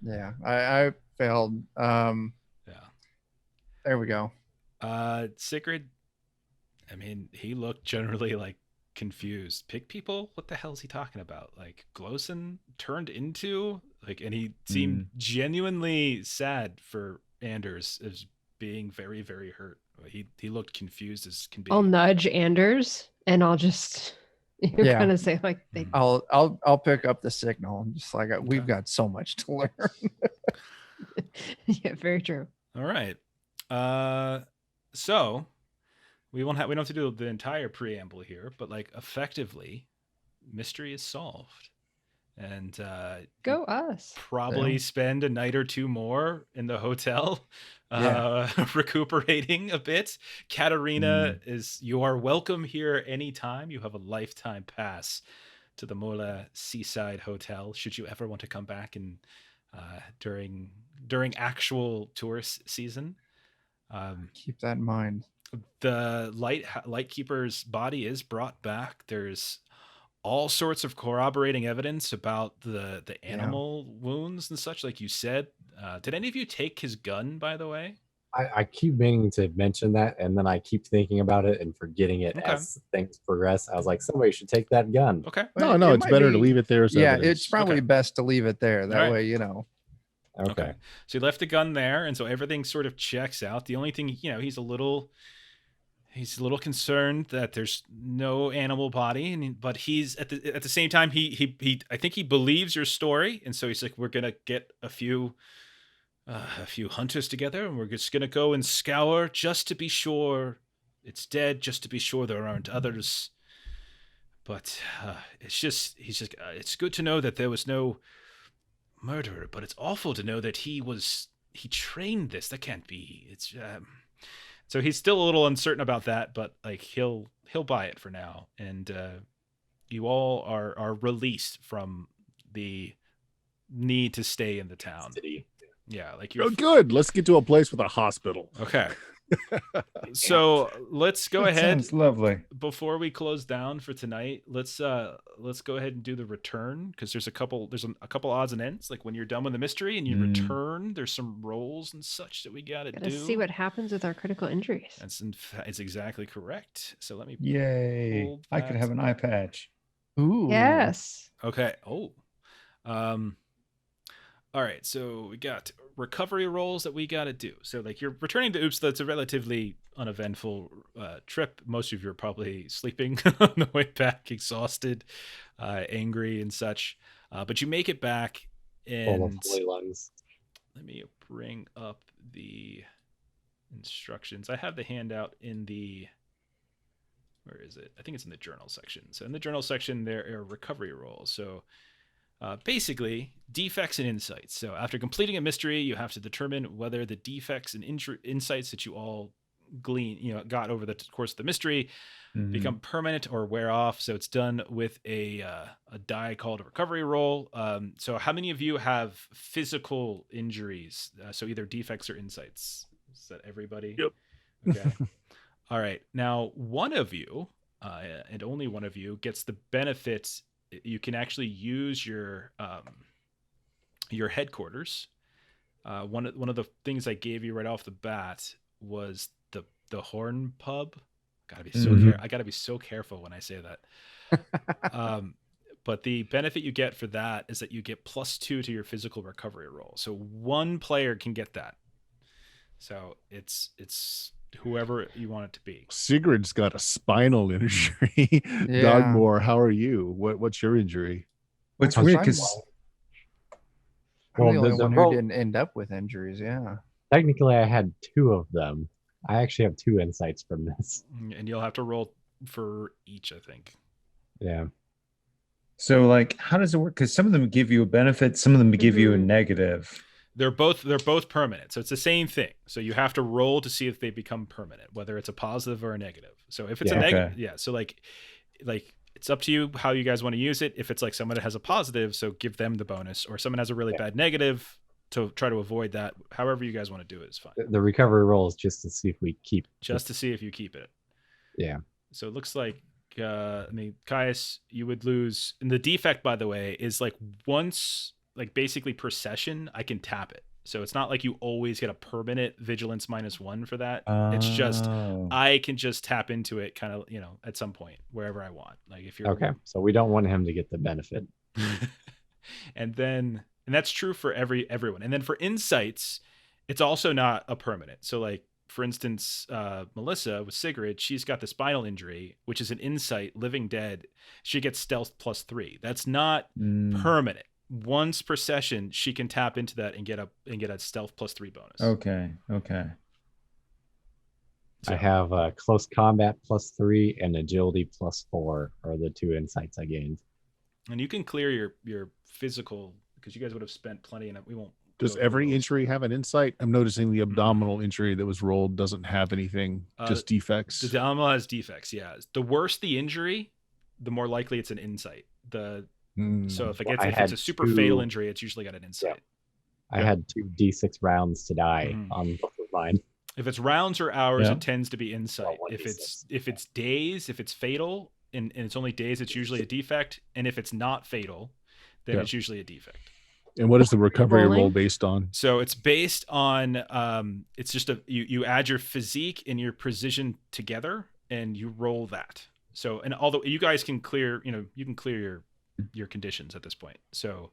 Yeah, I failed. Yeah. There we go. Sigrid, I mean, he looked generally like confused. Pig people? What the hell is he talking about? Like Glosson turned into like, and he seemed genuinely sad for Anders as being very, very hurt. He looked confused as can be. I'll nudge Anders and I'll just Yeah. kind of say like they I'll pick up the signal. Just like we've got so much to learn. yeah, very true. All right. So we don't have to do the entire preamble here, but like effectively, mystery is solved, and Go us. probably Yeah. spend a night or two more in the hotel, recuperating a bit. Katarina you are welcome here anytime. You have a lifetime pass to the Mola Seaside Hotel. Should you ever want to come back and during actual tourist season. Keep that in mind. The Lightkeeper's body is brought back. There's all sorts of corroborating evidence about the animal wounds and such, like you said. Did any of you take his gun, by the way? I keep meaning to mention that, and then I keep thinking about it and forgetting it Okay. as things progress. I was like, somebody should take that gun. Okay. No, it's might better to be- leave it there. As Yeah, evidence. it's probably Okay. best to leave it there. That All right. way, you know. Okay. So he left the gun there, and so everything sort of checks out. The only thing, he's a little concerned that there's no animal body, but he's at the same time he I think he believes your story, and so he's like, we're gonna get a few hunters together, and we're just gonna go and scour just to be sure it's dead, just to be sure there aren't others. But it's good to know that there was no murderer, but it's awful to know that he trained this. That can't be. It's so he's still a little uncertain about that, but like he'll buy it for now, and you all are released from the need to stay in the town. Yeah, like you're Oh, good. Let's get to a place with a hospital. okay. So let's go That ahead. sounds lovely. Before we close down for tonight, let's go ahead and do the return, because there's a couple odds and ends. Like when you're done with the mystery and you return, there's some rolls and such that we gotta do. See what happens with our critical injuries. It's exactly correct. So let me Yay. hold I could that. have an eye patch. Ooh. Yes. Okay. All right, so we got recovery rolls that we got to do. So like you're returning to Oops, that's a relatively uneventful trip. Most of you are probably sleeping on the way back, exhausted, angry and such. But you make it back, Full of and holy lungs. let me bring up the instructions. I have the handout in the, where is it? I think it's in the journal section. So in the journal section, there are recovery rolls. So basically, defects and insights. So after completing a mystery, you have to determine whether the defects and insights that you all got over the course of the mystery become permanent or wear off. So it's done with a die called a recovery roll. So how many of you have physical injuries? So either defects or insights. Is that everybody? Yep. Okay. All right. Now, one of you, and only one of you, gets the benefit. You can actually use your headquarters. One of the things I gave you right off the bat was the Horn Pub. I gotta be so careful when I say that. But the benefit you get for that is that you get +2 to your physical recovery roll. So one player can get that. So it's whoever you want it to be. Sigrid's got a spinal injury. Dogmoore, how are you? What's your injury? What's I'm weird fine. because I'm the Well, only the one roll- who didn't end up with injuries. Yeah. Technically, I had 2 of them. I actually have 2 insights from this. And you'll have to roll for each, I think. Yeah. so like how does it work? Because some of them give you a benefit, some of them give you a negative. They're both permanent, so it's the same thing. So you have to roll to see if they become permanent, whether it's a positive or a negative. So if it's a negative, so like it's up to you how you guys want to use it. If it's like someone that has a positive, so give them the bonus, or someone has a really bad negative, to try to avoid that. However you guys want to do it is fine. The recovery roll is just to see if we keep. Just to see if you keep it. Yeah. So it looks like, Caius, you would lose. And the defect, by the way, is like once, like basically per session, I can tap it. So it's not like you always get a permanent vigilance -1 for that. It's just I can just tap into it kind of, at some point wherever I want. Like if you're okay. So we don't want him to get the benefit. and that's true for everyone. And then for insights, it's also not a permanent. So like for instance, Melissa with Sigrid, she's got the spinal injury, which is an insight, living dead. She gets stealth +3. That's not permanent. Once per session, she can tap into that and get a stealth +3 bonus. Okay. So, I have close combat +3 and agility +4 are the 2 insights I gained. and you can clear your physical, because you guys would have spent plenty, and we won't. Does go every over those. injury have an insight? I'm noticing the abdominal injury that was rolled doesn't have anything, just defects. The abdominal has defects. Yeah, the worse the injury, the more likely it's an insight. So if it's a super fatal injury, it's usually got an insight. I had 2 D6 rounds to die on both of mine. If it's rounds or hours, Yeah. it tends to be insight. Well, If it's days, if it's fatal and it's only days, it's usually a defect. And if it's not fatal, then Yeah. it's usually a defect. And what is the recovery Rolling? roll based on? So it's based on it's just you add your physique and your precision together and you roll that. So, and although you guys can clear, you can clear your conditions at this point. So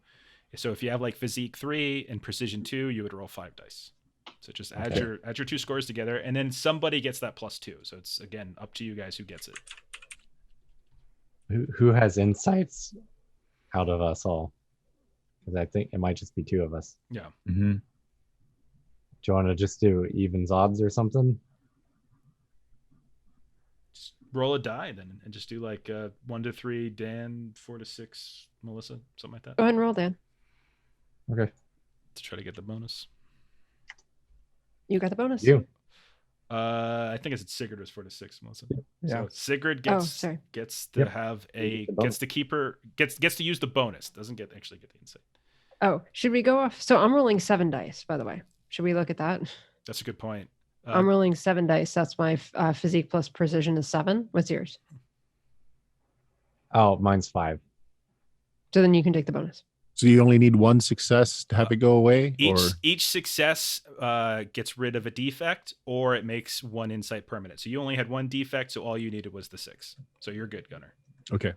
if you have like physique 3 and precision 2, you would roll 5 dice. So just add your 2 scores together, and then somebody gets that +2. So it's again up to you guys who gets it. Who has insights out of us all? Because I think it might just be 2 of us. Yeah. Mm-hmm. Do you want to just do evens odds or something? Just roll a die then, and just do like 1 to 3, Dan, 4 to 6, Melissa, something like that, Go ahead and roll, Dan. Okay. to try to get the bonus. You got the bonus. You. I think it's Sigurd was 4 to 6, Melissa. Yeah. So Sigurd Oh, gets sorry. to Yep. have You get the bonus. gets to keeper gets to use the bonus. Doesn't actually get the insight. Oh, should we go off? So I'm rolling 7 dice, by the way. Should we look at that? That's a good point. I'm rolling 7 dice. That's my physique plus precision is 7. What's yours? Oh, mine's 5. So then you can take the bonus. So you only need 1 success to have it go away? Each success gets rid of a defect, or it makes 1 insight permanent. So you only had 1 defect, so all you needed was the 6. So you're good, Gunnar. Okay.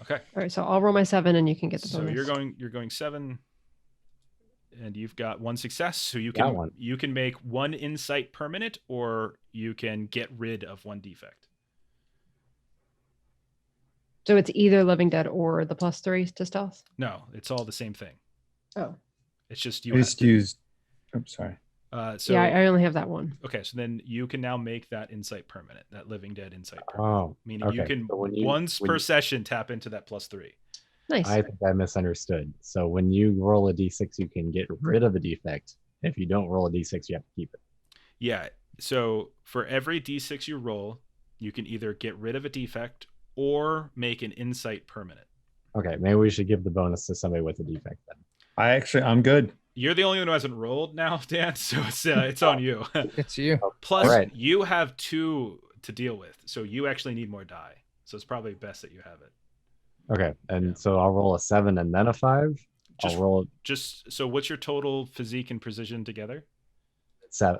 Okay. All right, so I'll roll my 7 and you can get the So bonus. you're going 7, and you've got 1 success. So you Got can one. you can make 1 insight permanent, or you can get rid of 1 defect. So it's either Living Dead or the +3 to stealth? No, it's all the same thing. Oh. It's just I you. just used. I'm sorry. So Yeah, I only have that one. okay, so then you can now make that insight permanent, that Living Dead insight permanent. Oh, Meaning you okay. can So when you- once when per you- session tap into that +3. Nice. I think I misunderstood. So when you roll a d6, you can get rid of a defect. If you don't roll a d6, you have to keep it. Yeah. So for every D6 you roll, you can either get rid of a defect or make an insight permanent. Okay, maybe we should give the bonus to somebody with a defect then. I'm good. You're the only one who hasn't rolled now, Dan, so it's on you. It's you. Plus, All right. you have 2 to deal with, so you actually need more die. So it's probably best that you have it. Okay, and Yeah. so I'll roll a 7 and then a 5. Just- I'll roll So what's your total physique and precision together?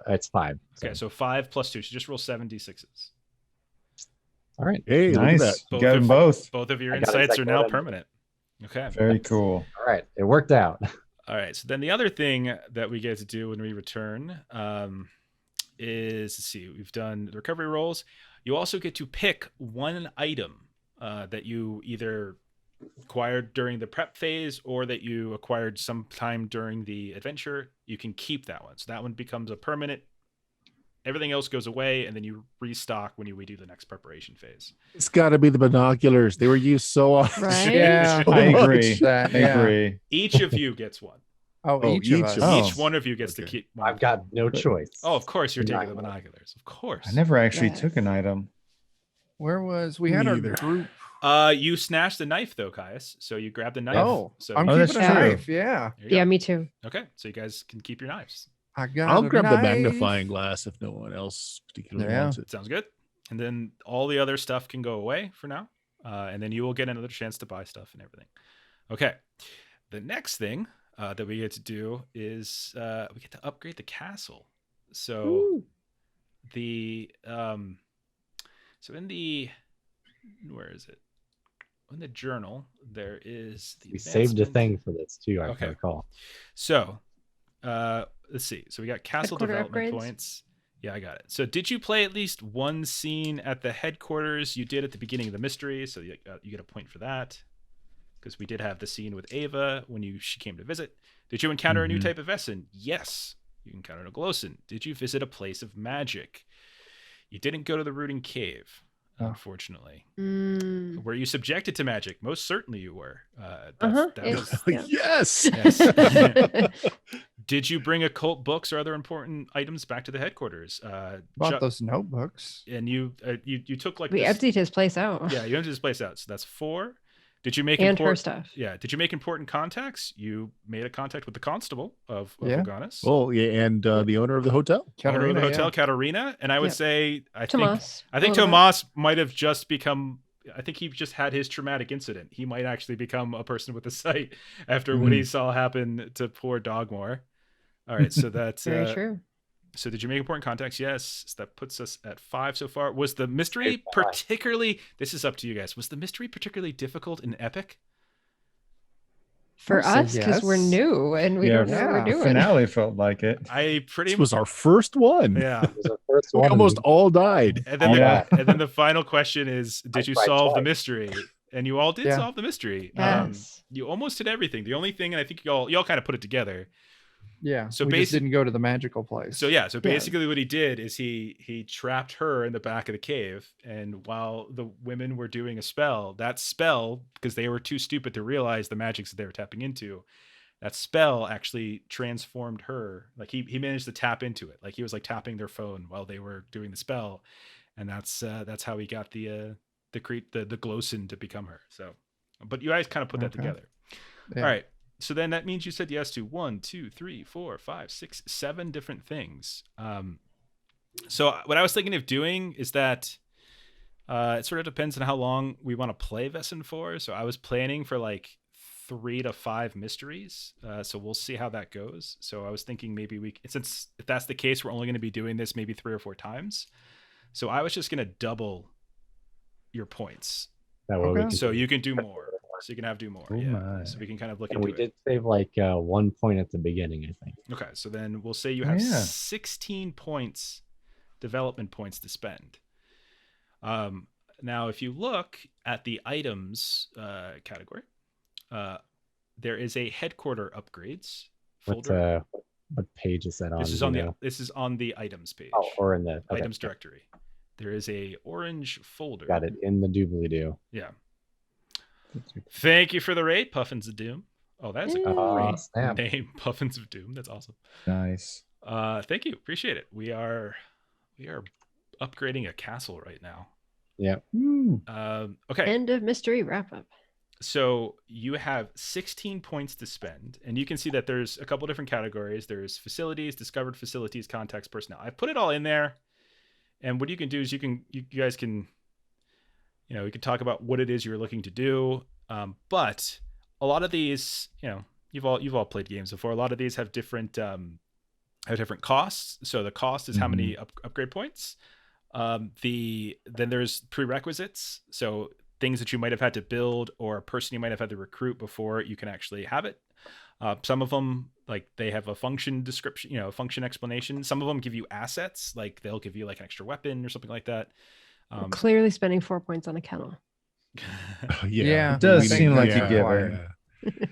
it's 5. Okay, so 5 plus 2. So just roll 7 D6s. All right. Hey, look at Nice. that. You Both got them of- both. Both of your I got insights are exactly now what I permanent. Okay. Very cool. All right. It worked out. All right. So then the other thing that we get to do when we return is, let's see, we've done the recovery rolls. You also get to pick 1 item that you either acquired during the prep phase or that you acquired sometime during the adventure. You can keep that one. So that one becomes a permanent. Everything else goes away, and then you restock when we do the next preparation phase. It's got to be the binoculars. They were used so often. Right? Yeah, So I much. agree. That, I yeah. agree. Each of you gets one. Oh, Oh, each of each us. of Oh. Each one of you gets to Okay. keep one. I've got no choice. Oh, of course you're taking the Binoculars. binoculars. Of course. I never actually Yes. took an item. Where was we Me had our either. group? You snatched the knife though, Caius. So you grabbed the knife. Oh, so I'm Oh, that's keeping a true. knife. Yeah, there you Yeah, go. me too. Okay, so you guys can keep your knives. I got. I'll a grab the knife. magnifying glass if no one else particularly Yeah. wants it. Sounds good. And then all the other stuff can go away for now. And then you will get another chance to buy stuff and everything. Okay. The next thing that we get to do is we get to upgrade the castle. So Ooh. so in the where is it? In the journal, there is the We saved a advancement. thing for this too, I Okay. recall. So let's see. So we got castle Headquarter development upgrades? points. Yeah, I got it. So did you play at least one scene at the headquarters? You did at the beginning of the mystery, so you get a point for that. Because we did have the scene with Ava when she came to visit. Did you encounter a new Mhm. type of Vaesen? Yes. You encountered a Glosson. Did you visit a place of magic? You didn't go to the rooting cave, Oh. unfortunately. Mm. Were you subjected to magic? Most certainly you were. Uh-huh. That Yeah. was Yes. Yes. Did you bring occult books or other important items back to the headquarters? Bought those notebooks. and you took like We this, emptied his place out. yeah, you emptied this place out. So that's 4. Did you make And her stuff. Yeah. Did you make important contacts? You made a contact with the constable of Yeah. Vaganus. Oh, yeah, and the owner of the hotel. Owner of the Katarina, hotel, yeah. Katarina. And I would Yep. say I think Tomas. a little bit. Tomas might have just become. I think he just had his traumatic incident. He might actually become a person with a sight after what he saw happen to poor Dogmoore. All right, so that's Very true. So did you make important contacts? Yes. So that puts us at 5 so far. Was the mystery Okay, 5. particularly? This is up to you guys. Was the mystery particularly difficult in Epic? For I'll us, say because we're yes. new and we Yeah, don't know what yeah. we're doing. Finale felt like it. I pretty This was our first one. yeah. It was our first We one. almost all died. And then Yeah. and then the final question is: did you tried solve the twice. mystery? And you all did Yeah. solve the mystery. Yes. You almost did everything. The only thing, and I think y'all kind of put it together. Yeah. So So we just basic- didn't go to the magical place. So yeah, so basically what he did is he trapped her in the back of the cave, and while the women were doing a spell, that spell, because they were too stupid to realize the magics that they were tapping into, that spell actually transformed her. Like he managed to tap into it. Like he was like tapping their phone while they were doing the spell, and that's how he got the Glosson to become her. So, but you guys kind of put that Okay. together. Yeah. All right. So then that means you said yes to 1, 2, 3, 4, 5, 6, 7 different things. So what I was thinking of doing is that it sort of depends on how long we want to play Vaesen for. So I was planning for like 3 to 5 mysteries. So we'll see how that goes. So I was thinking maybe since if that's the case, we're only going to be doing this maybe 3 or 4 times. So I was just going to double your points. That way we Okay. can So you can do more. So you can do more. Oh yeah. my. So we can kind of look and into we it. did save like 1 point at the beginning, I think. Okay, so then we'll say you Oh, have yeah. 16 points, development points to spend. Now, if you look at the items category, there is a headquarter upgrades folder. What page is that on? This is do on you the know? this is on the items page. Oh, or in the okay. items directory. There is a orange folder. Got it in the doobly-doo. Yeah. Thank you for the raid, Puffins of Doom. Oh, that's a Oh, great snap. name, Puffins of Doom. That's awesome. Nice. Thank you. Appreciate it. We are upgrading a castle right now. Yeah. Okay. End of mystery wrap up. So you have 16 points to spend, and you can see that there's a couple different categories. There's facilities, discovered facilities, contacts, personnel. I've put it all in there. And what you can do is you guys can, we can talk about what it is you're looking to do. But a lot of these, you've all played games before. A lot of these have different costs. So the cost is how many upgrade points. Then there's prerequisites. So things that you might have had to build or a person you might have had to recruit before you can actually have it. Some of them, like they have a function description, function explanation. Some of them give you assets, like they'll give you like an extra weapon or something like that. Clearly spending 4 points on a kennel. Yeah, It does I seem think like that's a why. giver.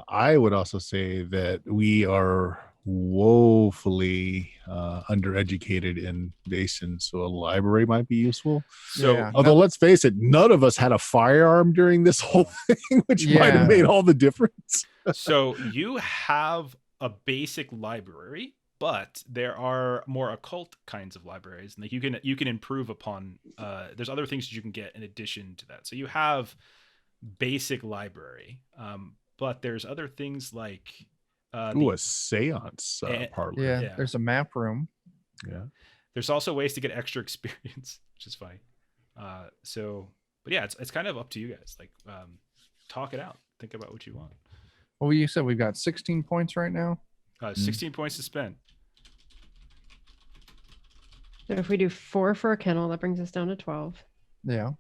I would also say that we are woefully undereducated in Vaesen, so a library might be useful. So Yeah. Although, let's face it, none of us had a firearm during this whole thing, which might Yeah. have made all the difference. So you have a basic library, but there are more occult kinds of libraries, and like you can improve upon. There's other things that you can get in addition to that. So you have basic library, but there's other things like Ooh, a seance parlor. Yeah, Yeah. there's a map room. Yeah. there's also ways to get extra experience, which is funny. But yeah, it's kind of up to you guys. Like, talk it out. Think about what you want. Well, you said we've got 16 points right now. 16 points to spend. So if we do 4 for a kennel, that brings us down to 12. Yeah.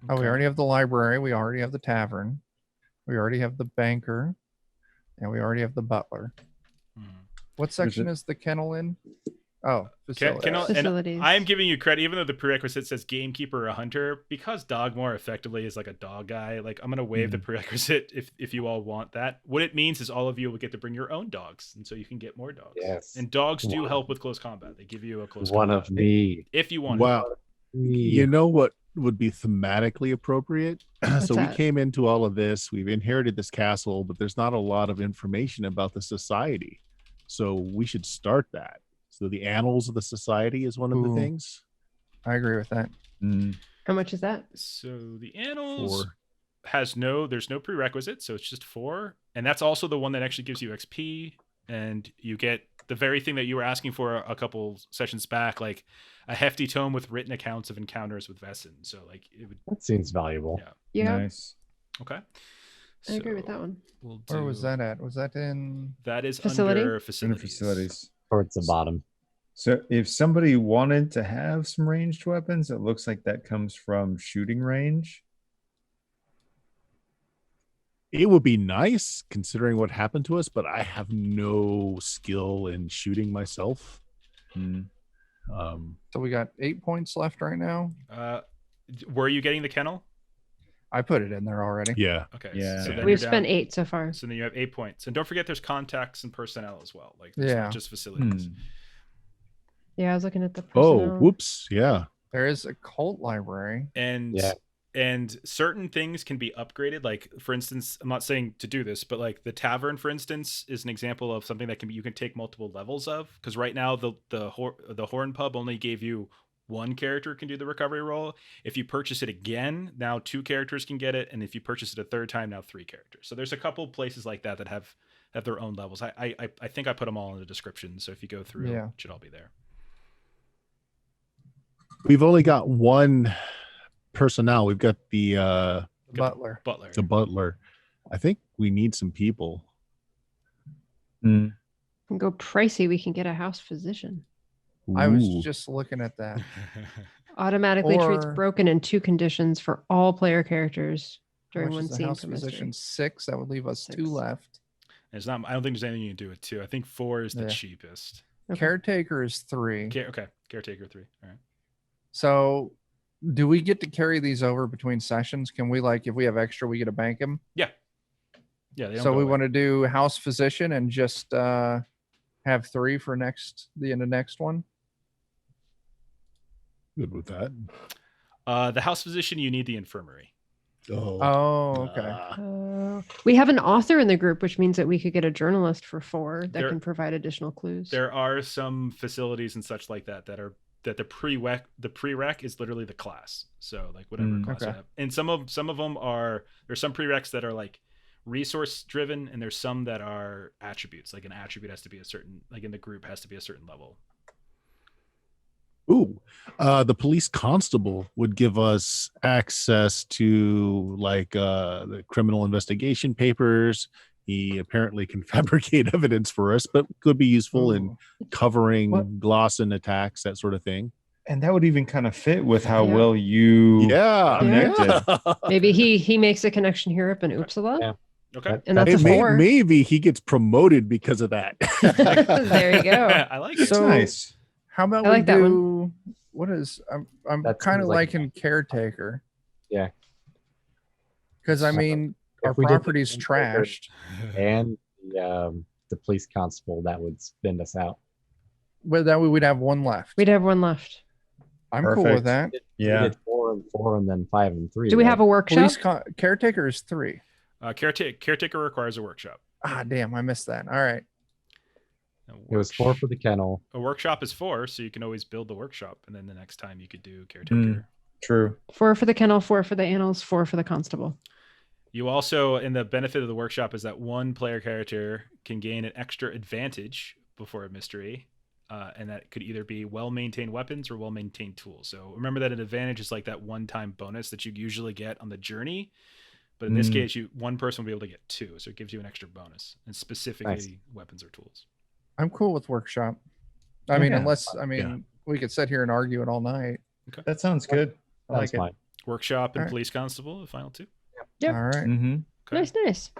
Oh, we Okay. already have the library. We already have the tavern. We already have the banker. And we already have the butler. Hmm. What section is the kennel in? Oh, facility. Kennel, Facilities. and I am giving you credit, even though the prerequisite says gamekeeper or a hunter, because Dogmoore effectively is like a dog guy. Like, I'm going to waive the prerequisite if you all want that. What it means is all of you will get to bring your own dogs, and so you can get more dogs. Yes. And dogs do One. help with close combat. They give you a close One combat of me. if you want. Wow. You know what would be thematically appropriate? What's So we that? came into all of this, we've inherited this castle, but there's not a lot of information about the society. So we should start that. So the annals of the society is one of the Ooh. things. I agree with that. How much is that? So the annals 4. there's no prerequisite, so it's just 4, and that's also the one that actually gives you XP, and you get the very thing that you were asking for a couple sessions back, like a hefty tome with written accounts of encounters with Vaesen. So like it would. That seems valuable. Yeah. Yeah, Nice. Okay. I agree with So that one. We'll Where was do- that at? Was that in? That is Facility? under In facilities. the facilities. Towards the bottom. So if somebody wanted to have some ranged weapons, it looks like that comes from shooting range. It would be nice considering what happened to us, but I have no skill in shooting myself. So we got 8 points left right now. Were you getting the kennel? I put it in there already. Yeah. Okay. Yeah. So then We've you're spent down- 8 so far. So then you have 8 points, and don't forget there's contacts and personnel as well. Like, it's Yeah. not just facilities. Yeah, I was looking at the Oh, personnel. whoops. Yeah. There is a cult library. And Yeah. and certain things can be upgraded. Like, for instance, I'm not saying to do this, but like the tavern, for instance, is an example of something that you can take multiple levels of. Because right now the Horn Pub only gave you one character can do the recovery roll. If you purchase it again, now 2 characters can get it, and if you purchase it a third time, now 3 characters. So there's a couple places like that have their own levels. I think I put them all in the description, so if you go through, Yeah. it should all be there. We've only got one personnel. We've got the Butler. Butler. butler. I think we need some people. Hmm. Can go pricey. We can get a house physician. I was Ooh. just looking at that. Automatically treats Or- broken in 2 conditions for all player characters How during much one is the scene house from history. physician? 6. That would leave us 2 6. left. It's not. I don't think there's anything you can do with 2. I think 4 is the Yeah. cheapest. Okay. Caretaker is 3. Okay, caretaker 3. All right. So do we get to carry these over between sessions? Can we, like, if we have extra, we get to bank them? Yeah. Yeah. They don't So go we away. want to do house physician and just have 3 for the end of next one. Good with that. The house physician. You need the infirmary. Oh, okay. We have an author in the group, which means that we could get a journalist for 4 that There- can provide additional clues. There are some facilities and such like that that the prereq is literally the class. So like whatever class you Okay. have. And some of them are, there's some prereqs that are like resource driven, and there's some that are attributes. Like an attribute has to be a certain, like in the group has to be a certain level. Ooh, the police constable would give us access to like the criminal investigation papers. He apparently can fabricate evidence for us, but could be useful in Ooh. covering What? Glosson attacks, that sort of thing. And that would even kind of fit with how Yeah. well you Yeah, connected. Maybe he makes a connection here up in Uppsala. Yeah. Okay. And that's a Hey, 4. maybe he gets promoted because of that. There you go. I like it. It's nice. How about I like we that one. do what is I'm That kind of seems like- liking caretaker. Yeah. Because I mean, our If we did the property's caretaker trashed. and the police constable, that would spin us out. Well, that way we'd have one left. We'd have one left. I'm cool Perfect. with that. We Yeah. did 4 and 4 and then 5 and 3. Do we have a workshop? Caretaker is 3. Caretaker requires a workshop. Ah, damn, I missed that. All right. It was 4 for the kennel. A workshop is 4, so you can always build the workshop, and then the next time you could do caretaker. True. 4 for the kennel, 4 for the annals, 4 for the constable. You also, and the benefit of the workshop is that one player character can gain an extra advantage before a mystery, and that could either be well-maintained weapons or well-maintained tools. So remember that an advantage is like that one-time bonus that you usually get on the journey, but in this case, one person will be able to get 2, so it gives you an extra bonus, and specifically weapons or tools. I'm cool with workshop. I mean, Yeah. unless we could sit here and argue it all night. That sounds good. I like That's it. fine. Workshop and Alright. police constable, the final 2. Yep. All right. Mm-hmm. Okay. Nice.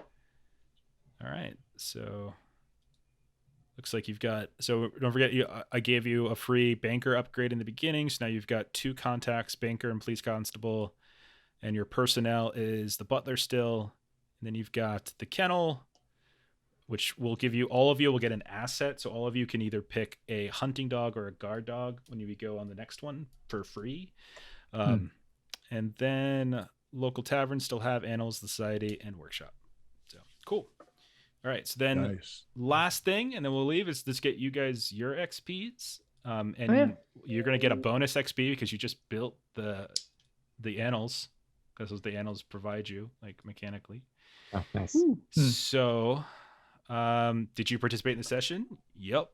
All right. So looks like you've got, so don't forget, I gave you a free banker upgrade in the beginning. So now you've got 2 contacts, banker and police constable, and your personnel is the butler still. And then you've got the kennel, which will give you, all of you will get an asset. So all of you can either pick a hunting dog or a guard dog when you go on the next one for free. And then local taverns still have Annals, the Society, and Workshop. So cool. All right. So then Nice. last thing, and then we'll leave, is let's get you guys your XPs. And you're going to get a bonus XP because you just built the Annals, because the Annals provide you, like, mechanically. Oh, nice. So did you participate in the session? Yep.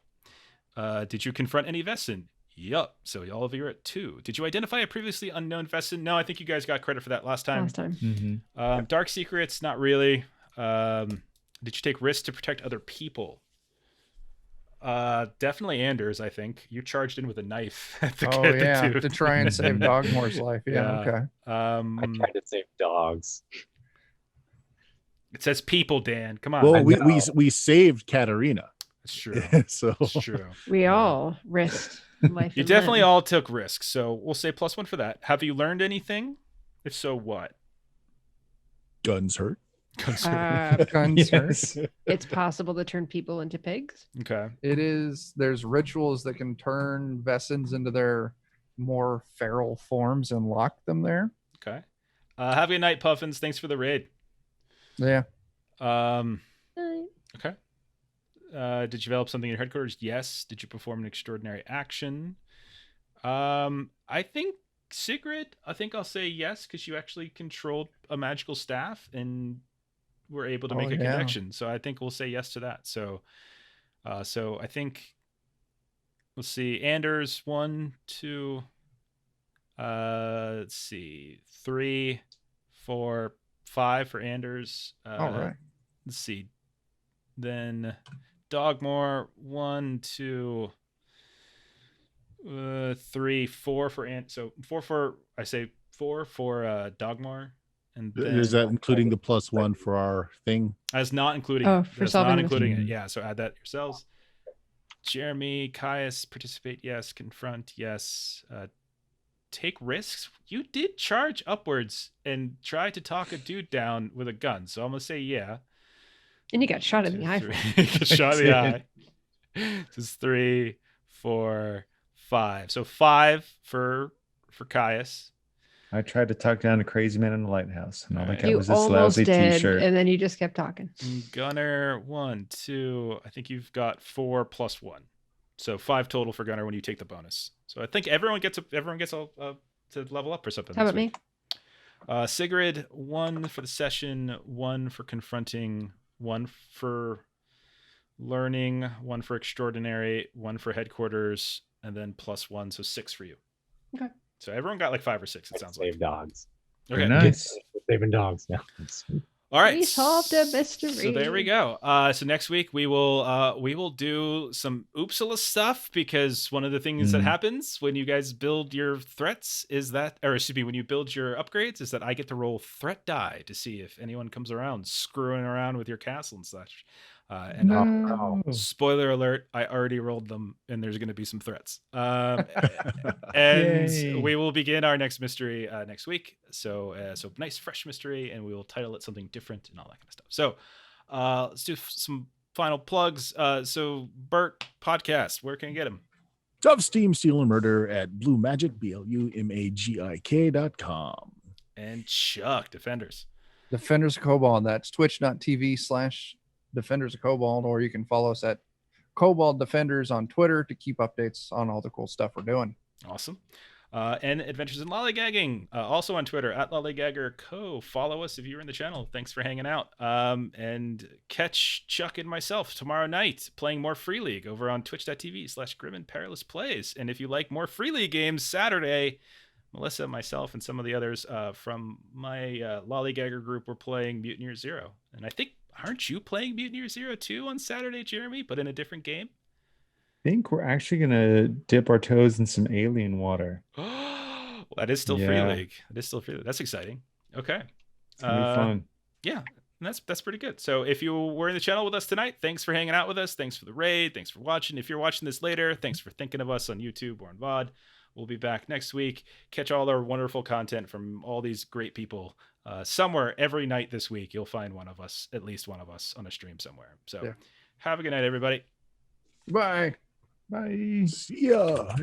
Did you confront any Vaesen? Yep. So all of you are at 2. Did you identify a previously unknown Vaesen? No, I think you guys got credit for that last time. Mm-hmm. Dark secrets, not really. Did you take risks to protect other people? Definitely Anders, I think. You charged in with a knife at the Oh, at the yeah. dude. To try and save Dogmoore's life. Yeah. Okay. I tried to save dogs. It says people, Dan. Come on. Well, know. we saved Katarina. It's true. So It's true. We all risked life. You and definitely limb. all took risks, so we'll say +1 for that. Have you learned anything? If so, what? guns hurt. Guns hurt. It's possible to turn people into pigs. Okay. It is. There's rituals that can turn Vaesens into their more feral forms and lock them there. Okay. Have a good night, Puffins. Thanks for the raid. Yeah. Okay. Did you develop something in your headquarters? Yes. Did you perform an extraordinary action? I think Sigrid, I think I'll say yes, because you actually controlled a magical staff and were able to make a connection. So I think we'll say yes to that. So I think let's see. Anders, 1, 2, let's see, 3, 4, 5 for Anders. All right. Let's see. Then Dogmoore, 1, 2, 3, 4 for so 4 for, I say 4 for Dogmoore, and then, Is that including the +1 for our thing? as not including Oh, it. for That's solving not the including it. mystery. Yeah, so add that yourselves. Jeremy, Caius, participate, yes. Confront, yes. Take risks. You did charge upwards and try to talk a dude down with a gun, so I'm gonna say yeah. And you got shot in the eye. 3. Shot in the eye. This is 3, 4, 5. So 5 for Caius. I tried to talk down a crazy man in the lighthouse, and all I Alright. got You was this almost lousy did, T-shirt. and then you just kept talking. Gunner, 1, 2. I think you've got 4 + 1, so 5 total for Gunner when you take the bonus. So I think everyone gets to level up or something. How this about me? week. Sigrid, 1 for the session, 1 for confronting, 1 for learning, 1 for extraordinary, 1 for headquarters, and then +1, so 6 for you. Okay. So everyone got like 5 or 6. It sounds like. Save dogs. Very Okay. nice. Saving dogs now. All right. We solved a mystery. So there we go. So next week we will do some Oopsala stuff, because one of the things that happens when you guys build your threats is that, or excuse me, when you build your upgrades, is that I get to roll threat die to see if anyone comes around screwing around with your castle and such. And No. spoiler alert, I already rolled them, and there's going to be some threats. And Yay. we will begin our next mystery next week. So nice, fresh mystery, and we will title it something different and all that kind of stuff. So let's do some final plugs. So Bert, podcast, where can I get him? Of Steam, Steel, and Murder at Blue Magic, BLUMAGIK.com. And Chuck, Defenders. Defenders of Cobalt. That's twitch.tv/Defenders of Cobalt, or you can follow us at Cobalt Defenders on Twitter to keep updates on all the cool stuff we're doing. Awesome. And Adventures in Lollygagging, also on Twitter at LollygaggerCo. Follow us if you're in the channel. Thanks for hanging out. And catch Chuck and myself tomorrow night playing more Free League over on twitch.tv/Grim and Perilous Plays. And if you like more Free League games, Saturday, Melissa, myself, and some of the others from my Lollygagger group were playing Mutineer Zero. And I think, aren't you playing Mutineer Zero too on Saturday, Jeremy, but in a different game? I think we're actually gonna dip our toes in some alien water. Well, that is still Free Yeah. League. It is still Free League. That's exciting. Okay. It's gonna be fun. Yeah, and that's pretty good. So if you were in the channel with us tonight, thanks for hanging out with us. Thanks for the raid. Thanks for watching. If you're watching this later, thanks for thinking of us on YouTube or on VOD. We'll be back next week. Catch all our wonderful content from all these great people. Somewhere every night this week, you'll find one of us, at least one of us, on a stream somewhere. So have a good night, everybody. Bye. Bye. See ya.